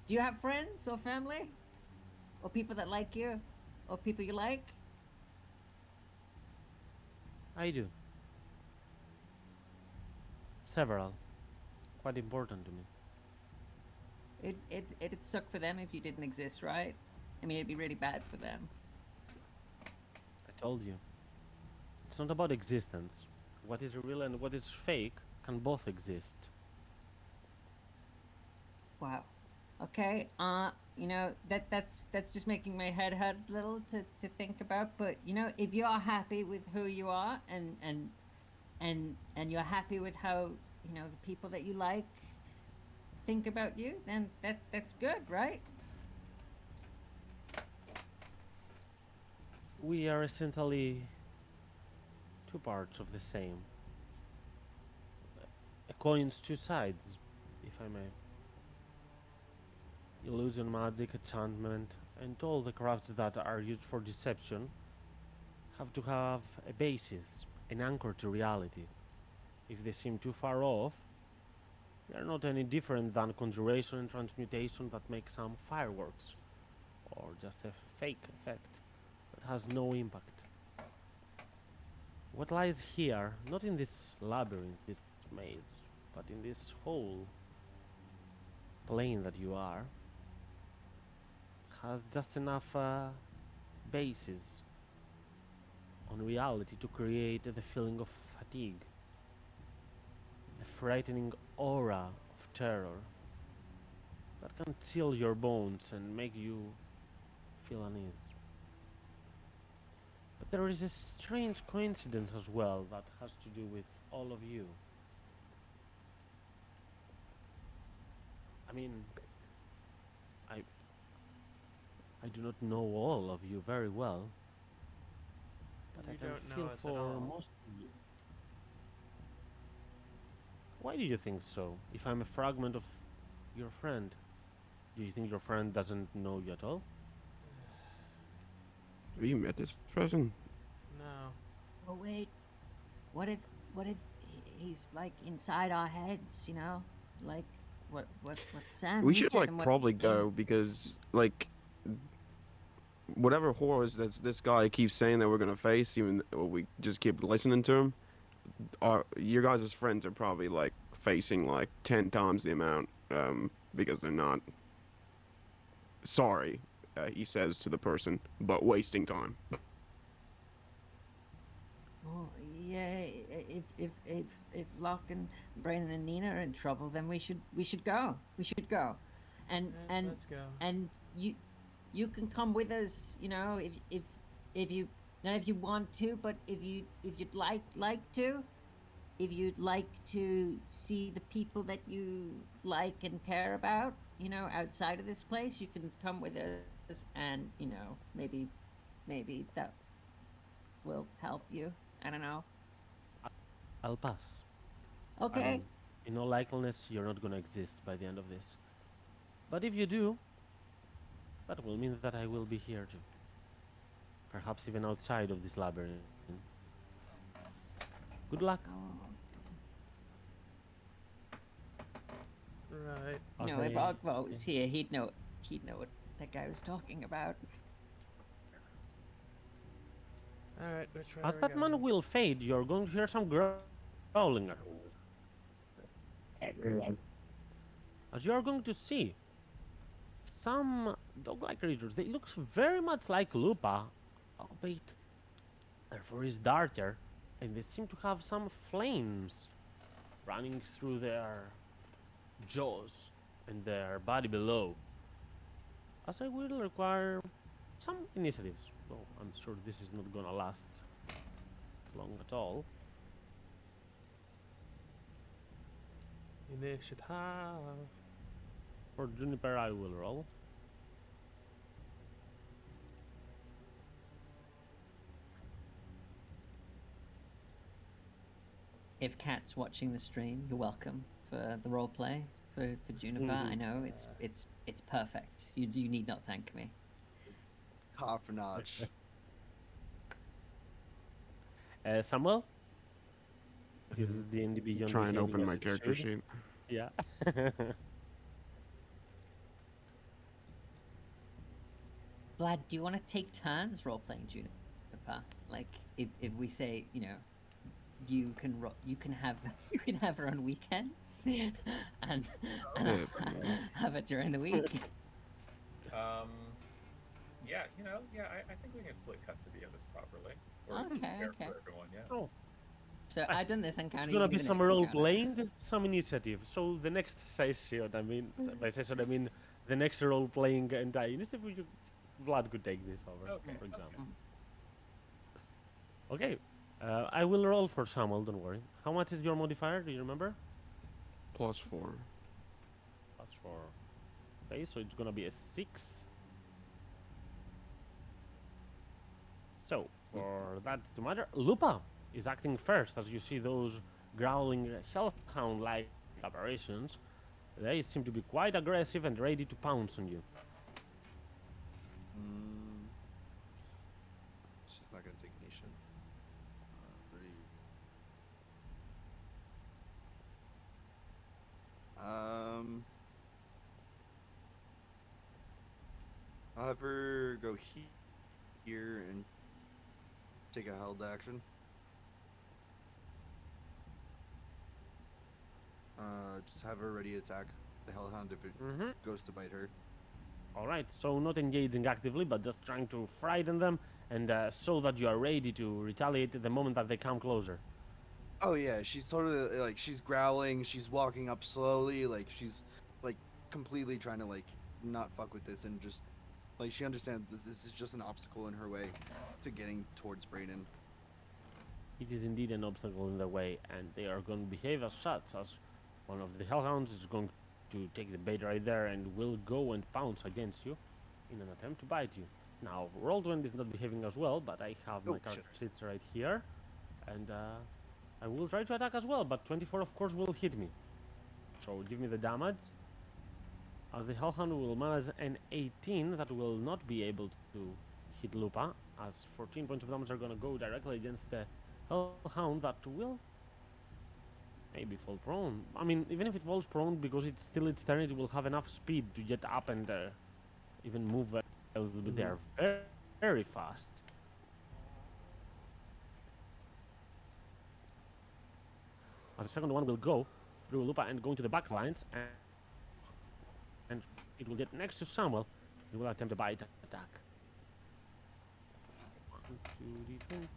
Do you have friends or family or people that like you or people you like? I do. Several. Quite important to me. It'd suck for them if you didn't exist, right? I mean, it'd be really bad for them. I told you. It's not about existence. What is real and what is fake can both exist. Wow. Okay. That's just making my head hurt a little to think about. But if you are happy with who you are and you're happy with how the people that you like think about you, then that's good, right? We are essentially two parts of the same. A coin's two sides, if I may. Illusion, magic, enchantment, and all the crafts that are used for deception have to have a basis, an anchor to reality. If they seem too far off, they are not any different than conjuration and transmutation that make some fireworks, or just a fake effect that has no impact. What lies here, not in this labyrinth, this maze, but in this whole plane that you are, has just enough basis on reality to create the feeling of fatigue, the frightening aura of terror that can chill your bones and make you feel unease. But there is a strange coincidence as well that has to do with all of you. I mean, I I do not know all of you very well, but I You can don't know feel us at for all. most of you. Why do you think so? If I'm a fragment of your friend, do you think your friend doesn't know you at all? Have you met this person? No. Oh wait, what if what if he's like inside our heads? Like what We Sammy should said like and what probably Ian go said. because like whatever horrors that this guy keeps saying that we're gonna face, even we just keep listening to him. Our your guys' friends are probably like facing like 10 times the amount because they're not. Sorry, he says to the person, but wasting time. Oh, yeah. If Locke and Brandon and Nina are in trouble, then we should go. We should go, and Yes, and let's go. and you can come with us. You know, if you not if you want to, but if you'd like to, if you'd like to see the people that you like and care about, you know, outside of this place, you can come with us, and you know, maybe that will help you. I don't know. I'll pass. I Okay. mean, in all likeliness, you're not gonna exist by the end of this. But if you do, that will mean that I will be here too. Perhaps even outside of this labyrinth. Good luck. Oh. Right. You As know, if they- Ogvo was here, he'd know what that guy was talking about. All right. Which way As are we that man going? will fade, you're going to hear some growling. As you are going to see some dog-like creatures. They look very much like Lupa, albeit their fur is darker, and they seem to have some flames running through their jaws and their body below. As I will require some initiatives, though I'm sure this is not gonna last long at all. Initiative. For Juniper, I will roll. If Kat's watching the stream, you're welcome for the role play for Juniper. I know it's perfect. You need not thank me. Top notch. Samuel? Is D&D Beyond Try and behaving open as my it character should? sheet. Yeah. Vlad, do you want to take turns role playing Juniper? Like, if we say, you know, you can have you can have her on weekends, and Yeah. have it during the week. Yeah, I think we can split custody of this properly. Or at least Okay, fair okay. for everyone, yeah. Oh, So I've done this encounter. it's you gonna can be do the some next role encounter. playing, some initiative. So the next session, I mean, by session I mean the next role playing and initiative, Vlad could take this over, Okay, for example. okay. Okay, I will roll for Samuel. Don't worry. How much is your modifier? Do you remember? +4. +4. Okay, so it's gonna be a 6. So, for that to matter, Lupa is acting first as you see those growling hellhound-like apparitions. They seem to be quite aggressive and ready to pounce on you. She's not gonna take nation. 3. I'll have her go here and take a held action. Just have her ready to attack the hellhound if it Mm-hmm. goes to bite her. Alright, so not engaging actively, but just trying to frighten them, and so that you are ready to retaliate the moment that they come closer. Oh yeah, she's totally like she's growling, she's walking up slowly, like she's like completely trying to like not fuck with this and just like she understands this is just an obstacle in her way to getting towards Brayden. It is indeed an obstacle in their way, and they are going to behave as such, as one of the hellhounds is going to take the bait right there and will go and pounce against you in an attempt to bite you. Now, Roll20 is not behaving as well, but I have my Oh, character shit. sheets right here, and I will try to attack as well, but 24 of course will hit me. So give me the damage. As the hellhound will manage an 18, that will not be able to hit Lupa, as 14 points of damage are going to go directly against the hellhound that will maybe fall prone. I mean, even if it falls prone, because it's still its turn, it will have enough speed to get up and even move a little bit there. Very, very fast. As the second one will go through Lupa and go into the back lines, and it will get next to Samuel. It will attempt a bite attack. 1, 2d20.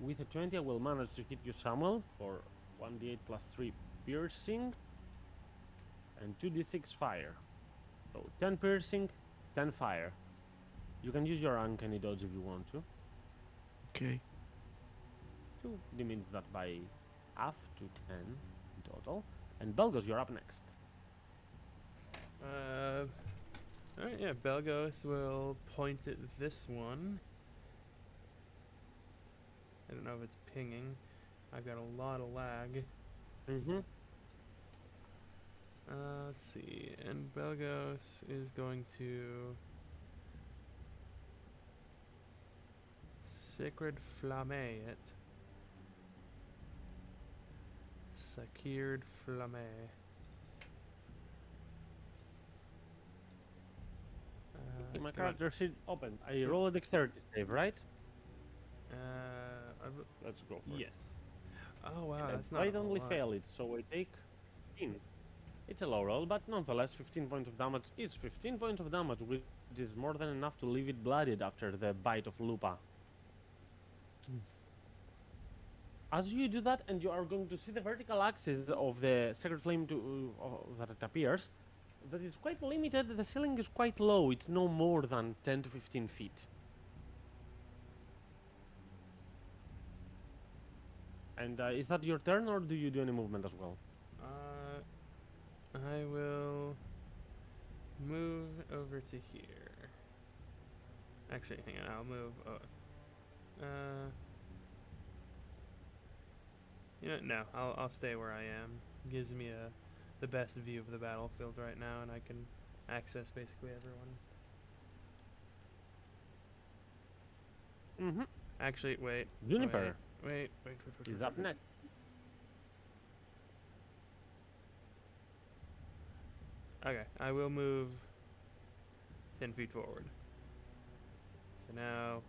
With a 20, I will manage to hit you, Samuel, for 1d8 plus 3 piercing and 2d6 fire. So 10 piercing, 10 fire. You can use your uncanny dodge if you want to. Okay. 2 diminish that by half to 10 in total. And Belgos, you're up next. Alright, yeah, Belgos will point at this one. I don't know if it's pinging. I've got a lot of lag. Mm-hmm. Let's see. And Belgos is going to Sacred Flamme it. Sacred Flamme. My come on. character sheet open. I roll a dexterity save, right? Let's go for yes. it. Oh wow, And that's I not might a only lot. fail it, so I take 15. It's a low roll, but nonetheless, 15 points of damage is 15 points of damage, which is more than enough to leave it bloodied after the bite of Lupa. As you do that, and you are going to see the vertical axis of the Sacred Flame that it appears, that is quite limited. The ceiling is quite low. It's no more than 10 to 15 feet. And is that your turn, or do you do any movement as well? I will move over to here. Actually, hang on. I'll move. You know, no. I'll stay where I am. Gives me the best view of the battlefield right now, and I can access basically everyone. Mm-hmm. Actually, wait. Juniper Wait. is up next. Okay, I will move 10 feet forward. So now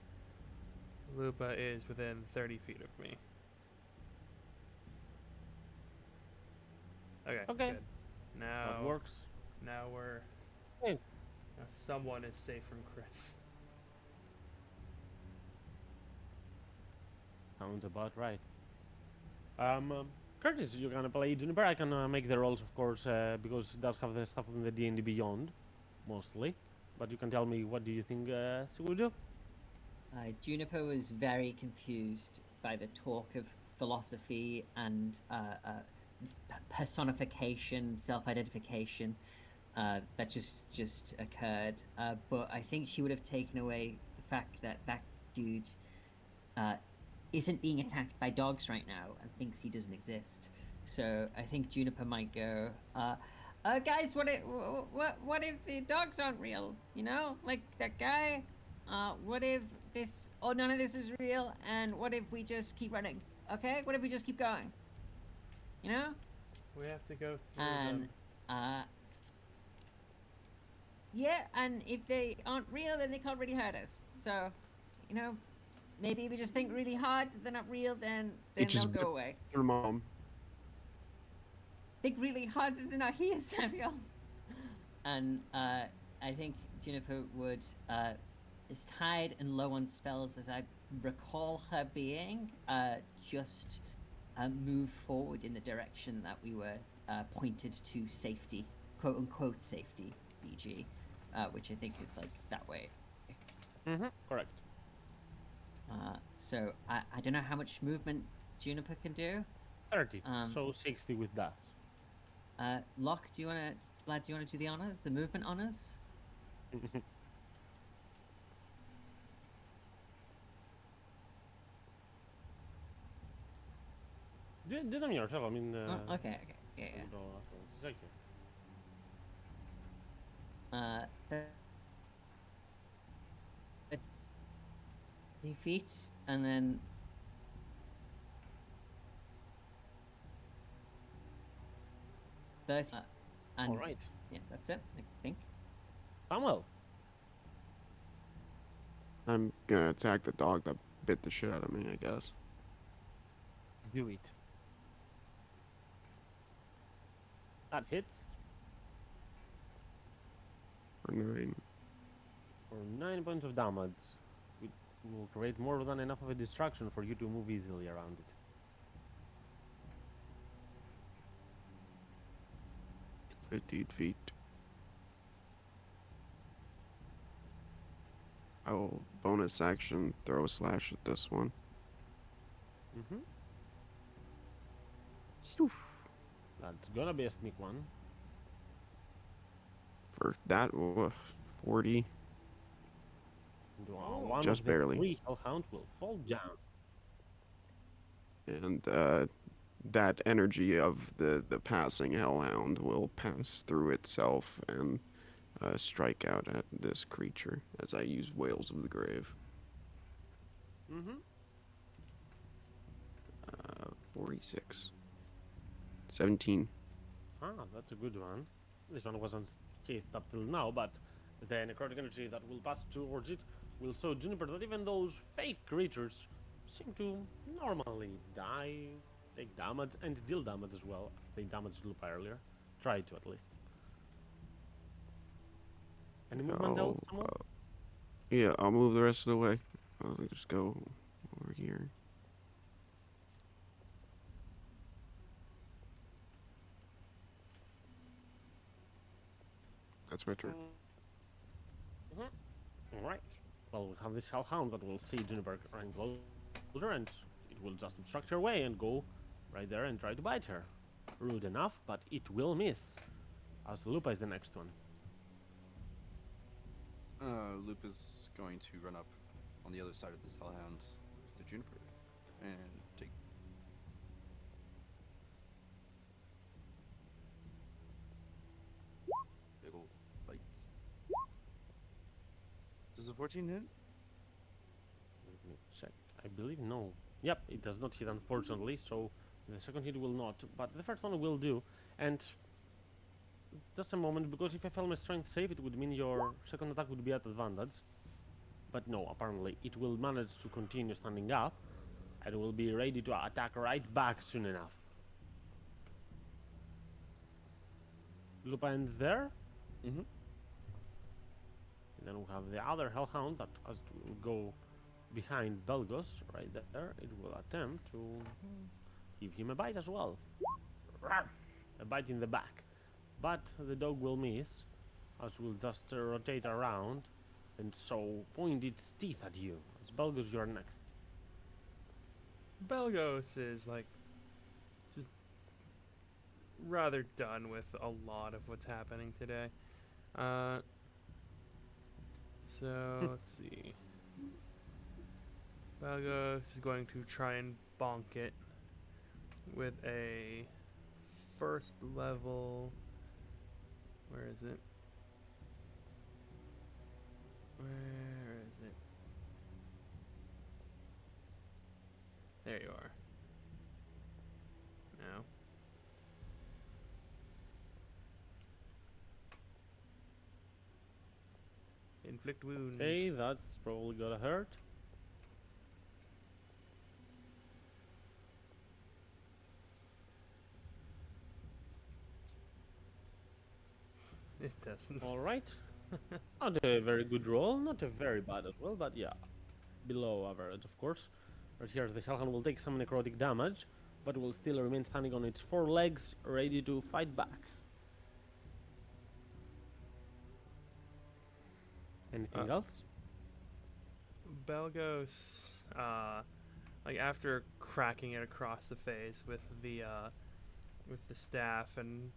Lupa is within 30 feet of me. Okay. Okay. Good. Now That works. Now we're. Okay. Now someone is safe from crits. Sounds about right. Curtis, you're gonna play Juniper. I can make the rolls, of course, because it does have the stuff from the D&D Beyond, mostly. But you can tell me, what do you think she will do? Juniper was very confused by the talk of philosophy and personification, self-identification that just occurred. But I think she would have taken away the fact that that dude isn't being attacked by dogs right now and thinks he doesn't exist. So I think Juniper might go, guys, what if the dogs aren't real? You know, like that guy. What if this? Oh, none of this is real. And what if we just keep running? Okay, what if we just keep going? You know. We have to go through And them. yeah, and if they aren't real, then they can't really hurt us. So, you know, maybe if we just think really hard that they're not real, then they'll go away. Your mom. Think really hard that they're not here, Samuel. And I think Juniper would, is tired and low on spells, as I recall her being, just move forward in the direction that we were pointed to safety, quote unquote safety, BG, which I think is like that way. Mm-hmm. Correct. So I don't know how much movement Juniper can do. 30. So 60 with dash. Locke, Vlad, do you wanna do the honors, the movement honors? Do them yourself. I mean. Oh, okay, yeah. Thank you. 30 feet, and then 30. And All right. yeah, that's it, I think. Samuel. I'm gonna attack the dog that bit the shit out of me, I guess. Do it. That hits. For 9. For 9 points of damage. It will create more than enough of a distraction for you to move easily around it. 15 feet. I will bonus action throw a slash at this one. Mm-hmm. Shoof. That's gonna be a sneak one. For that, 40. One Just of the barely. 3 hellhounds will fall down. And that energy of the passing hellhound will pass through itself and strike out at this creature as I use Wails of the Grave. Mm-hmm. 46. 17. Ah, that's a good one. This one wasn't scathed up till now, but the necrotic energy that will pass towards it will show Juniper that even those fake creatures seem to normally die, take damage, and deal damage as well, as they damaged Lupa earlier. Try to, at least. Any movement else, Oh, someone? yeah, I'll move the rest of the way. I'll just go over here. That's my turn. Alright. Well, we have this hellhound that will see Juniper running closer, and it will just obstruct her way and go right there and try to bite her. Rude enough, but it will miss, as Lupa is the next one. Loop is going to run up on the other side of this hellhound next to Juniper and take. Big ol' bites. Does a 14 hit? Let me check. I believe no. Yep, it does not hit, unfortunately, so the second hit will not, but the first one will do. And just a moment, because if I fail my strength save, it would mean your second attack would be at advantage. But no, apparently it will manage to continue standing up and will be ready to attack right back soon enough. Lupa ends there. Mm-hmm. And then we have the other hellhound that has to go behind Belgos right there. It will attempt to give him a bite as well. A bite in the back. But the dog will miss, as will just rotate around and so point its teeth at you. As Belgos, you're next. Belgos is like just rather done with a lot of what's happening today. So let's see. Belgos is going to try and bonk it with a first level. Where is it? Where is it? There you are. Now. Inflict wounds. Okay, that's probably gonna hurt. It doesn't. Alright. Not a very good roll, not a very bad as well, but yeah. Below average, of course. Right here, the Hellhound will take some necrotic damage, but will still remain standing on its 4 legs, ready to fight back. Anything else? Belgos, like after cracking it across the face with the staff and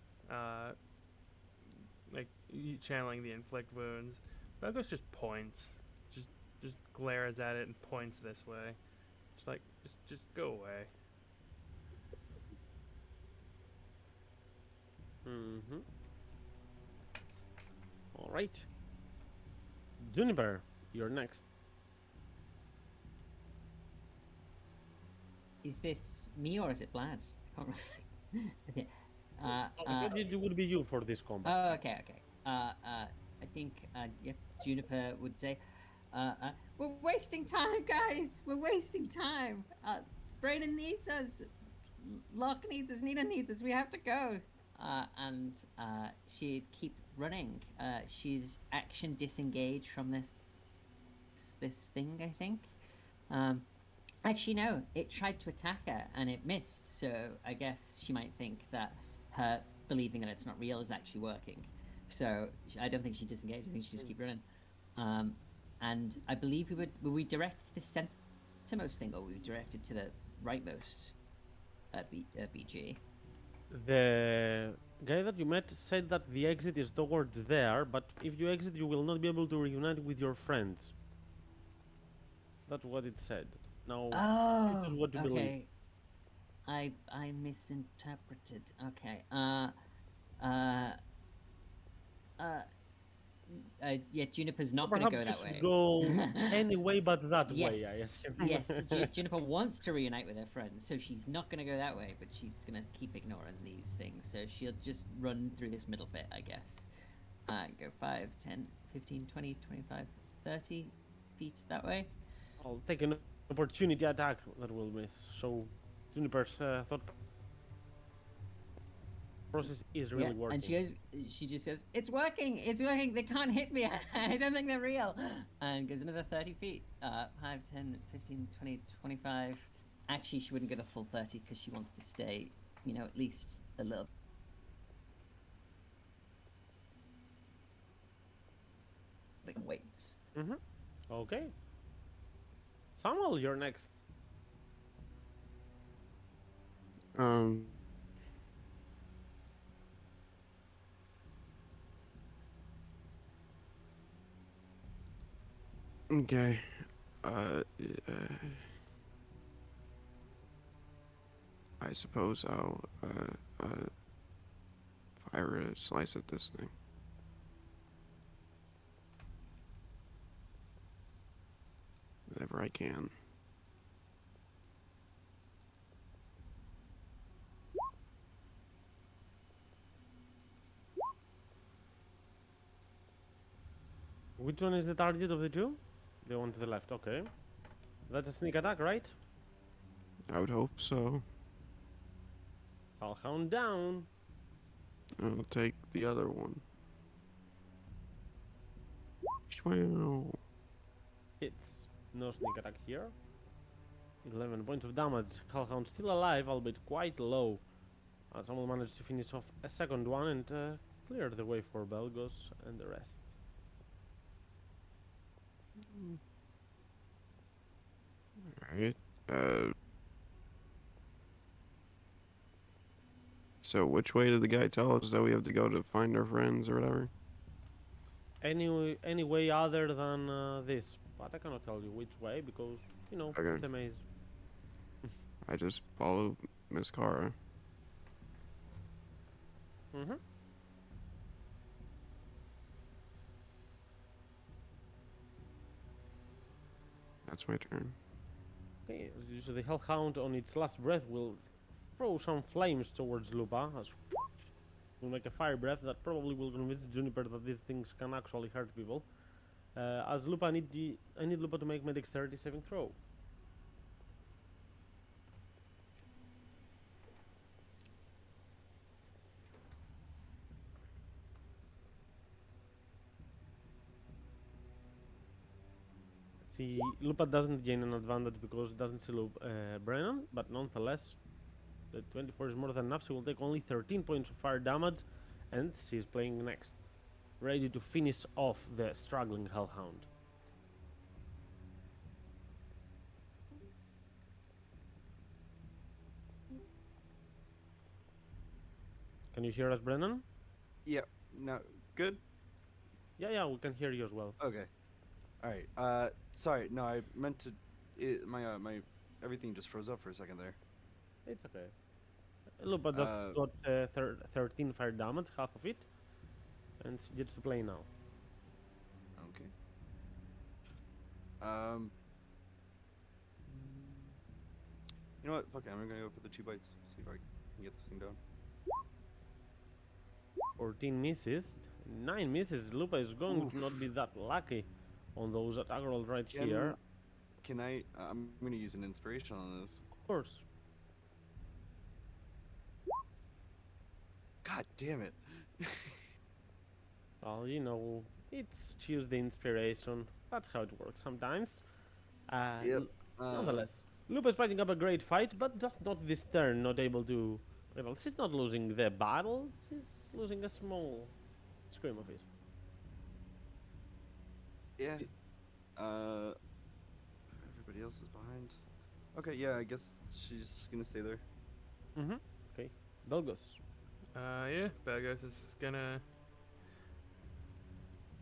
like channeling the inflict wounds, Belgos just points, just glares at it and points this way, just like just go away. Mm-hmm. All right. Juniper, you're next. Is this me or is it Vlad? Can't remember. Okay. It would be you for this combat. Oh, okay. I think yep, Juniper would say, "We're wasting time, guys. We're wasting time. Brayden needs us. Locke needs us. Nina needs us. We have to go." And she'd keep running. She's action disengaged from this thing, I think. Um, Actually, no. It tried to attack her and it missed. So I guess she might think that her believing that it's not real is actually working. So I don't think she disengaged. I think she just keep running. And I believe were we directed to the centermost thing, or were we directed to the rightmost BG? The guy that you met said that the exit is towards there, but if you exit, you will not be able to reunite with your friends. That's what it said. Now, this Oh, is what you believe. okay. I misinterpreted. Okay. Yeah, Juniper's not going to Perhaps go you that should way. go any way but that way, I Yes, assume. yes. Juniper wants to reunite with her friends, so she's not going to go that way, but she's going to keep ignoring these things. So she'll just run through this middle bit, I guess. Go 5, 10, 15, 20, 25, 30 feet that way. I'll take an opportunity attack that will miss. So, Juniper's thought process is really working. And she just says, it's working, they can't hit me, I don't think they're real. And goes another 30 feet, 5, 10, 15, 20, 25. Actually, she wouldn't go the full 30 because she wants to stay, at least a little bit weights. Okay. Samuel, you're next. Okay. I suppose I'll fire a slice at this thing. Whatever I can. Which one is the target of the two? The one to the left, okay. That's a sneak attack, right? I would hope so. I'll count down. I'll take the other one. Wow. Hits. No sneak attack here. 11 points of damage. Hellhound still alive, albeit quite low. Someone managed to finish off a second one and clear the way for Belgos and the rest. Alright. So which way did the guy tell us that we have to go to find our friends or whatever? Any way other than this, but I cannot tell you which way because, Okay. it's a maze. I just follow Miss Kara. That's my turn. Okay, so the Hellhound on its last breath will throw some flames towards Lupa. Will make a fire breath that probably will convince Juniper that these things can actually hurt people. As Lupa, I need Lupa to make my dexterity saving throw. See, Lupa doesn't gain an advantage because it doesn't see Brennan, but nonetheless, the 24 is more than enough. She will take only 13 points of fire damage, and she's playing next, ready to finish off the struggling Hellhound. Can you hear us, Brennan? Yeah. No. Good. Yeah, we can hear you as well. Okay. All right. Sorry. No, I meant to. My everything just froze up for a second there. It's okay. Lupa just got 13 fire damage, half of it, and she gets to play now. Okay. You know what? Fuck it. I'm gonna go for the 2 bites. See if I can get this thing down. 14 misses, 9 misses. Lupa is going to not be that lucky on those attack rolls right here. Can I? I'm gonna use an inspiration on this. Of course. God damn it! Well, you know, it's Tuesday inspiration. That's how it works sometimes. Yep. Nonetheless, Lupa is fighting up a great fight, but just not this turn, not able to. Well, she's not losing the battle, she's losing a small scream of it. Yeah. Uh, everybody else is behind. Okay, yeah, I guess she's gonna stay there. Mm-hmm. Okay. Belgos. Yeah, Bagos is gonna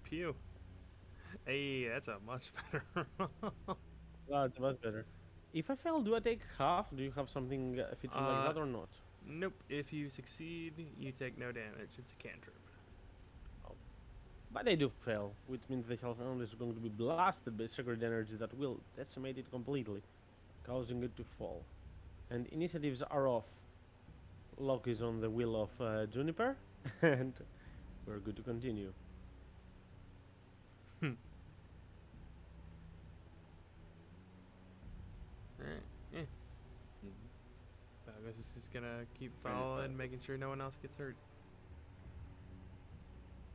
pew. Hey, that's a much better roll. That's much better. If I fail, do I take half? Do you have something fitting like that or not? Nope. If you succeed, you take no damage. It's a cantrip. But I do fail, which means the Hellhound is going to be blasted by sacred energy that will decimate it completely, causing it to fall. And initiatives are off. Lock is on the wheel of Juniper, and we're good to continue. Alright, yeah. Mhm. Bagos is just gonna keep Right, following, making sure no one else gets hurt.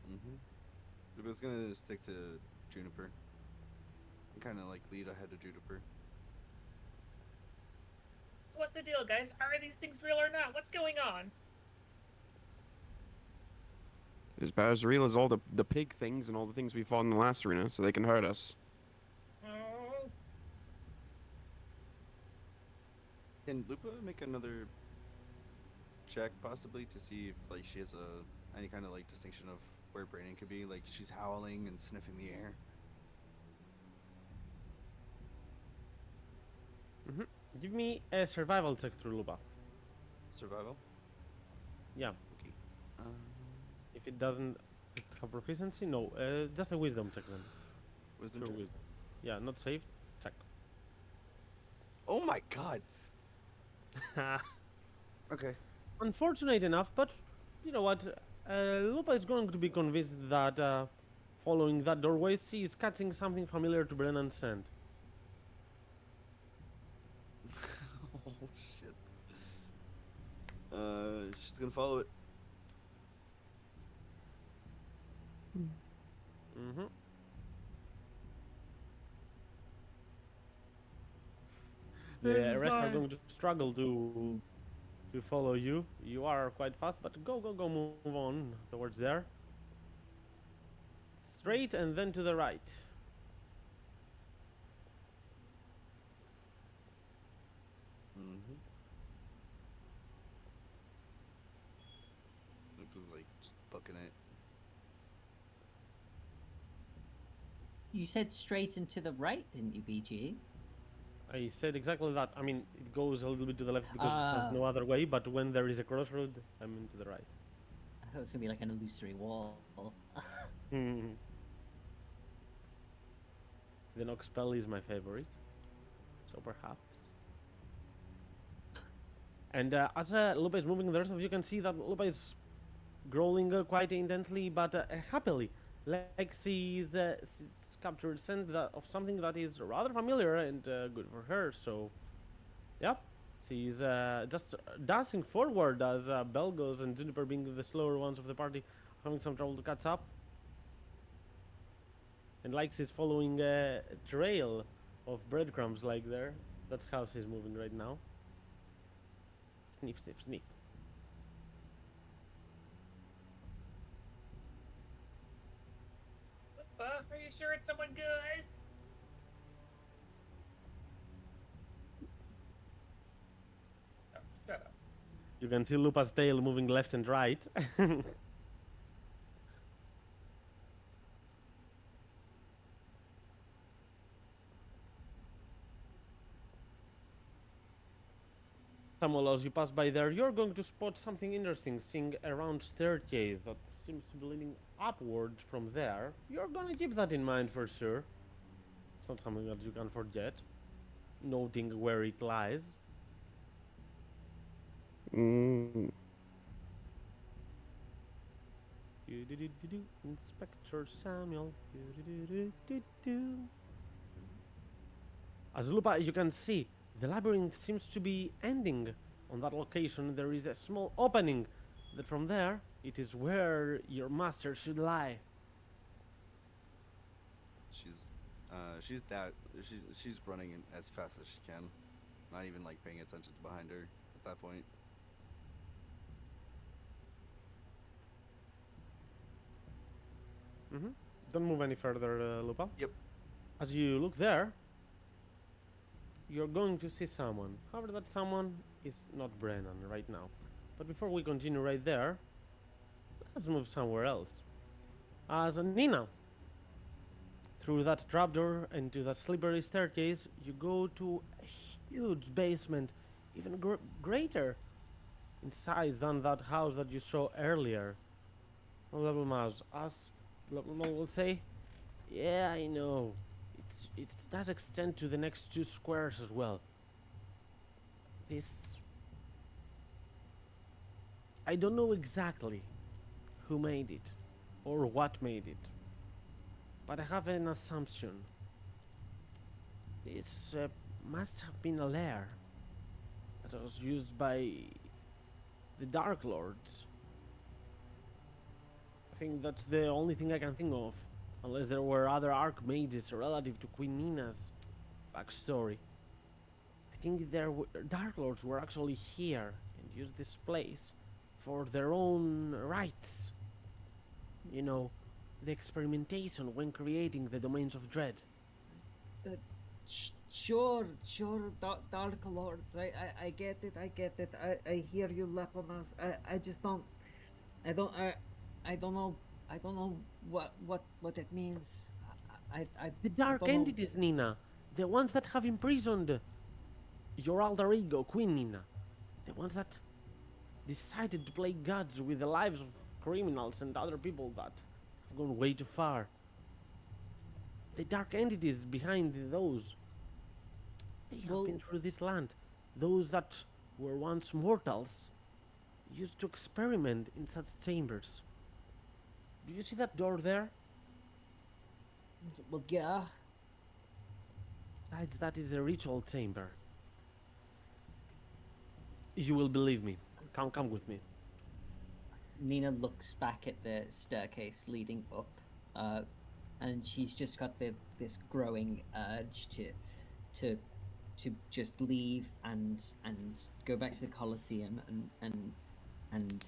Mhm. Lupa's gonna stick to Juniper. And kind of like lead ahead of Juniper. So what's the deal, guys? Are these things real or not? What's going on? As bad as real as all the pig things and all the things we fought in the last arena, so they can hurt us. Oh, Can Lupa make another check possibly to see if like she has any kind of like distinction of where Brandon could be? Like she's howling and sniffing the air. Give me a survival check through Luba. Survival. Yeah, Okay. Um, if it doesn't have proficiency, no, just a wisdom check then. wisdom Pure check. wisdom. Yeah, not saved. Check. Oh my god. Okay. Unfortunate enough, but you know what? Lupa is going to be convinced that following that doorway, she is catching something familiar to Brennan's scent. Oh shit. She's gonna follow it. Mm-hmm. The This is rest are mine. going to struggle to follow you. You are quite fast, but go, move on towards there. Straight and then to the right. Mm-hmm. Lupa's like just booking it. You said straight and to the right, didn't you, BG? I said exactly that. I mean, it goes a little bit to the left because it has no other way, but when there is a crossroad, I'm into the right. I thought it was gonna be like an illusory wall. Hmm. The knock spell is my favorite, so perhaps. And as Lupa is moving, the rest of you can see that Lupa is growling quite intensely, but happily. Like she's captured sense of something that is rather familiar and good for her. So, yeah, she's just dancing forward as Belgos and Juniper, being the slower ones of the party, having some trouble to catch up. And like she's following a trail of breadcrumbs, like there. That's how she's moving right now. Sniff, sniff, sniff. are you sure it's someone good? Oh, shut up. You can see Lupa's tail moving left and right. Samuel, as you pass by there, you're going to spot something interesting, seeing a round staircase that seems to be leading upward from there. You're gonna keep that in mind for sure. It's not something that you can forget, noting where it lies. Mm. Do-do-do-do-do. Inspector Samuel. Do-do-do-do-do-do. As Lupa, you can see, the labyrinth seems to be ending. On that location, there is a small opening. That from there, it is where your master should lie. she's she's running as fast as she can, not even like paying attention to behind her at that point. Mm-hmm. Don't move any further, Lupal. Yep. As you look there, you're going to see someone. However, that someone is not Brennan right now. But before we continue right there, let's move somewhere else. As Nina, through that trapdoor into that slippery staircase, you go to a huge basement, even greater in size than that house that you saw earlier. Level Mouse, as Level Mouse will say, yeah, I know. It does extend to the next 2 squares as well. This... I don't know exactly who made it, or what made it, but I have an assumption. This must have been a lair that was used by the Dark Lords. I think that's the only thing I can think of, unless there were other Archmages relative to Queen Nina's backstory. I think Dark Lords were actually here and used this place for their own rights. You know, the experimentation when creating the Domains of Dread. Sure, Dark Lords. I get it. I hear you, Leponas. I just don't. I don't know. I don't know what it means. The Dark don't know. Entities, Nina. The ones that have imprisoned your alter ego, Queen Nina. The ones that decided to play gods with the lives of criminals and other people that have gone way too far. The Dark Entities behind those. They have been through this land. Those that were once mortals used to experiment in such chambers. Do you see that door there? Well, yeah. Besides, that is the ritual chamber. You will believe me. Come with me. Nina looks back at the staircase leading up, and she's just got this growing urge to just leave and go back to the Colosseum and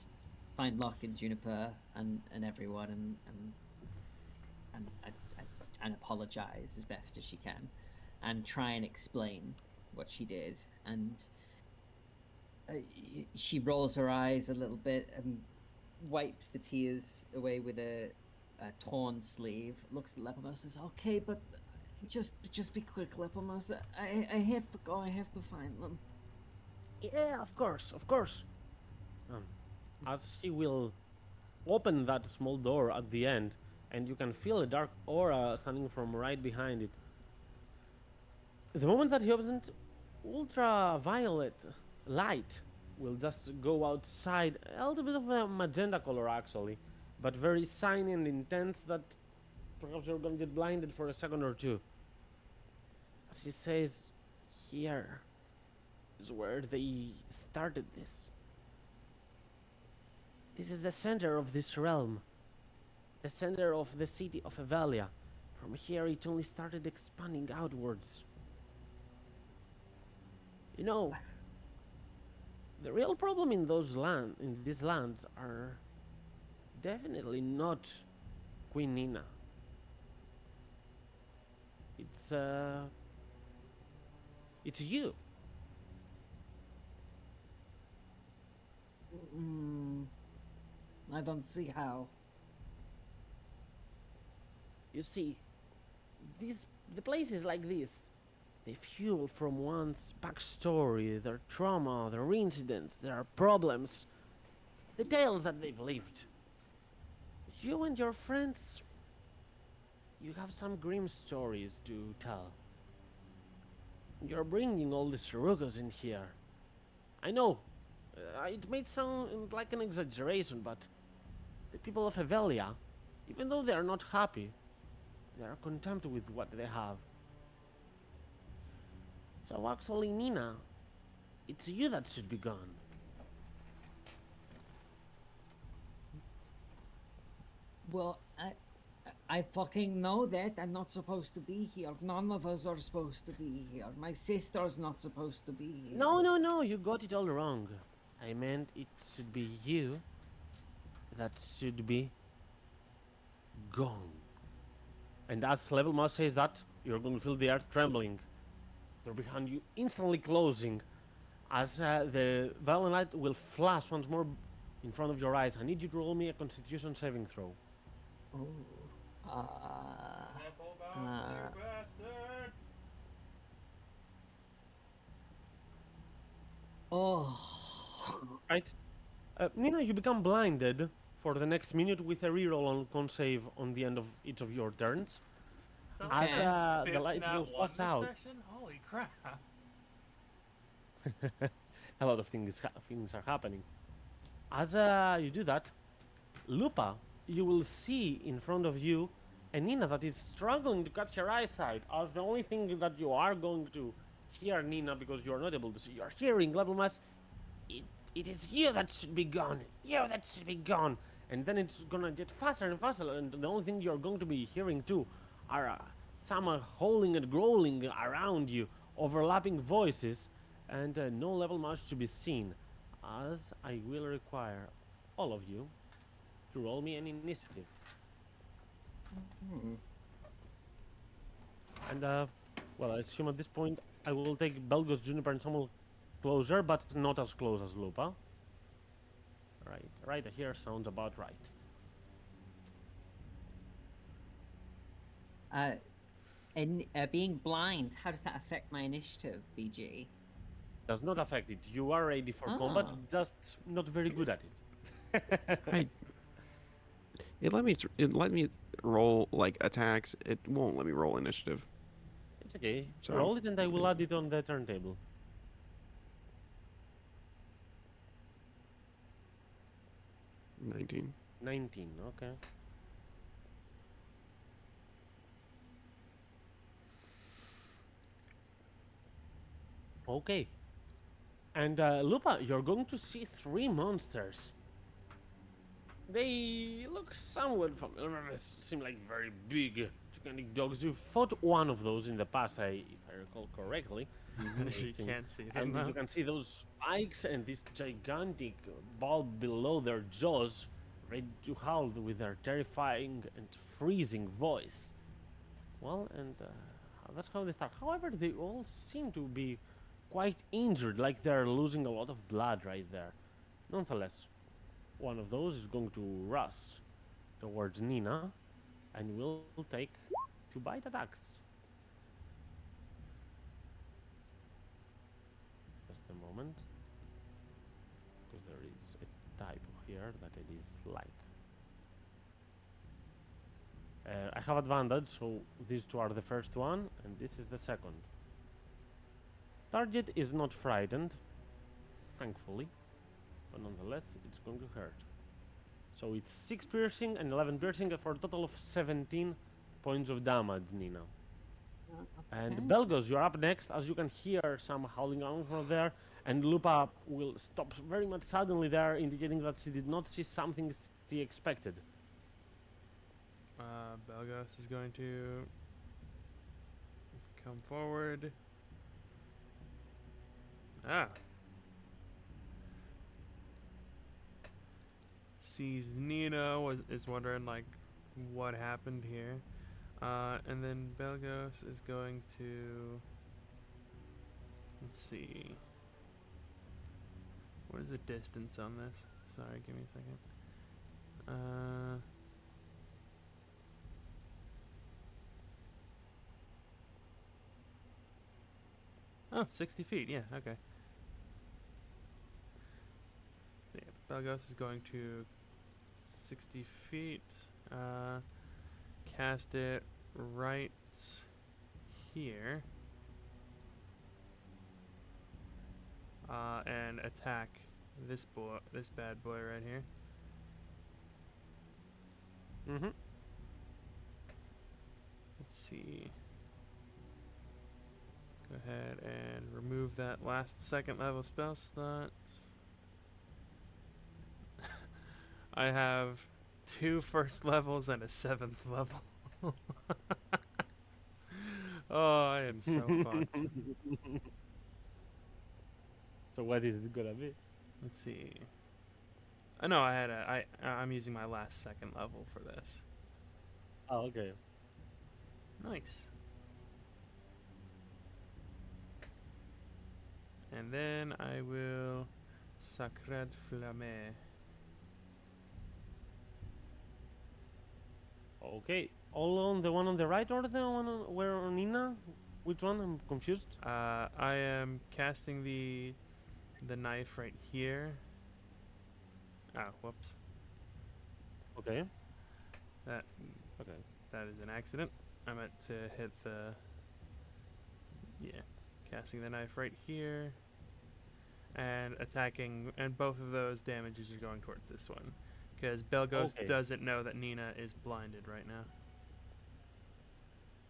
find Locke and Juniper and everyone and apologize as best as she can and try and explain what she did. And she rolls her eyes a little bit and wipes the tears away with a torn sleeve, looks at Lepamos and says, okay, but just be quick, Lepamos. I have to go. I have to find them. Yeah, of course. As she will open that small door at the end, and you can feel a dark aura standing from right behind it. The moment that he opens it, ultraviolet light will just go outside, a little bit of a magenta color actually, but very shiny and intense that perhaps you're gonna get blinded for a second or two. As he says, here is where they started this. This is the center of this realm, the center of the city of Evelia. From here it only started expanding outwards. You know, the real problem in these lands are definitely not Queen Nina. It's you. I don't see how. You see, the places like this, they fuel from one's backstory, their trauma, their incidents, their problems, the tales that they've lived. You and your friends, you have some grim stories to tell. You're bringing all the Sarugos in here. I know, it may sound like an exaggeration, but the people of Evelia, even though they are not happy, they are content with what they have. So actually, Nina, it's you that should be gone. Well, I fucking know that. I'm not supposed to be here. None of us are supposed to be here. My sister's not supposed to be here. No, no, no, you got it all wrong. I meant it should be you that should be gone. And as Level Mouse says that, you're going to feel the earth trembling. Door behind you instantly closing as the violet light will flash once more in front of your eyes. I need you to roll me a Constitution saving throw. Oh. Apple mouse, Uh, you bastard! Oh. Right? Nina, you become blinded for the next minute with a reroll on con save on the end of each of your turns. Sounds As like Okay. the the lights fifth will nat one flash this out. session? Holy crap. A lot of things are happening. As you do that, Lupa, you will see in front of you a Nina that is struggling to catch her eyesight. As the only thing that you are going to hear, Nina, because you are not able to see, you are hearing Level Mass. It is you that should be gone. You that should be gone. And then it's gonna get faster and faster, and the only thing you're going to be hearing too are some howling and growling around you, overlapping voices, and no Level Mouse to be seen. As I will require all of you to roll me an initiative. Hmm. And well, I assume at this point I will take Belgos, Juniper, and Samuel closer, but not as close as Lupa. Right here sounds about right. And being blind, how does that affect my initiative, BG? Does not affect it. You are ready for combat, Oh. just not very good at it. I- It let me roll like attacks. It won't let me roll initiative. It's okay. So, Roll it and I will add it on the turntable. 19. 19, okay. Okay. And Lupa, you're going to see 3 monsters. They look somewhat familiar. They seem like very big, gigantic dogs. You fought one of those in the past, if I recall correctly. You Think- can't see them And though. you can see those spikes and this gigantic bulb below their jaws, ready to howl with their terrifying and freezing voice. Well, and that's how they start. However, they all seem to be quite injured, like they're losing a lot of blood right there. Nonetheless, one of those is going to rush towards Nina and will take 2 bite attacks. Just a moment, because there is a type here that it is like. I have advantage, so these 2 are the first one, and this is the second. Target is not frightened, thankfully, but nonetheless, it's going to hurt. So it's 6 piercing and 11 piercing for a total of 17 points of damage, Nina. And Okay. Belgos, you're up next, as you can hear some howling around from there, and Lupa will stop very much suddenly there, indicating that she did not see something she expected. Belgos is going to come forward. Sees Nina, is wondering like what happened here. And then Belgos is going to, let's see, what is the distance on this? Sorry, give me a second. Oh, 60 feet, yeah, okay. Yeah, Belgos is going to 60 feet, cast it right here, and attack this bad boy right here. Mm-hmm. Let's see. Go ahead and remove that last second level spell slot. I have 2 first levels and a 7th level. Oh, I am so fucked. So what is it gonna be? Let's see. I know I had I'm using my last second level for this. Oh, okay. Nice. And then I will Sacred Flamme. Okay. All on the one on the right or the one on, where on Nina? Which one? I'm confused. I am casting the knife right here. Ah, whoops. Okay. That Okay. that is an accident. I meant to hit the casting the knife right here and attacking, and both of those damages are going towards this one because Belgos Okay. doesn't know that Nina is blinded right now.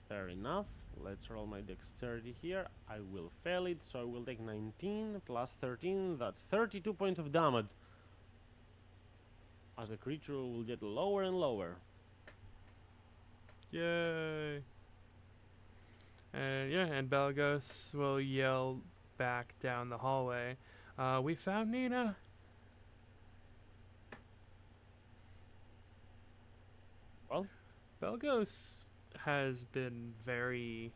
Fair enough. Let's roll my dexterity here. I will fail it, so I will take 19 plus 13. That's 32 points of damage. As the creature will get lower and lower. Yay! And and Belgos will yell back down the hallway. We found Nina. Well, Belgos has been very.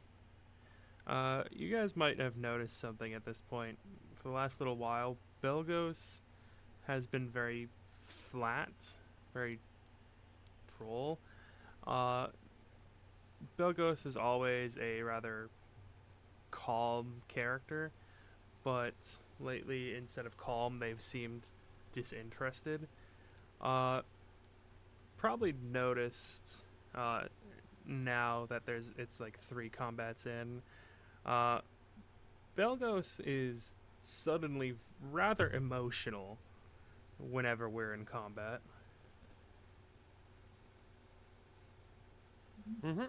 You guys might have noticed something at this point. For the last little while, Belgos has been very flat, very droll. Belgos is always a rather calm character, but lately, instead of calm, they've seemed disinterested. Probably noticed now that it's like 3 combats in. Belgos is suddenly rather emotional whenever we're in combat. mm-hmm.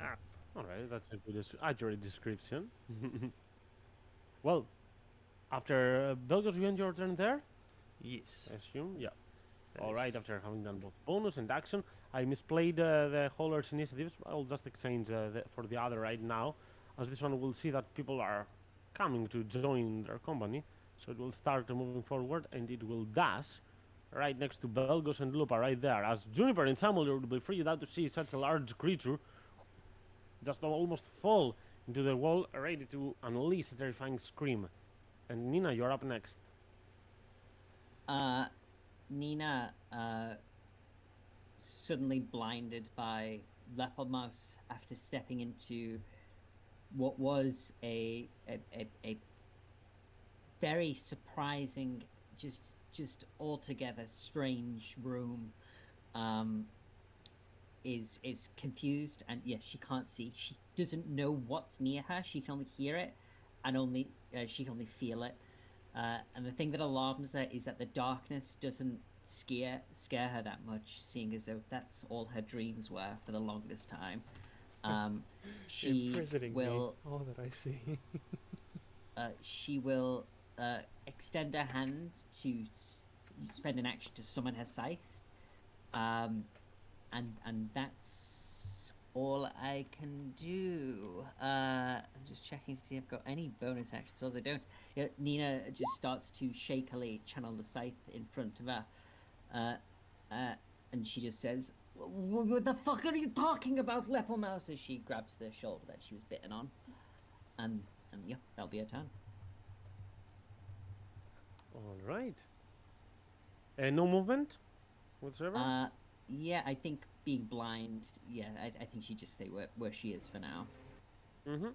Ah, alright, that's a good, accurate description. Well, after Belgos, you end your turn there? Yes. I assume? Yeah. that Alright, is- after having done both bonus and action, I misplayed the Holler's initiatives. I'll just exchange for the other right now, as this one will see that people are coming to join their company, so it will start moving forward, and it will dash right next to Belgos and Lupa, right there. As Juniper and Samuel, you will be freaked out to see such a large creature just almost fall into the wall, ready to unleash a terrifying scream. And Nina, you're up next. Nina, suddenly blinded by Leopard Mouse after stepping into what was a very surprising, just altogether strange room, is confused, and yeah, she can't see. She doesn't know what's near her. She can only hear it, and she can only feel it. And the thing that alarms her is that the darkness doesn't scare her that much, seeing as though that's all her dreams were for the longest time. She Imprisoning will me, all that I see. she will extend her hand to spend an action to summon her scythe, and that's all I can do. I'm just checking to see if I've got any bonus actions. Well, I don't. Yeah, Nina just starts to shakily channel the scythe in front of her, and she just says, "What the fuck are you talking about, Leopard Mouse?" As she grabs the shoulder that she was bitten on, and yeah, that'll be her turn. Alright. And no movement whatsoever? Yeah, I think being blind. Yeah, I think she'd just stay where she is for now. Mm-hmm.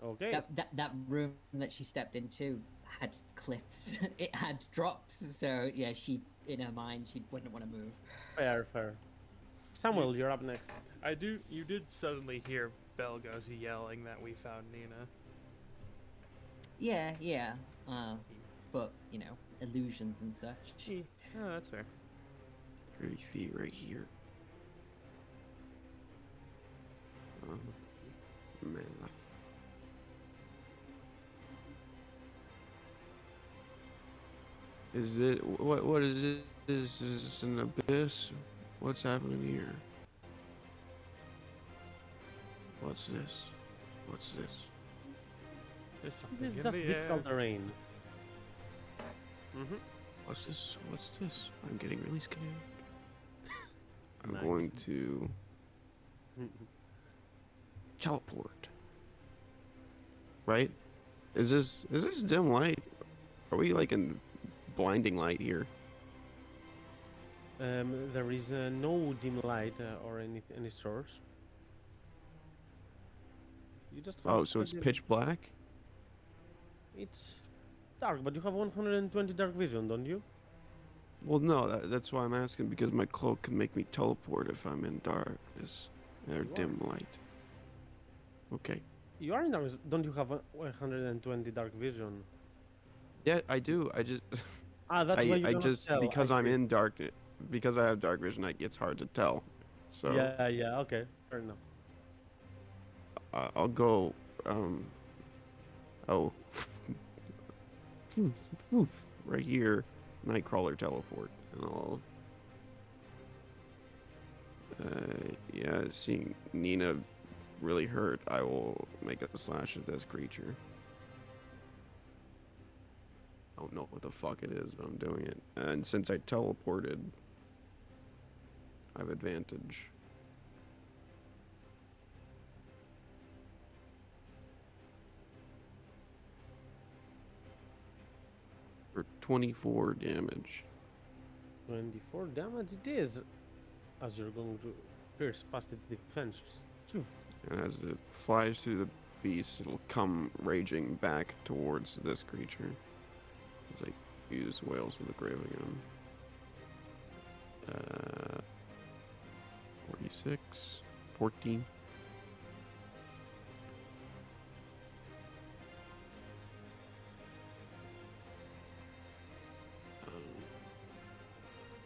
Okay. That room that she stepped into had cliffs. It had drops. So yeah, she in her mind she wouldn't want to move. Fair, fair. Samuel, you're up next. You did suddenly hear Belgos yelling that we found Nina. Yeah. But you know, illusions and such. Oh, that's fair. 30 feet right here. Math. Is it what is it? Is this an abyss? What's happening here? What's this? What's this? There's something This is in just the air. difficult terrain. Mm-hmm. What's this? What's this? I'm getting really scared. I'm Nice. going to teleport. Right? Is this dim light? Are we like in blinding light here? There is no dim light or any source. You just have Oh, so it's pitch black? It's dark, but you have 120 dark vision, don't you? Well, no, that's why I'm asking, because my cloak can make me teleport if I'm in darkness or You dim light. Okay. You are in dark. Don't you have 120 dark vision? Yeah, I do. I just Ah, that's why you I cannot just tell. because I I'm see. in darkness, because I have dark vision, it's hard to tell. So Yeah, okay, fair enough. I'll go. Oh, right here, Nightcrawler teleport, and I'll. Yeah, seeing Nina really hurt, I will make a slash at this creature. I don't know what the fuck it is, but I'm doing it. And since I teleported, I have advantage. For 24 damage. 24 damage it is, as you're going to pierce past its defenses. Phew. And as it flies through the beast, it'll come raging back towards this creature. As I use Whales with the Gravigan. 46, 14.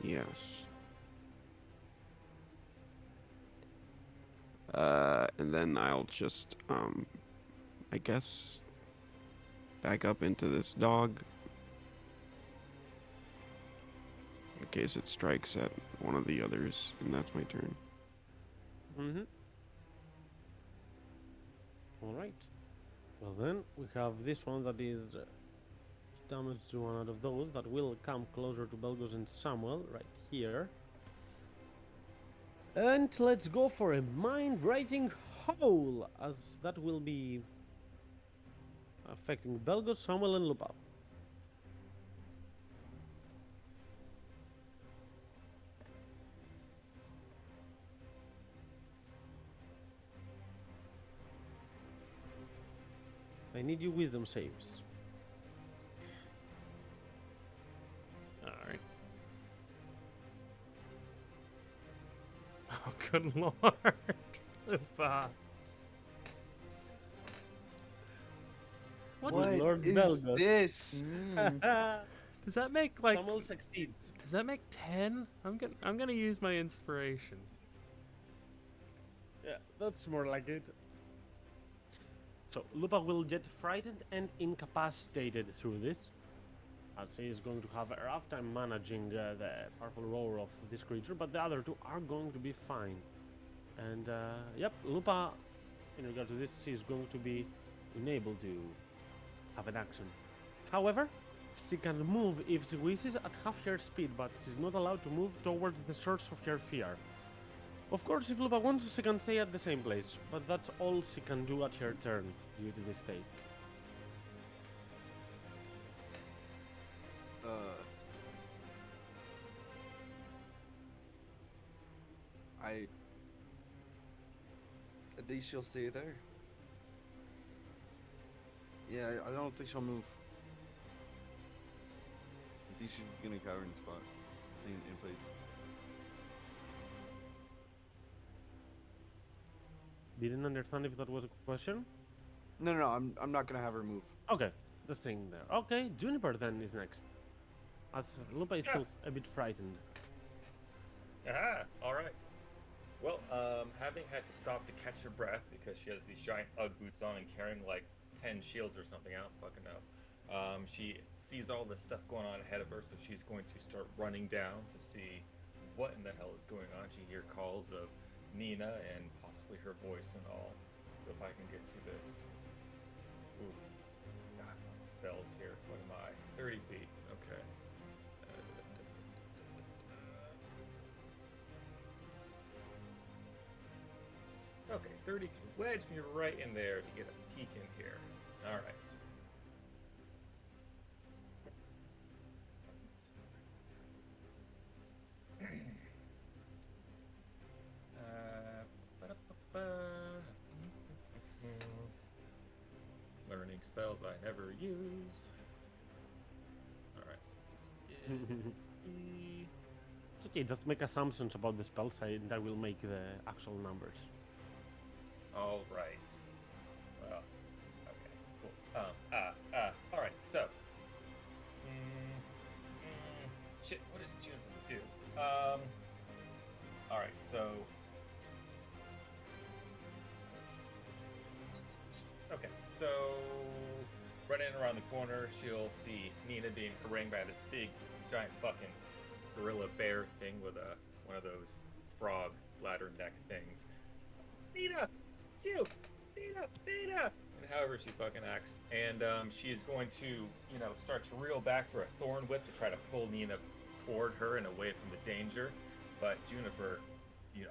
Yes. And then I'll just, I guess, back up into this dog. In case it strikes at one of the others, and that's my turn. Mm-hmm. Alright. Well then, we have this one that is damage to one out of those that will come closer to Belgos and Samuel, right here. And let's go for a mind-writing hole, as that will be affecting Belgos, Samuel, and Lupa. I need you wisdom saves. Alright. Oh, good lord. Lupa. What? What? What Lord is Belgus. this? Does that make like? Samuel succeeds. Does that make 10? I'm gonna use my inspiration. Yeah, that's more like it. So, Lupa will get frightened and incapacitated through this, as he is going to have a rough time managing the powerful roar of this creature, but the other two are going to be fine. And, yep, Lupa, in regard to this, is going to be unable to have an action. However, she can move if she wishes at half her speed, but she's not allowed to move towards the source of her fear. Of course, if Lupa wants, she can stay at the same place, but that's all she can do at her turn due to this state. I think she'll stay there. Yeah, I don't think she'll move. I think she's gonna cower in spot, in place. Didn't understand if that was a question. No, I'm not gonna have her move. Okay, just staying there. Okay, Juniper then is next. As Lupa is still a bit frightened. Aha! Alright. Well, having had to stop to catch her breath because she has these giant Ugg boots on and carrying like 10 shields or something, I don't fucking know. She sees all this stuff going on ahead of her, so she's going to start running down to see what in the hell is going on. She hears calls of Nina and possibly her voice and all. So if I can get to this. Ooh. God, my spells here. What am I? 30 feet. Okay. Okay, 30 can wedge me right in there to get a peek in here. All right. Ba-da-ba-ba. Learning spells I never use. Alright, so this is 50. It's okay, just make assumptions about the spells and I will make the actual numbers. Alright. Well, okay, cool. Alright, so. Shit, what does Juniper do? Alright, so. Okay, so running around the corner, she'll see Nina being harangued by this big, giant fucking gorilla bear thing with one of those frog ladder neck things. Nina, it's you, Nina, and however she fucking acts, and she's going to, start to reel back for a thorn whip to try to pull Nina toward her and away from the danger, but Juniper.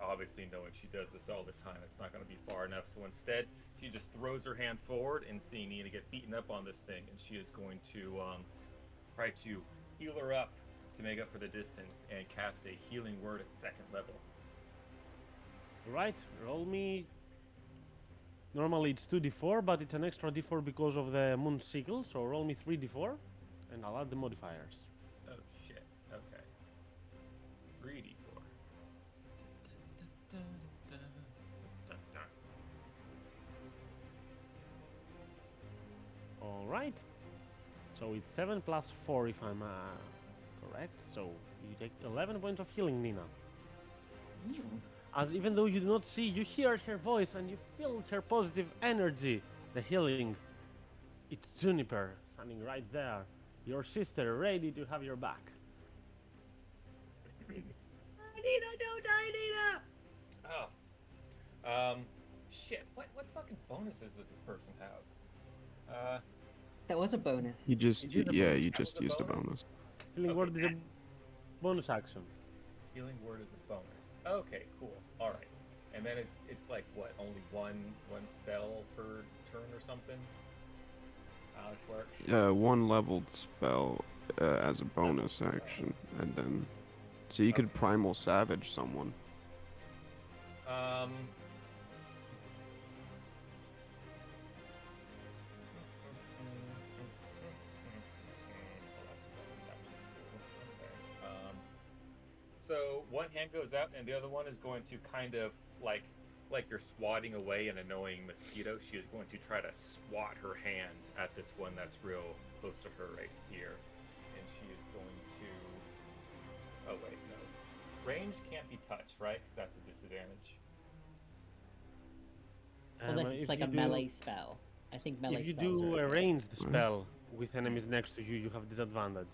Obviously knowing she does this all the time, it's not going to be far enough. So instead, she just throws her hand forward and seeing Nina get beaten up on this thing, and she is going to try to heal her up to make up for the distance and cast a healing word at 2nd level. Right, roll me. Normally it's 2d4, but it's an extra d4 because of the moon sickle, so roll me 3d4, and I'll add the modifiers. Oh shit, okay. 3d4. Alright, so it's 7 plus 4 if I'm correct, so you take 11 points of healing, Nina. As even though you do not see, you hear her voice and you feel her positive energy, the healing. It's Juniper, standing right there, your sister, ready to have your back. Nina, don't die, Nina! Oh. Shit, what fucking bonuses does this person have? That was a bonus. You just, You did a yeah, bonus. you That just was a used a bonus? bonus. Healing Okay, word is a bonus action. Healing word is a bonus. Okay, cool. All right. And then it's like what? Only one spell per turn or something? How it works? One leveled spell as a bonus action, and then so you could Okay. primal savage someone. So one hand goes out and the other one is going to kind of like you're swatting away an annoying mosquito. She is going to try to swat her hand at this one that's real close to her right here. And she is going to... Oh wait, no. Range can't be touched, right? Because that's a disadvantage. Unless If it's like you a do- melee spell. I think melee If you spells do are a okay. ranged spell with enemies next to you, you have disadvantage.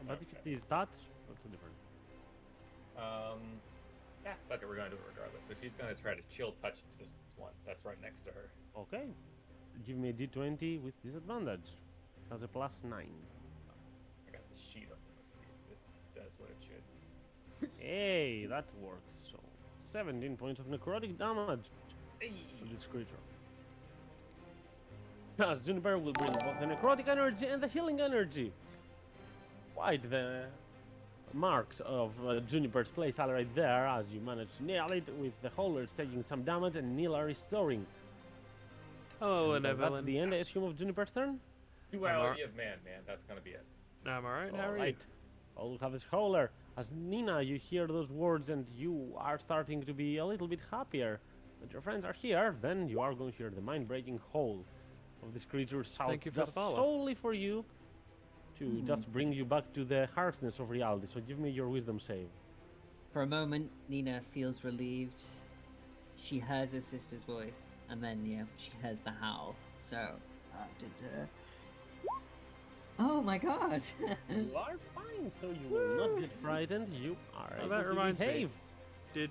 But if Okay. it is that, that's a different. Yeah, fuck it, we're going to do it regardless. So she's going to try to chill touch this one that's right next to her. Okay. Give me a d20 with disadvantage. Has a +9. I got the sheet up. Let's see if this does what it should. Hey, that works. So 17 points of necrotic damage Hey! to this creature. Juniper will bring both the necrotic energy and the healing energy. Quite the marks of Juniper's playstyle right there, as you manage to nail it with the holders taking some damage and Nila restoring. Hello, And, that's Evelyn. the end, I assume, of Juniper's turn? Duality of man, that's going to be it. I'm alright, how are you? Alright. I'll have his howler. As Nina, you hear those words and you are starting to be a little bit happier that your friends are here, then you are going to hear the mind-breaking howl of this creature shout Thank you for the just follow. solely for you to just bring you back to the harshness of reality. So give me your wisdom save. For a moment, Nina feels relieved. She hears her sister's voice, and then, she hears the howl. So, oh my god! You are fine, so you will not get frightened. You are Oh, able that to reminds me. behave.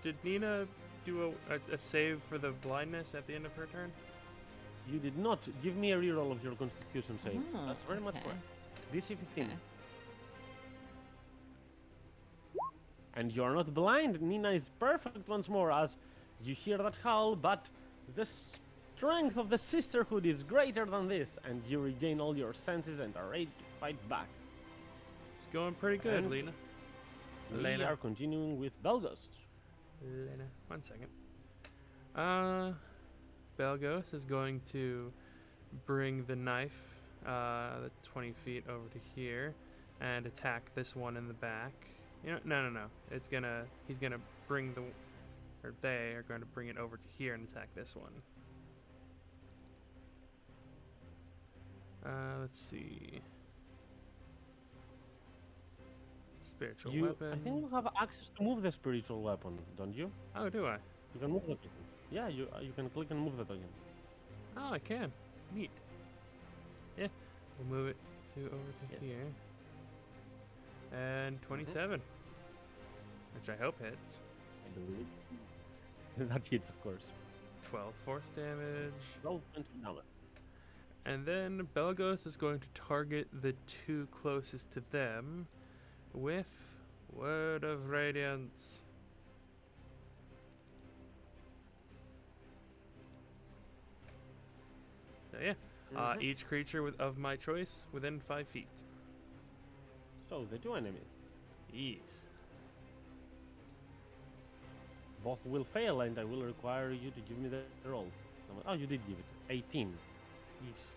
Did Nina do a save for the blindness at the end of her turn? You did not give me a reroll of your Constitution save. Oh, That's very much okay. correct. DC 15. Okay. And you're not blind. Nina is perfect once more as you hear that howl, but the strength of the sisterhood is greater than this, and you regain all your senses and are ready to fight back. It's going pretty good, And Lena. We Lena. are continuing with Belgos. Lena, 1 second. Belgos is going to bring the knife, the 20 feet over to here, and attack this one in the back. You know, no. He's gonna bring they are going to bring it over to here and attack this one. Let's see. Spiritual weapon. I think you have access to move the spiritual weapon, don't you? Oh, do I? You can move the token. Yeah, you can click and move the token. Oh, I can. Neat. Yeah, we'll move it to over to Yes. here. And 27, which I hope hits. I believe. That hits, of course. 12 force damage. Roll 20 damage. And then Belgos is going to target the two closest to them with Word of Radiance. So yeah, each creature of my choice within 5 feet. So, the two enemies. Yes. Both will fail, and I will require you to give me the roll. Oh, you did give it. 18. Yes.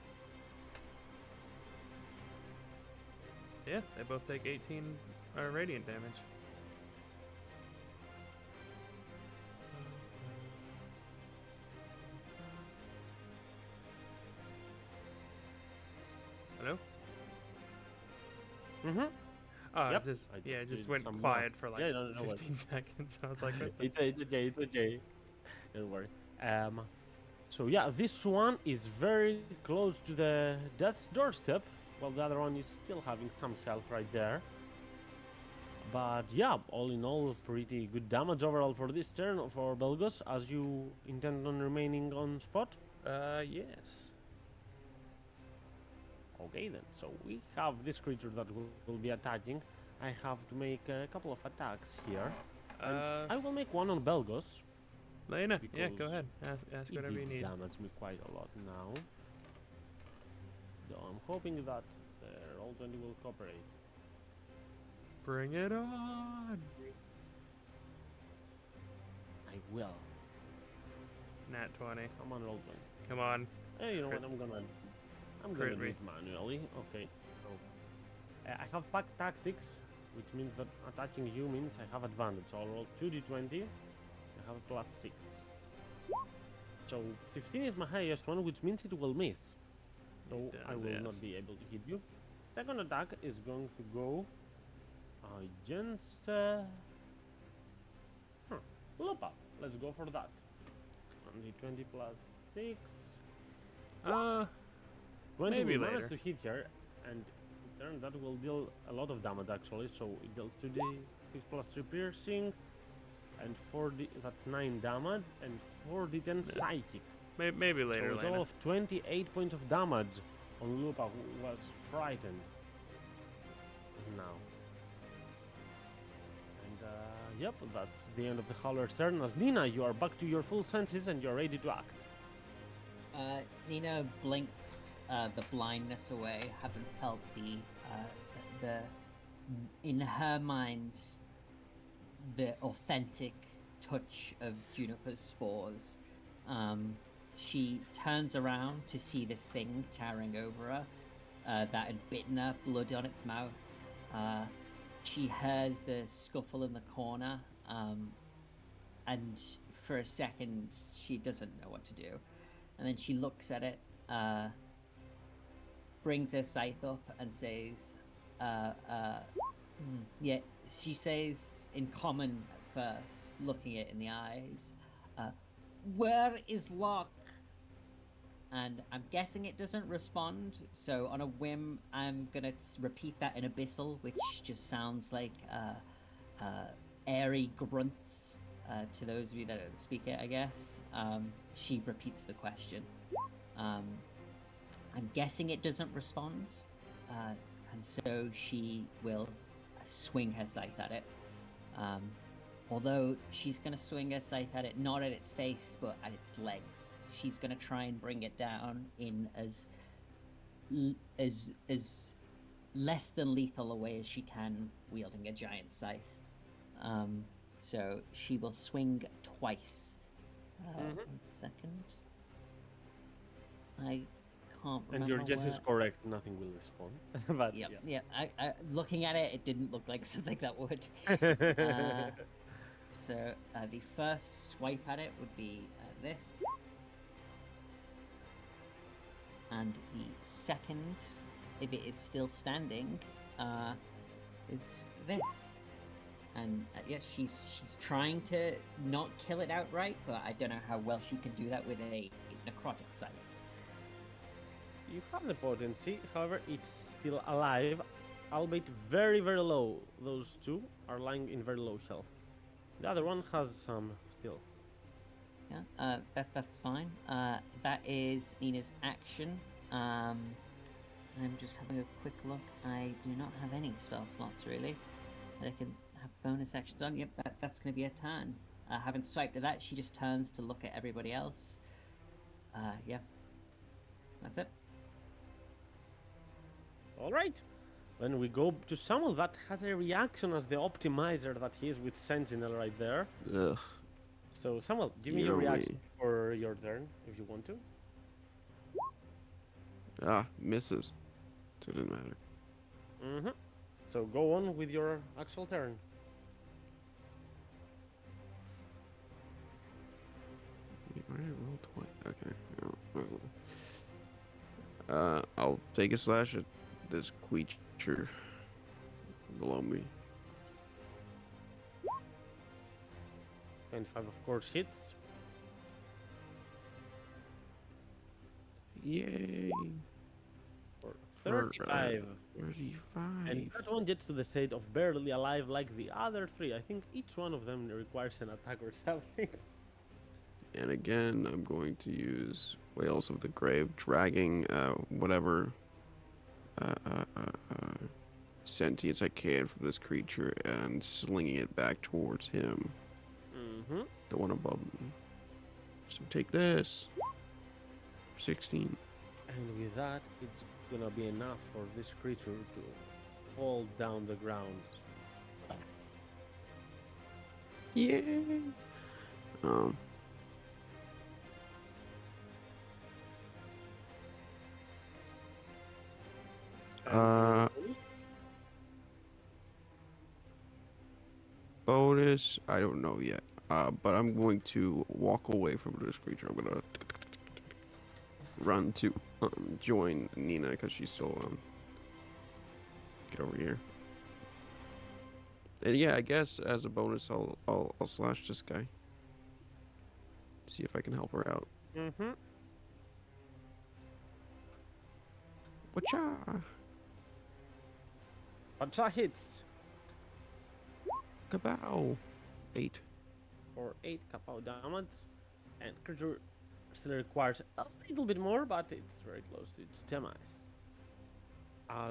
Yeah, they both take 18 radiant damage. Hello? Mm-hmm. Oh, Yep, it just, I yeah, it just just did went some quiet more. for like Yeah, no worries. 15 seconds. I was like, what the It's okay. Don't worry. So yeah, this one is very close to the death's doorstep, while the other one is still having some health right there. But yeah, all in all, pretty good damage overall for this turn for Belgos, as you intend on remaining on spot. yes. Okay then, so we have this creature that will be attacking. I have to make a couple of attacks here. I will make one on Belgos. Lena, yeah, go because ahead. Ask He whatever you did need. damage me quite a lot now. Though I'm hoping that the Roll20 will cooperate. Bring it on. I will. Nat 20. Come on, Roll20. Come on. Hey, you know Crit. what? I'm Crit gonna do me. it manually. Okay. So I have pack tactics, which means that attacking you means I have advantage. So I'll roll 2d20. I have a +6. So 15 is my highest one, which means it will miss. So It I does, will yes. not be able to hit you. Second attack is going to go against Lupa. Let's go for that. On the 20 +6. 20 Maybe will later. manage to hit her, and in turn that will deal a lot of damage actually. So it deals 2d6 +3 piercing, and 4d, that's 9 damage, and 4d10 psychic. Maybe later, so a Lena. total of 28 points of damage on Lupa, who was frightened now. And yep, that's the end of the Howler's turn. As Nina, you are back to your full senses and you're ready to act. Nina blinks the blindness away, having felt the in her mind the authentic touch of Juniper's spores. She turns around to see this thing towering over her that had bitten her, blood on its mouth. She hears the scuffle in the corner, and for a second she doesn't know what to do. And then she looks at it, brings her scythe up and says, yeah, she says in common at first, looking it in the eyes, where is Locke? And I'm guessing it doesn't respond, so on a whim, I'm gonna repeat that in Abyssal, which just sounds like airy grunts. to those of you that don't speak it, I guess, she repeats the question. I'm guessing it doesn't respond, and so she will swing her scythe at it. Although she's going to swing her scythe at it not at its face, but at its legs. She's going to try and bring it down in as less than lethal a way as she can, wielding a giant scythe. So she will swing twice. 1 second. I can't remember. And your guess is where- correct. Nothing will respond. But Yep, yeah. I looking at it, it didn't look like something that would. yeah. So the first swipe at it would be this, and the second, if it is still standing, is this. And yes, she's trying to not kill it outright, but I don't know how well she can do that with a necrotic scythe. You have the potency, however, it's still alive, albeit very, very low. Those two are lying in very low health. The other one has some still. Yeah, that's fine. That is Nina's action. I'm just having a quick look. I do not have any spell slots really that I can have bonus actions on. Yep, that's going to be a turn. Having swiped at that, she just turns to look at everybody else. Yeah, that's it. All right. Then we go to Samuel that has a reaction as the optimizer that he is with Sentinel right there. Ugh. So Samuel, give me You your know reaction me. for your turn if you want to. Ah, misses. So it didn't matter. Mm-hmm. So go on with your actual turn. Wait, why did I roll twice? Okay. No. I'll take a slash at this creature below me. 25 of course hits. Yay! For For, 35. 35. And that one gets to the state of barely alive like the other three. I think each one of them requires an attack or something. And again, I'm going to use Whales of the Grave, dragging whatever sentience I can from this creature and slinging it back towards him, Mm-hmm. the one above me. So take this. 16. And with that, it's gonna be enough for this creature to fall down the ground. Yay! And Bonus, I don't know yet. But I'm going to walk away from this creature. I'm gonna run to join Nina because she's still get over here. And yeah, I guess as a bonus, I'll slash this guy. See if I can help her out. Mm-hmm. Whatcha? Pacha hits Kabow! 8. for 8 kapow damage, and creature still requires a little bit more, but it's very close to its demise.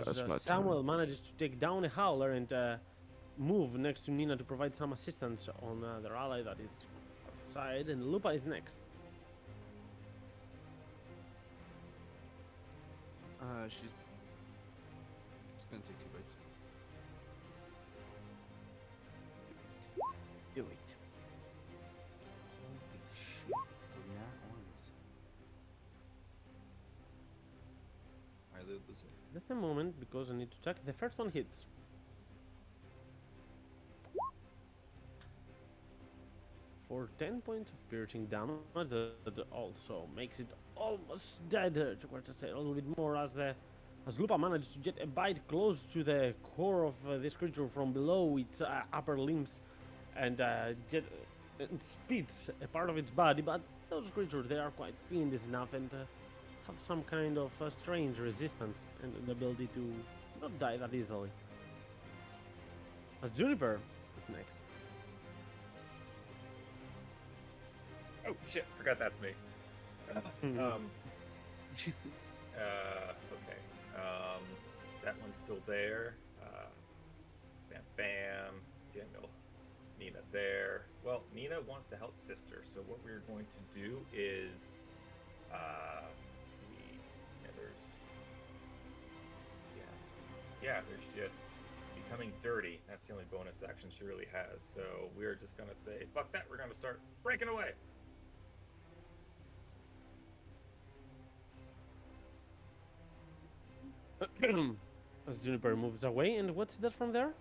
That's As my Samuel manages to take down a howler and move next to Nina to provide some assistance on their ally that is outside, and Lupa is next. She's gonna take 2 bites. Do it. Holy shit! The nat ones. I live the same. Just a moment, because I need to check. The first one hits. For 10 points of piercing damage, that also makes it almost dead. To say a little bit more, as Lupa manages to get a bite close to the core of this creature from below its upper limbs, and it speeds a part of its body. But those creatures, they are quite fiendish enough and have some kind of strange resistance and the ability to not die that easily. As Juniper is next. Oh shit! Forgot that's me. Um. Okay. That one's still there. Bam, bam. Samuel, Nina there. Well, Nina wants to help sister, so what we're going to do is, let's see. Yeah, there's just becoming dirty. That's the only bonus action she really has. So we're just gonna say, fuck that. We're gonna start breaking away. As Juniper moves away, and what's that from there?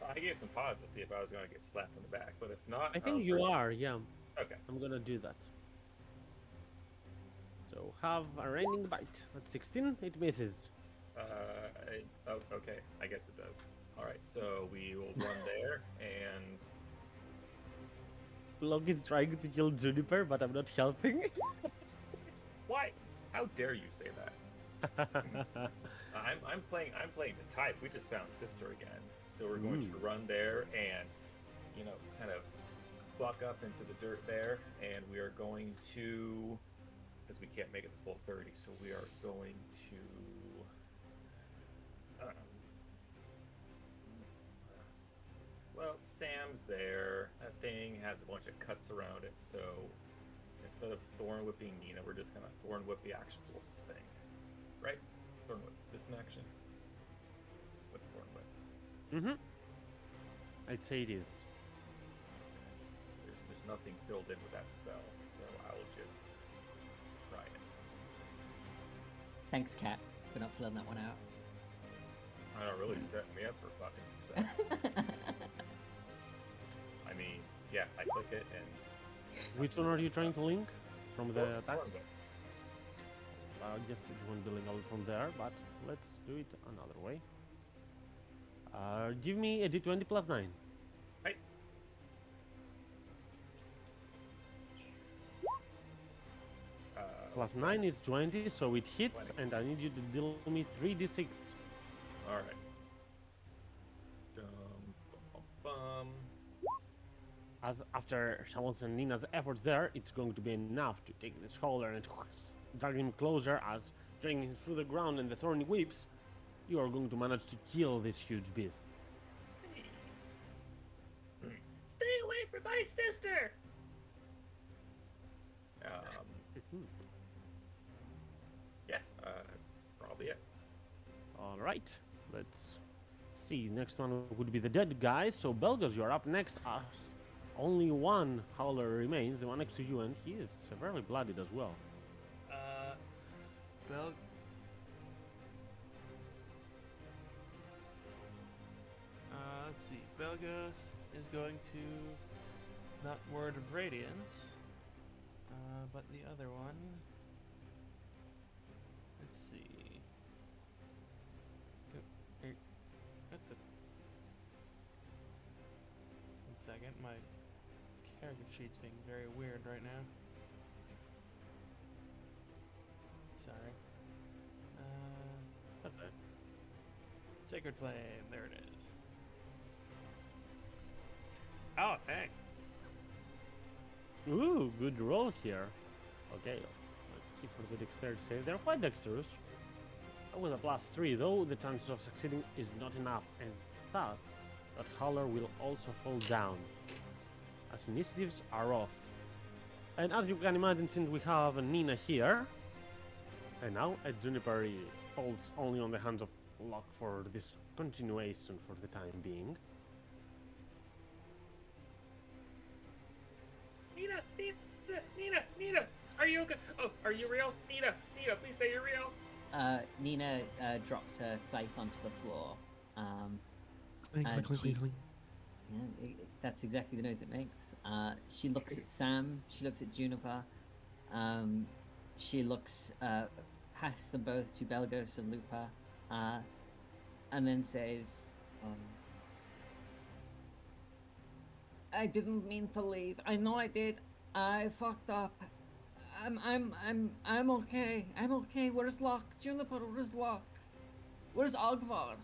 I gave some pause to see if I was gonna get slapped in the back, but if not, I think you are, yeah. Okay. I'm gonna do that. So have a raining bite. At 16, it misses. Oh, okay. I guess it does. All right. So we will run there, and Log is trying to kill Juniper, but I'm not helping. why? How dare you say that? I'm playing the type. We just found sister again, so we're going to run there and kind of buck up into the dirt there, and we are going to, because we can't make it the full 30, so we are going to. Well, Sam's there. That thing has a bunch of cuts around it, so instead of thorn whipping Nina, we're just gonna thorn whip the actual thing. Right? Thorn whip. Is this an action? What's thorn whip? Mm-hmm. I'd say it is. There's nothing built in with that spell, so I will just try it. Thanks, Cat, for not filling that one out. I don't really set me up for fucking success. I mean, yeah, I click it and. Which one are you trying to link? From the attack? Thorn whip. I guess it won't be linkable from there, but let's do it another way. Give me a d20 plus 9. Right. Plus 9 is 20, so it hits, 20. and I need you to deal me 3d6. All right. Bum, bum, bum. As after Shamons and Nina's efforts there, it's going to be enough to take this shoulder and drag him closer. As dragging him through the ground and the thorny whips, you are going to manage to kill this huge beast. Stay away from my sister. Yeah, that's probably it. All right, let's see. Next one would be the dead guy. So Belgos, you are up next. Only one howler remains, the one next to you, and he is severely bloodied as well. Bel. Let's see. Belgos is going to not Word of Radiance, but the other one. Let's see. What the? 1 second, my character sheet's being very weird right now. Sorry. Okay. Sacred Flame, there it is. Oh, dang. Ooh, good roll here. Okay, let's see for the dexterity save. They're quite dexterous. With a +3, though, the chances of succeeding is not enough, and thus, that howler will also fall down, as initiatives are off. And as you can imagine, since we have Nina here, and now a Juniper falls only on the hands of Locke for this continuation for the time being. Nina, are you okay? Oh, are you real? Nina, please say you're real. Nina drops her scythe onto the floor. Clink, And clink, she- clink, clink. Yeah, that's exactly the noise it makes. She looks at Sam. She looks at Juniper. She looks past them both to Belgos and Lupa, and then says, I didn't mean to leave. I know I did. I fucked up. I'm okay. I'm okay. Where's Locke? Juniper, where's Locke? Where's Ogvar?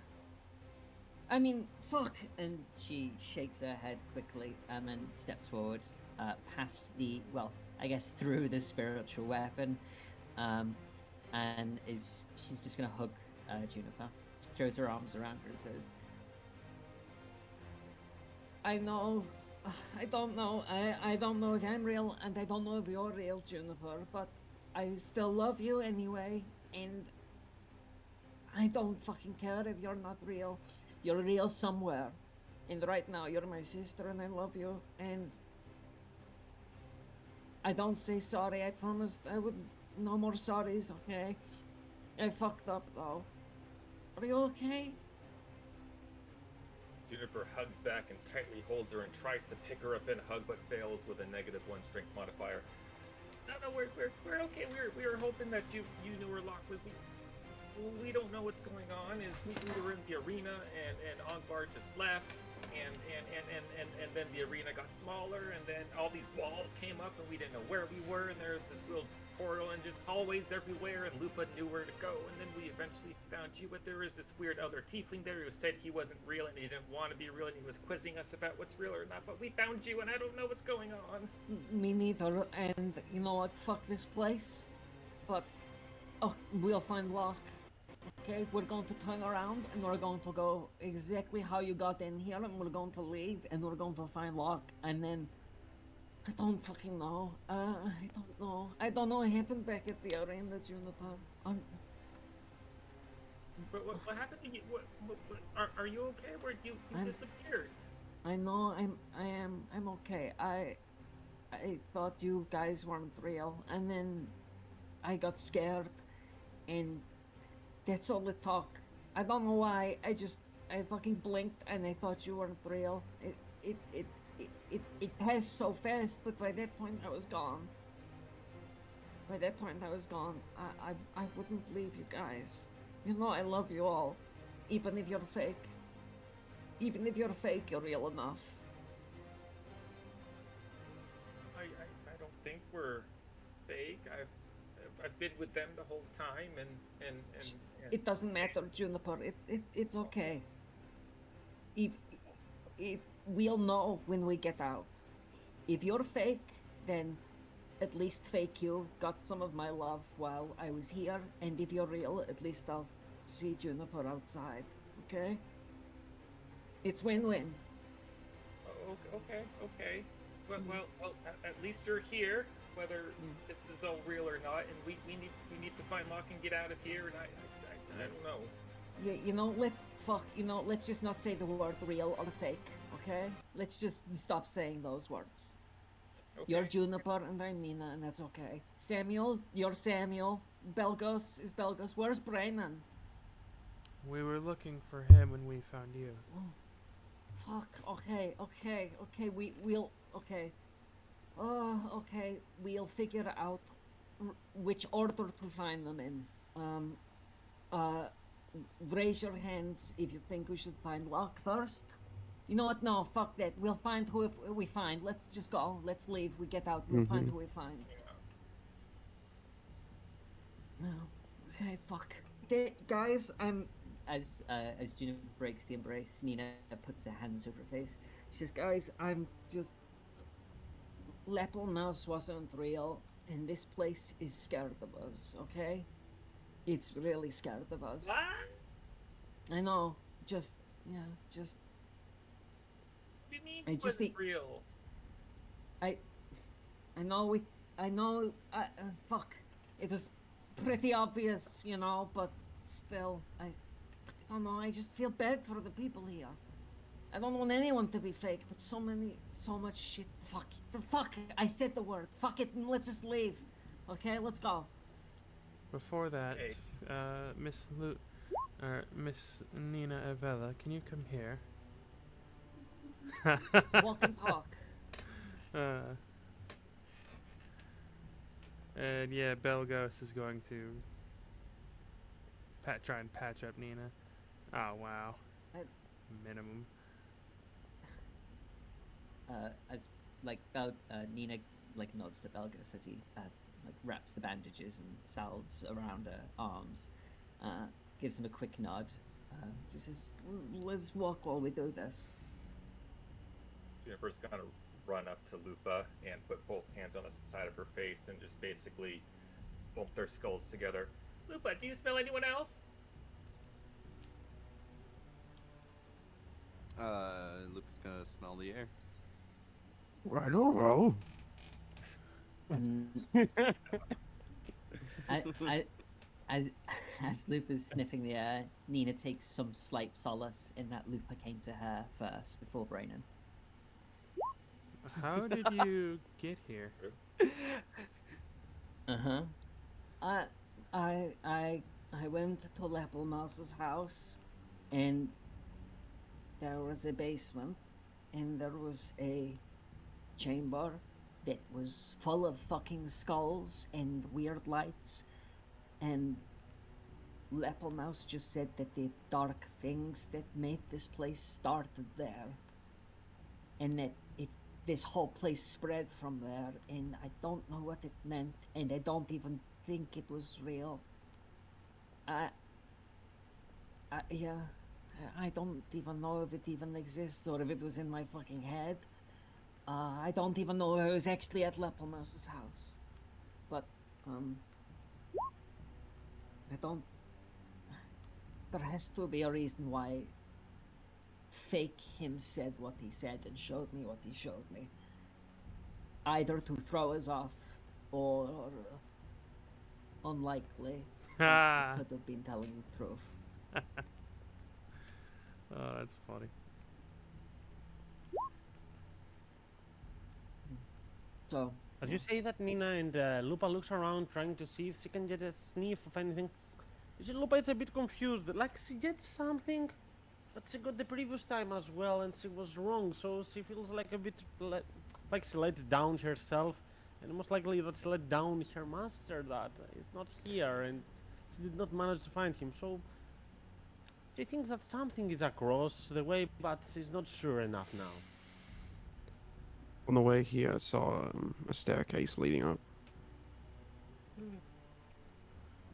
I mean, fuck! And she shakes her head quickly and then steps forward past the, well, I guess through the spiritual weapon, and she's just gonna hug Juniper. She throws her arms around her and says, I know. I don't know. I don't know if I'm real, and I don't know if you're real, Juniper, but I still love you anyway, and I don't fucking care if you're not real. You're real somewhere. And right now, you're my sister, and I love you, and I don't say sorry. I promised I would. No more sorries, okay? I fucked up, though. Are you okay? Juniper hugs back and tightly holds her and tries to pick her up in a hug, but fails with a -1 strength modifier. No, we're okay. We were hoping that you knew where Locke was. We don't know what's going on. We were in the arena and Ongvar just left, and then the arena got smaller, and then all these walls came up, and we didn't know where we were, and there was this real portal and just hallways everywhere, and Lupa knew where to go, and then we eventually found you, but there was this weird other tiefling there who said he wasn't real and he didn't want to be real, and he was quizzing us about what's real or not, but we found you, and I don't know what's going on. Me neither, and you know what? Fuck this place. But, we'll find Locke. Okay, we're going to turn around and we're going to go exactly how you got in here, and we're going to leave and we're going to find Locke, and then I don't fucking know. I don't know. I don't know what happened back at the arena, Juniper. But what happened to you? Are you okay? Where you disappeared? I know. I'm okay. I thought you guys weren't real, and then I got scared, and that's all it took. I don't know why. I fucking blinked and I thought you weren't real. It passed so fast, but by that point I was gone. By that point I was gone. I wouldn't leave you guys. You know I love you all. Even if you're fake. Even if you're fake, you're real enough. I don't think we're fake. I've been with them the whole time, and It doesn't matter, Juniper. It's okay. If we'll know when we get out. If you're fake, then at least fake you got some of my love while I was here, and if you're real, at least I'll see Juniper outside. Okay? It's win-win. Oh, okay. Well, at least you're here, whether this is all real or not, and we need to find Locke and get out of here. And I don't know. Yeah, let's just not say the word real or fake, okay? Let's just stop saying those words. Okay. You're Juniper and I'm Nina, and that's okay. Samuel, you're Samuel. Belgos is Belgos. Where's Brennan? We were looking for him when we found you. Oh, fuck. Okay. We'll figure out which order to find them in. Raise your hands if you think we should find Locke first. You know what? No, fuck that. We'll find who we find. Let's just go. Let's leave. We get out. We'll find who we find. No. Okay, fuck. Guys, I'm... As Juniper breaks the embrace, Nina puts her hands over her face. She says, "Guys, I'm just... Lepelmouse wasn't real, and this place is scared of us, okay? It's really scared of us. What? I know. What do you mean I he just wasn't think- real? I know. Fuck. It was pretty obvious, but still, I don't know. I just feel bad for the people here. I don't want anyone to be fake, but so much shit. Fuck. I said the word. Fuck it, and let's just leave. Okay, let's go. Before that, Hey. Miss Nina Avella, can you come here? Walk and talk. And yeah, Belgos is going to try and patch up Nina. Oh wow. Minimum. as Nina nods to Belgos as he wraps the bandages and salves around her arms, gives him a quick nod. She says, "Let's walk while we do this." Juniper's gonna run up to Lupa and put both hands on the side of her face and just basically bump their skulls together. Lupa, do you smell anyone else? Lupa's gonna smell the air. I don't know. And as as Lupa's sniffing the air, Nina takes some slight solace in that Lupa came to her first before Braynon. How did you get here? Uh-huh. I went to Lepel Mouse's house, and there was a basement, and there was a chamber that was full of fucking skulls and weird lights, and Lepel Mouse just said that the dark things that made this place started there, and that this whole place spread from there, and I don't know what it meant, and I don't even think it was real. Yeah, I don't even know if it even exists or if it was in my fucking head. I don't even know if I was actually at Lepel Mouse's house. But, I don't... There has to be a reason why fake him said what he said and showed me what he showed me. Either to throw us off, or unlikely, he could have been telling the truth. Oh, that's funny. So, As you say that, Nina, and Lupa looks around trying to see if she can get a sniff of anything. You see, Lupa is a bit confused. Like, she gets something, but she got the previous time as well, and she was wrong. So she feels like a bit like she let down herself, and most likely that she let down her master that is not here, and she did not manage to find him. So she thinks that something is across the way, but she's not sure enough now. On the way here, I saw a staircase leading up.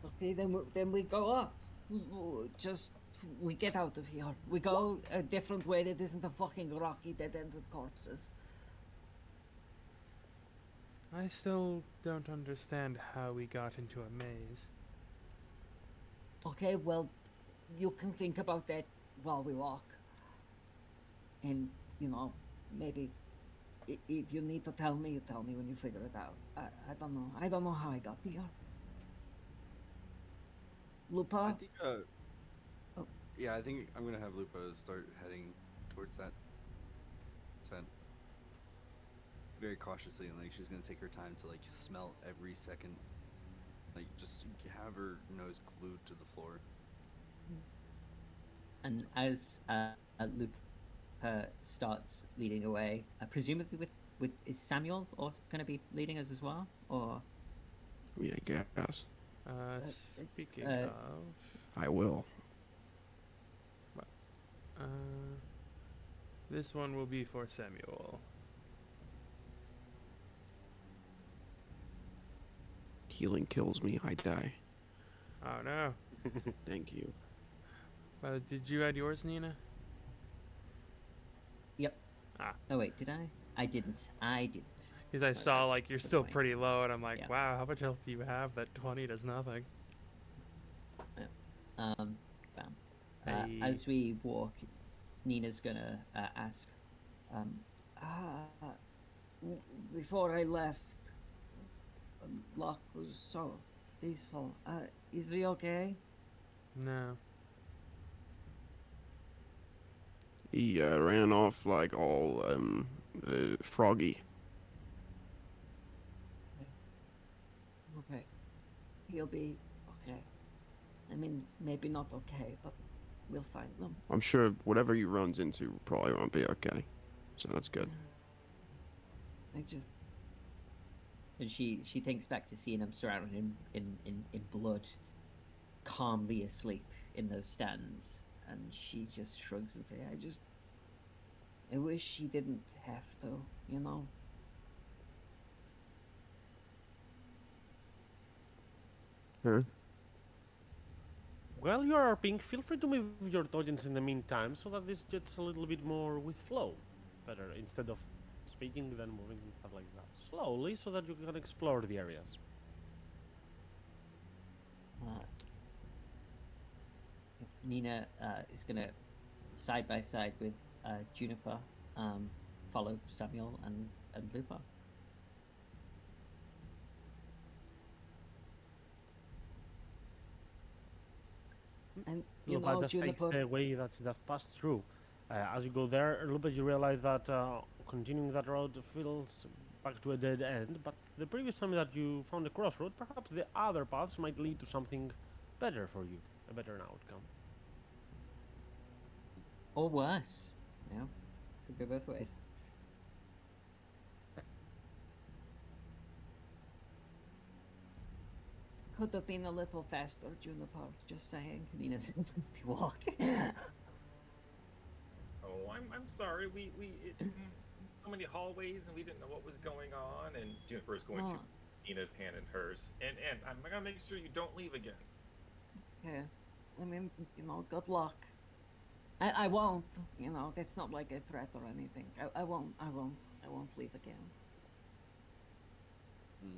okay, then we go up. Just, we get out of here. We go a different way that isn't a fucking rocky dead end with corpses. I still don't understand how we got into a maze. Okay, well, you can think about that while we walk. And, you know, maybe if you need to tell me, you tell me when you figure it out. I don't know. I don't know how I got here. Lupa? I think, Oh. yeah, I think I'm gonna have Lupa start heading towards that tent. Very cautiously, and like she's gonna take her time to like smell every second. Like just have her nose glued to the floor. And as Lupa starts leading away, presumably with is Samuel or going to be leading us as well, or Yeah, I guess. Speaking uh, of, I will. this one will be for Samuel. Healing kills me, I die. Oh no. Thank you. Did you add yours, Nina? Yep. Ah. Oh wait, did I? I didn't. Because I Sorry, saw guys. like you're That's still fine. pretty low, and I'm like, Yeah. wow, how much health do you have? That 20 does nothing. Bam. Hey. As we walk, Nina's gonna ask, Before I left, Locke was so peaceful. Is he okay? No. He ran off like all froggy. Okay. He'll be okay. I mean, maybe not okay, but we'll find them. I'm sure whatever he runs into probably won't be okay. So that's good. I just, and she thinks back to seeing him surrounded in blood, calmly asleep in those stands, and she just shrugs and says, I wish he didn't have to, you know? Huh? While you are pink, feel free to move your tokens in the meantime, so that this gets a little bit more with flow. Better, instead of speaking, then moving and stuff like that. Slowly, so that you can explore the areas. Uh, Nina is gonna side by side with Juniper, follow Samuel and Lupa. And you Lupa know, just takes Juniper. the way that just passed through. As you go there, a little bit you realize that continuing that road feels back to a dead end, but the previous time that you found a crossroad, perhaps the other paths might lead to something better for you, a better outcome. Or worse. You know, could go both ways. Could have been a little faster, Juniper. Just saying. Nina since to walk. Oh, I'm sorry. So many hallways and we didn't know what was going on. And Juniper is going to Oh, Nina's hand in hers. And I'm gonna make sure you don't leave again. yeah. I mean, you know, good luck. I won't. You know, that's not like a threat or anything. I won't leave again.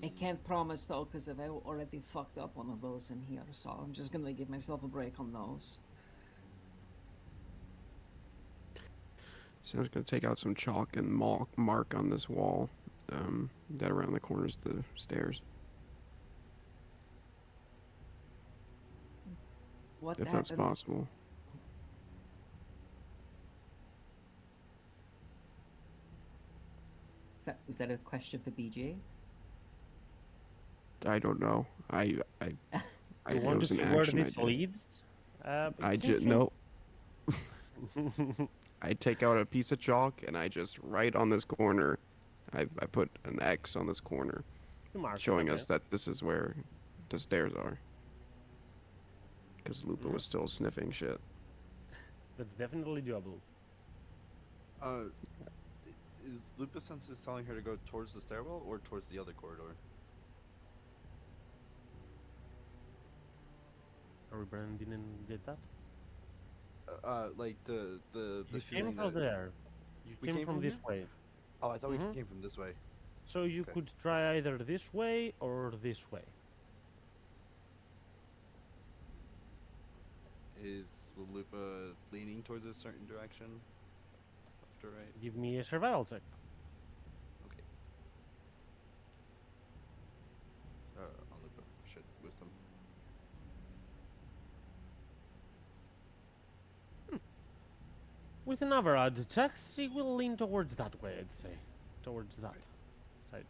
I Mm. can't promise though, because I've already fucked up one of those in here, so I'm just gonna give myself a break on those. So I was gonna take out some chalk and mark on this wall, that around the corners of the stairs, What if that's happened? possible. Was that a question for BG? I don't know. I You want to it was an see where action I this did. leads? I It just seems no. I take out a piece of chalk and I just write on this corner. I put an X on this corner, you mark it, showing okay. us that this is where the stairs are. Because Lupa was still sniffing shit. That's definitely doable. Is Lupus Senses telling her to go towards the stairwell or towards the other corridor? Are we Brennan didn't get that? Like the You came feeling from that there. You We came came from from this here? way. Oh, I thought we Mhm. came from this way. So you Okay. could try either this way or this way. Is Lupa leaning towards a certain direction? Left or right? Give me a survival check. Okay. On Lupa. Shit, wisdom. With an average check, she will lean towards that way, I'd say. Towards that side.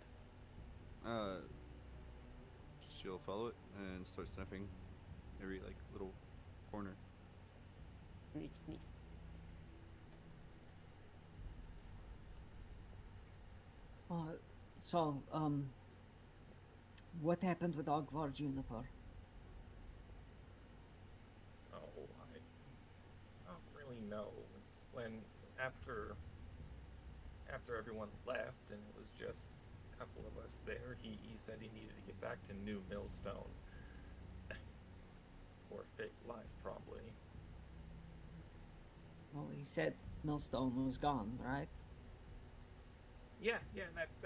She'll follow it and start sniffing every like little corner. Sniff, sniff. So, what happened with Ogvar Juniper? Oh, I don't really know. It's when after everyone left and it was just a couple of us there, he said he needed to get back to New Millstone. Or Fake Lies, probably. Well, he said Millstone was gone, right? Yeah, that's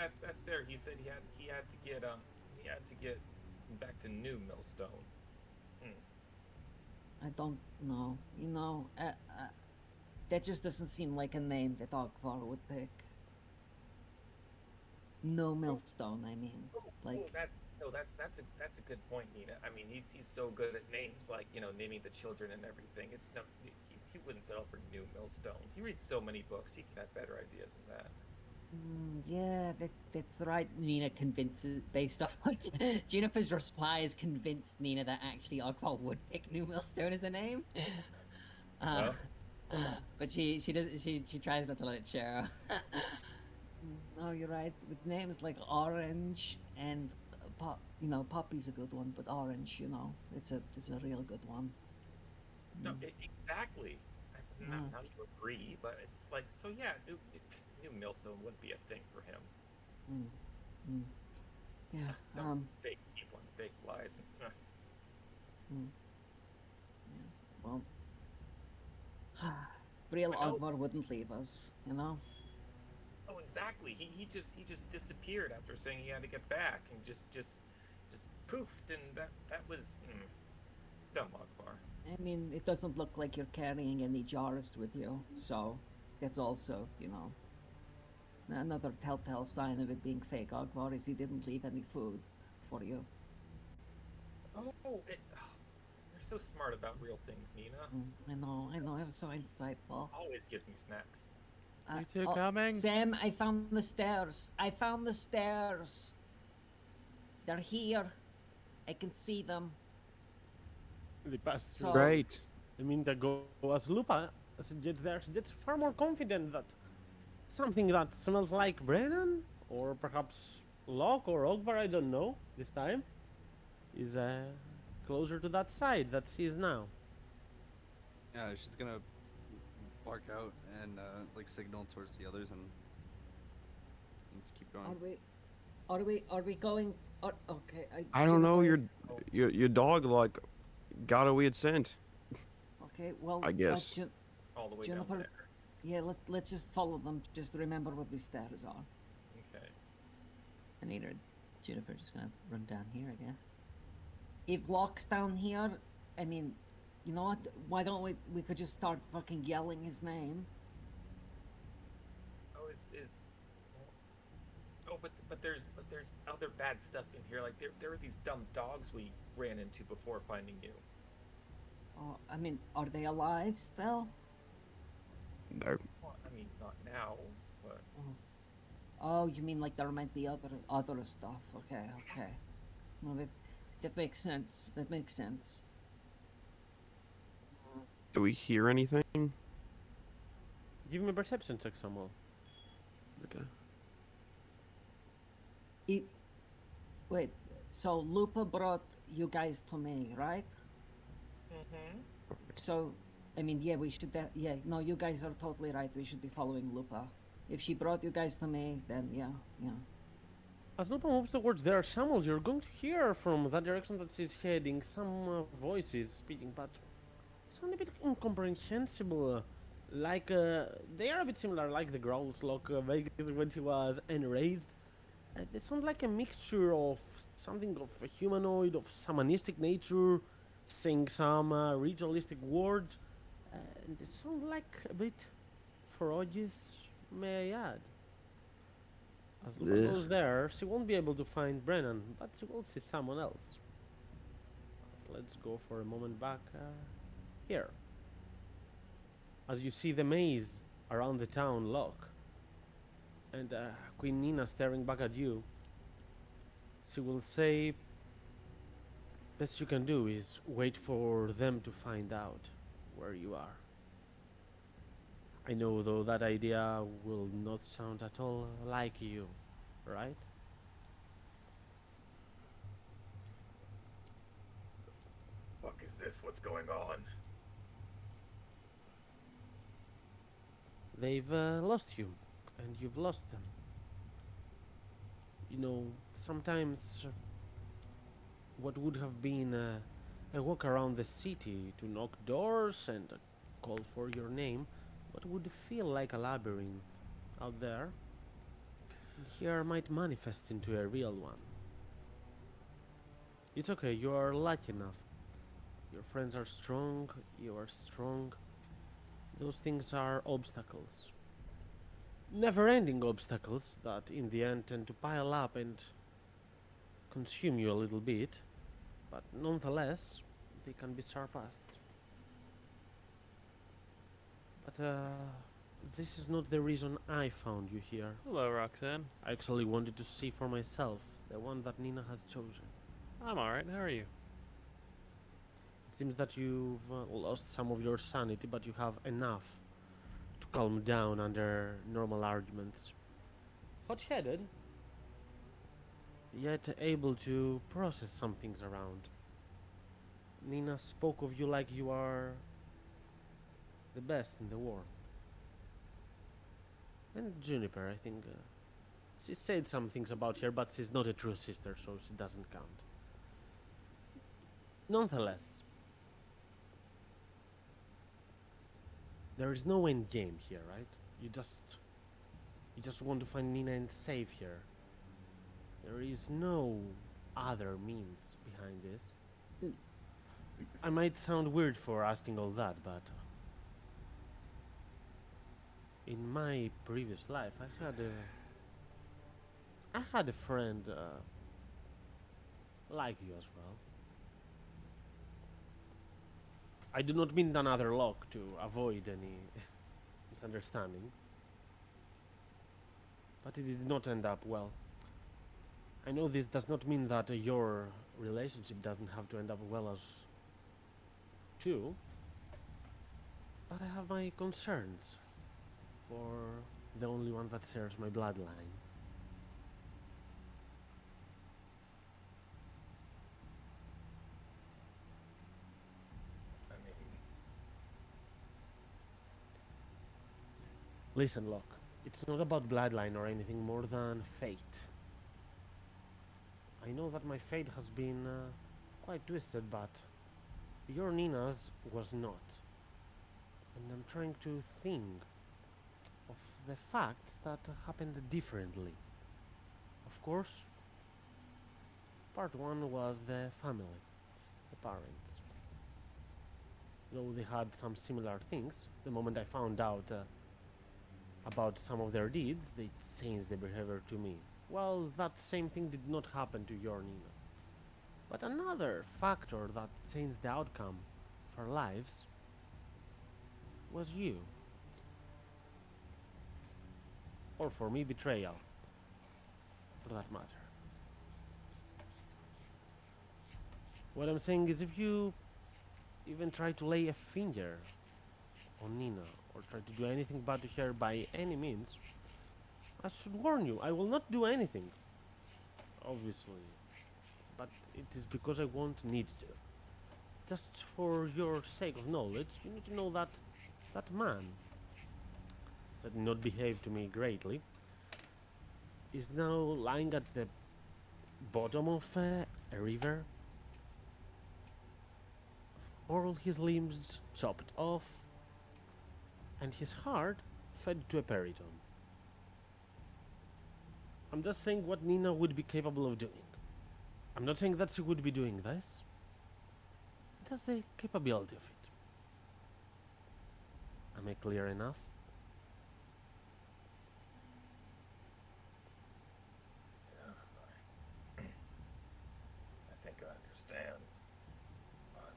fair. He said he had to get back to New Millstone. I don't know. You know, that just doesn't seem like a name that Ogvar would pick. No Millstone, I mean. Like, That's a good point, Nina. I mean, he's so good at names, like, you know, naming the children and everything. It's no, he wouldn't settle for New Millstone. He reads so many books, he can have better ideas than that. yeah, that's right. Nina convinces, based off what Juniper's reply, is convinced Nina that actually Ogvar would pick New Millstone as a name. Well. But she doesn't. She tries not to let it show. Oh, you're right. With names like Orange and you know, Poppy's a good one, but Orange, you know, it's a real good one. No, exactly. Now Mm. you agree, but it's like, so yeah, New Millstone would be a thing for him. Yeah. No, fake people and fake lies. Well, real Well- Ogvar wouldn't leave us, you know. Oh, Oh, exactly. He just disappeared after saying he had to get back, and just poofed, and that was dumb, Akbar. I mean, it doesn't look like you're carrying any jars with you, so that's also, another telltale sign of it being fake. Akbar is he didn't leave any food for you. You're so smart about real things, Nina. I know, it was so insightful. Always gives me snacks. You two coming? Sam, I found the stairs. They're here. I can see them. They passed through. So- Great. I mean, the go as Lupa as she gets there, she gets far more confident that something that smells like Brennan, or perhaps Locke or Ogvar, I don't know, this time, is closer to that side that she is now. Yeah, she's gonna bark out and like signal towards the others and just keep going. Are we going? Okay. I don't know. Juniper- Your dog like got a weird scent. Okay, well, I guess. All the way Juniper- down there. Yeah, let's just follow them. Just remember what these stairs are. Okay. And either Juniper just gonna run down here, I guess. If Locke's down here, I mean, you know what? Why don't we could just start fucking yelling his name? Oh, Oh, but there's other bad stuff in here. Like there were these dumb dogs we ran into before finding you. Oh, I mean, are they alive still? No. Well, I mean, not now, but Oh, you mean like there might be other stuff? Okay. Well, that makes sense. Do we hear anything? Give me a perception check, Samuel. Okay. Wait, so Lupa brought you guys to me, right? So, I mean, yeah, we should. No, you guys are totally right. We should be following Lupa. If she brought you guys to me, then yeah. As Lupa moves towards there, Samuel, you're going to hear from that direction that she's heading some voices speaking, but sound a bit incomprehensible. Like, they are a bit similar, like the growls Locke made when he was enraged. They sound like a mixture of something of a humanoid, of shamanistic nature, saying some ritualistic words, and they sound like a bit ferocious, may I add. As Lupa Ugh. goes there, she won't be able to find Brennan, but she will see someone else. Let's go for a moment back here. As you see the maze around the town lock, and Queen Nina staring back at you, she will say, best you can do is wait for them to find out where you are. I know, though, that idea will not sound at all like you, right? fuck is this? What's going on? They've lost you, and you've lost them. You know, sometimes what would have been a walk around the city to knock doors and call for your name, what would feel like a labyrinth out there, here might manifest into a real one. It's okay, you are lucky enough. Your friends are strong, you are strong. Those things are obstacles. Never-ending obstacles that in the end tend to pile up and consume you a little bit, but nonetheless, they can be surpassed. But this is not the reason I found you here. Hello, Roxanne. I actually wanted to see for myself the one that Nina has chosen. I'm alright. How are you? It seems that you've lost some of your sanity, but you have enough to calm down under normal arguments. Hot-headed, yet able to process some things around. Nina spoke of you like you are the best in the world. And Juniper, I think, she said some things about her, but she's not a true sister, so she doesn't count. Nonetheless, there is no end game here, right? You just You just want to find Nina and save her. There is no other means behind this. I might sound weird for asking all that, but in my previous life, I had a friend like you as well. I do not mean another lock to avoid any misunderstanding, but it did not end up well. I know this does not mean that your relationship doesn't have to end up well as too, but I have my concerns for the only one that shares my bloodline. I mean, Listen, Locke, it's not about bloodline or anything more than fate. I know that my fate has been quite twisted, but your Nina's was not. And I'm trying to think of the facts that happened differently. Of course, part one was the family, the parents. Though they had some similar things, the moment I found out about some of their deeds, they changed their behavior to me. Well, that same thing did not happen to your Nina. But another factor that changed the outcome of our lives was you. Or for me, betrayal, for that matter. What I'm saying is, if you even try to lay a finger on Nina, or try to do anything bad to her by any means, I should warn you, I will not do anything. Obviously. But it is because I won't need to. Just for your sake of knowledge, you need to know that that man that did not behave to me greatly is now lying at the bottom of a river. All his limbs chopped off, and his heart fed to a periton. I'm just saying what Nina would be capable of doing. I'm not saying that she would be doing this. It has the capability of it. Am I clear enough? yeah, I think I understand. But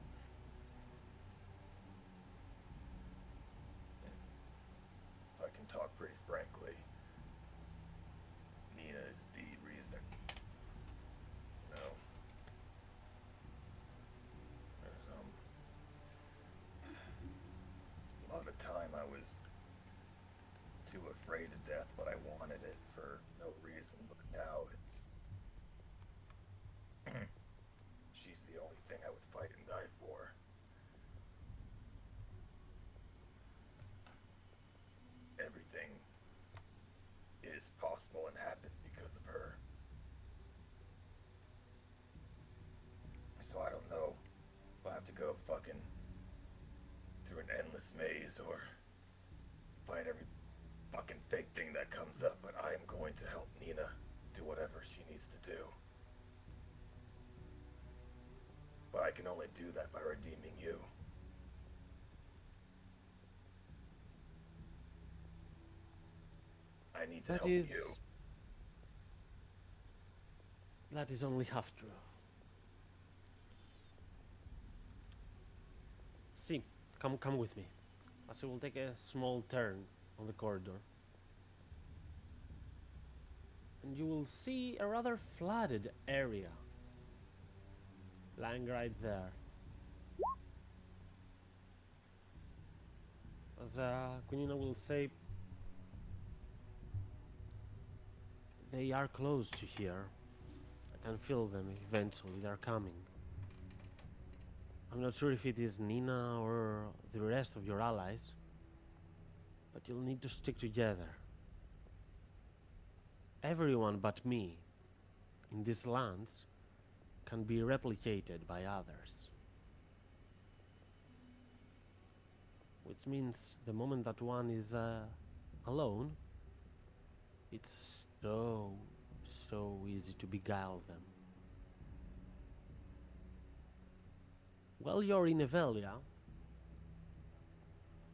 if I can talk pretty frankly, Nina is the reason. You know, there's a lot of time I was too afraid of death, but I wanted it for no reason. But now it's she's the only thing I would fight and die for. Everything is possible and happened because of her. So I don't know if I have to go fucking through an endless maze or find every fucking fake thing that comes up, but I am going to help Nina do whatever she needs to do. But I can only do that by redeeming you. I need to That help is... you. That is only half true. See, come with me. As I will take a small turn on the corridor. And you will see a rather flooded area lying right there. As Kunina will say, they are close to here. I can feel them eventually, they're coming. I'm not sure if it is Nina or the rest of your allies, but you'll need to stick together. Everyone but me in these lands can be replicated by others. Which means the moment that one is alone, It's so easy to beguile them. Well, you're in Evelia.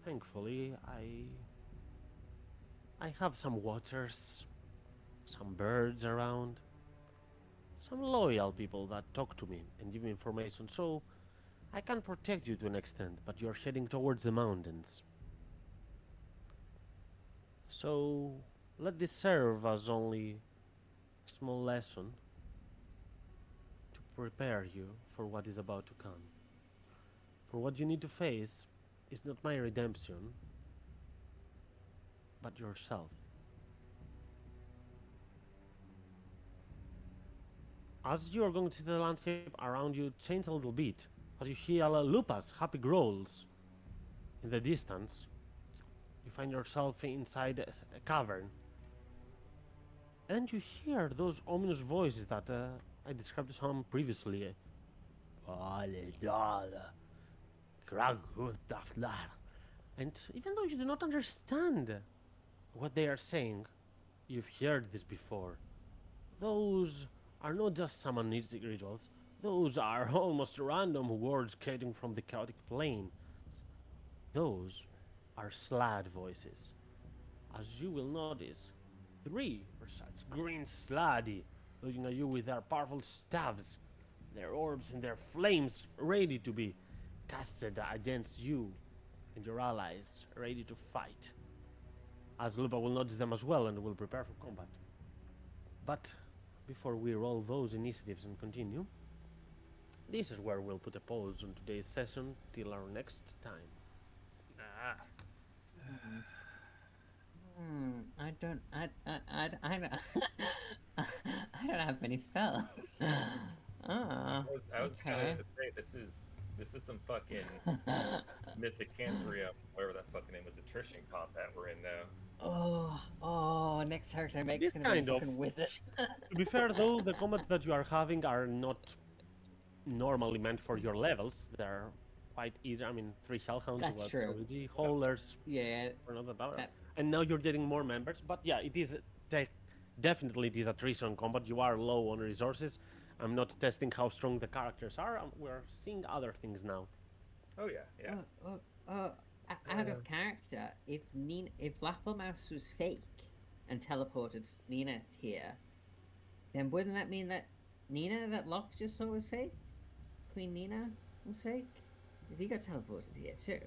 Thankfully, I have some waters, some birds around, some loyal people that talk to me and give me information, so I can protect you to an extent, but you're heading towards the mountains. So let this serve as only a small lesson to prepare you for what is about to come. For what you need to face is not my redemption, but yourself. As you are going to see the landscape around you change a little bit, as you hear Lupa's happy growls in the distance, you find yourself inside a cavern. And you hear those ominous voices that I described to some previously. And even though you do not understand what they are saying, you've heard this before. Those are not just shamanistic rituals, those are almost random words came from the chaotic plane. Those are Slad voices. As you will notice, 3 are such green Sladdy, looking at you with their powerful staves, their orbs and their flames ready to be casted against you and your allies, ready to fight. As Lupa will notice them as well and will prepare for combat. But before we roll those initiatives and continue, this is where we'll put a pause on today's session till our next time. I don't I don't have many spells. I was okay. gonna say this is some fucking Mythicandrium, whatever that fucking name was, attrition combat we're in now. Oh, next character I make This is gonna be a kind of. fucking wizard. To be fair though, the combats that you are having are not normally meant for your levels. They're quite easy. I mean, 3 Hellhounds, That's true. Easy, Haulers, Yeah, for another power. that- And now you're getting more members. But yeah, it is definitely it is attrition combat. You are low on resources. I'm not testing how strong the characters are. We're seeing other things now. Oh yeah. out of character, if Lapplemouse was fake and teleported Nina here, then wouldn't that mean that Nina, that Locke just saw, was fake? Queen Nina was fake? If he got teleported here too.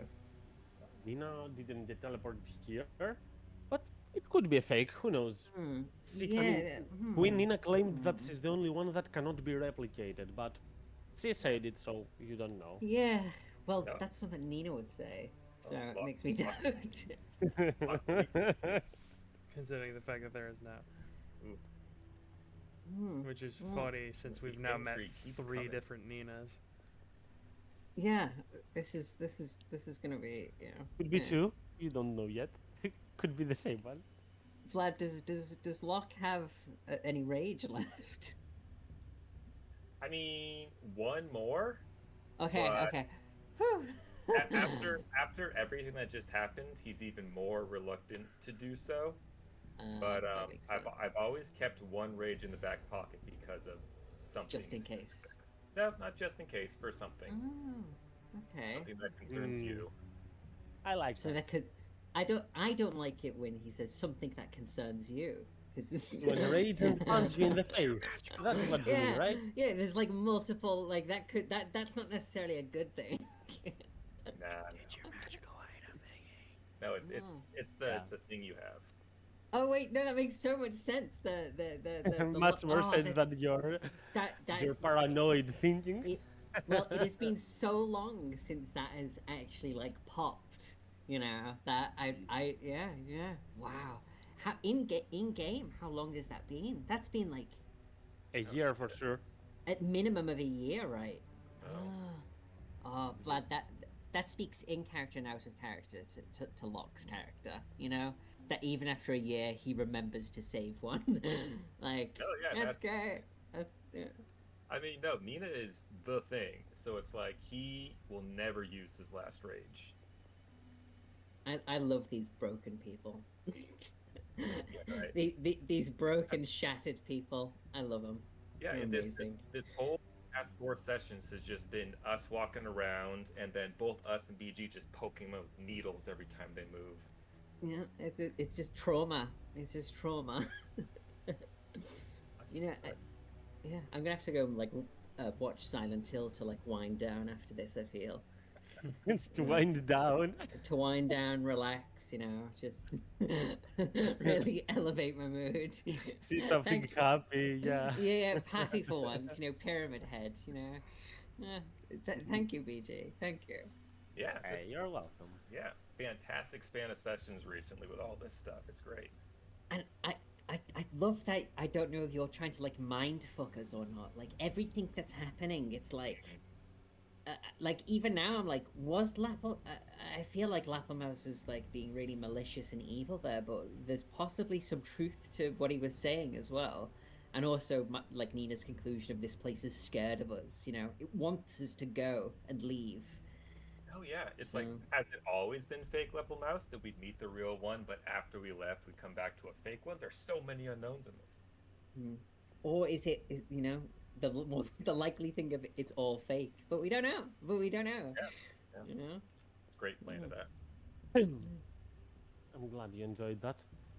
Nina didn't get teleported here, but it could be a fake. Who knows? See, I mean, Queen Nina claimed that she's the only one that cannot be replicated, but she said it, so you don't know. Yeah, well, No. that's something Nina would say, so Oh, it fuck. makes me doubt. Considering the fact that there is now. Hmm. Which is Mm. funny since we've The now met intrigue keeps 3 coming. different Ninas. Yeah, this is gonna be, you know. Could be yeah. 2. You don't know yet. Could be the same one. Vlad, does Locke have any rage left? I mean, one more. Okay, But- okay. Whew. After everything that just happened, he's even more reluctant to do so. But that makes sense. I've always kept one rage in the back pocket because of something. Just in case. specific. No, not just in case, for something. Oh, okay. Something that concerns you. I like So that. that could, I don't like it when he says something that concerns you, because When a agent punch you in the face. That's what you mean, right? Yeah, there's like multiple, like that's not necessarily a good thing. Nah, Get your magical item, Iggy. no, it's the thing you have. Oh wait, no, that makes so much sense. The Much more oh, sense than your that paranoid thinking. well, it has been so long since that has actually like popped, you know, that yeah, wow. How in game, how long has that been? That's been like A year for sure. at minimum of a year, right? Oh. Oh, Vlad, that speaks in character and out of character to Locke's character, you know? That even after a year, he remembers to save one. Like, Oh yeah, that's great. That's, yeah. I mean, no, Nina is the thing, so it's like he will never use his last rage. I love these broken people. right. These broken, shattered people. I love them. Yeah, They're and this amazing. whole past 4 sessions has just been us walking around, and then both us and BG just poking them with needles every time they move. Yeah, it's just trauma. It's just trauma. You know, yeah, I'm gonna have to go like watch Silent Hill to like wind down after this. I feel It's to wind down. to wind down, relax. You know, just really elevate my mood. See something Thank- happy, yeah. Yeah, happy for once. You know, Pyramid Head. You know, thank you, BG. Thank you. Yeah, Hey, you're welcome. yeah, fantastic span of sessions recently with all this stuff. It's great. And I love that. I don't know if you're trying to like mind fuck us or not. Like everything that's happening, it's like even now I'm like, was Lapo? I feel like Lapamouse was like being really malicious and evil there, but there's possibly some truth to what he was saying as well. And also, like Nina's conclusion of this place is scared of us. You know, it wants us to go and leave. Oh yeah, it's like, So- has it always been fake Level Mouse? Did we meet the real one, but after we left, we come back to a fake one? There's so many unknowns in this. Or is it, you know, the likely thing of it's all fake? But we don't know. Yeah. You know. It's great playing to that. I'm glad you enjoyed that.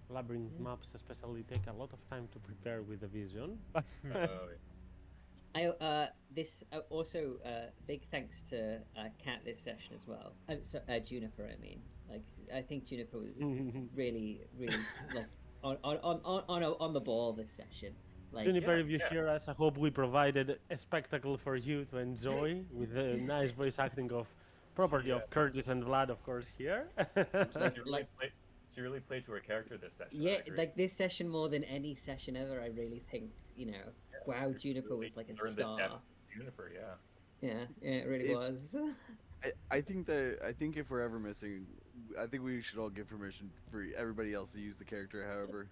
Labyrinth maps especially take a lot of time to prepare with the vision. Oh, This also big thanks to Kat this session as well. Juniper, I mean, like I think Juniper was really like on the ball this session. Like Juniper, yeah, if you yeah. hear us, I hope we provided a spectacle for you to enjoy with the nice voice acting of property of Curtis and Vlad, of course, here. She really played to her character this session. I yeah, agree. like this session more than any session ever. I really think, you know, wow, Juniper Really was like a learned the star. depths of Juniper, yeah. Yeah, it really If- was. I think if we're ever missing, I think we should all give permission for everybody else to use the character. However,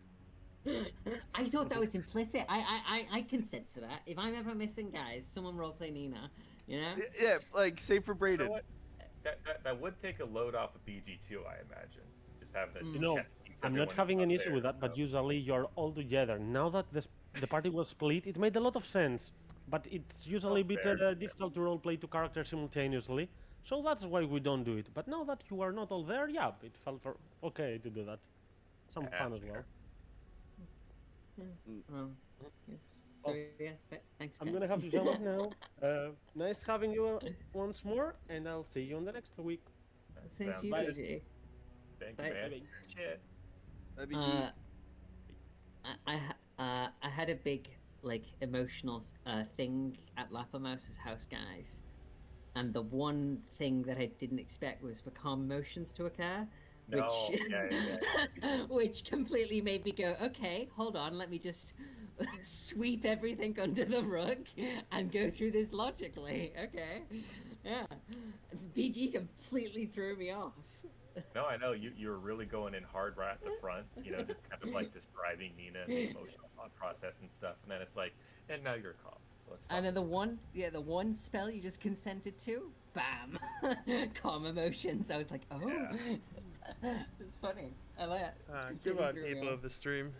I thought that was implicit. I consent to that. If I'm ever missing, guys, someone roleplay Nina. You know? yeah, like save for You Braden. know what? That would take a load off of BG2, I imagine. Just have the No, chess piece, I'm not everyone's having up an issue there, with that, but so- usually you're all together. Now that the party was split, it made a lot of sense. But it's usually a bit fair. difficult to roleplay two characters simultaneously, so that's why we don't do it. But now that you are not all there, yeah, it felt okay to do that. Some Yeah, fun as well. Yes. Oh. So, yeah, thanks. I'm Kat. gonna have to jump off now. Nice having you once more, and I'll see you on the next week. That Same sounds to you, good. BG. Thank you, Thanks. man. Shit. That'd be I had a big like emotional thing at Lapamouse's house, guys, and the one thing that I didn't expect was for calm emotions to occur, No, which yeah. which completely made me go, okay, hold on, let me just sweep everything under the rug and go through this logically. Okay, yeah, BG completely threw me off. No, I know you were really going in hard right at the front. You know, just kind of like describing Nina and the emotional thought process and stuff, and then it's like, and now you're calm. So let's. And then talk. the one spell you just consented to, bam, calm emotions. I was like, oh, Yeah. it's funny. I like it. Come Completely on, threw me people off. of the stream.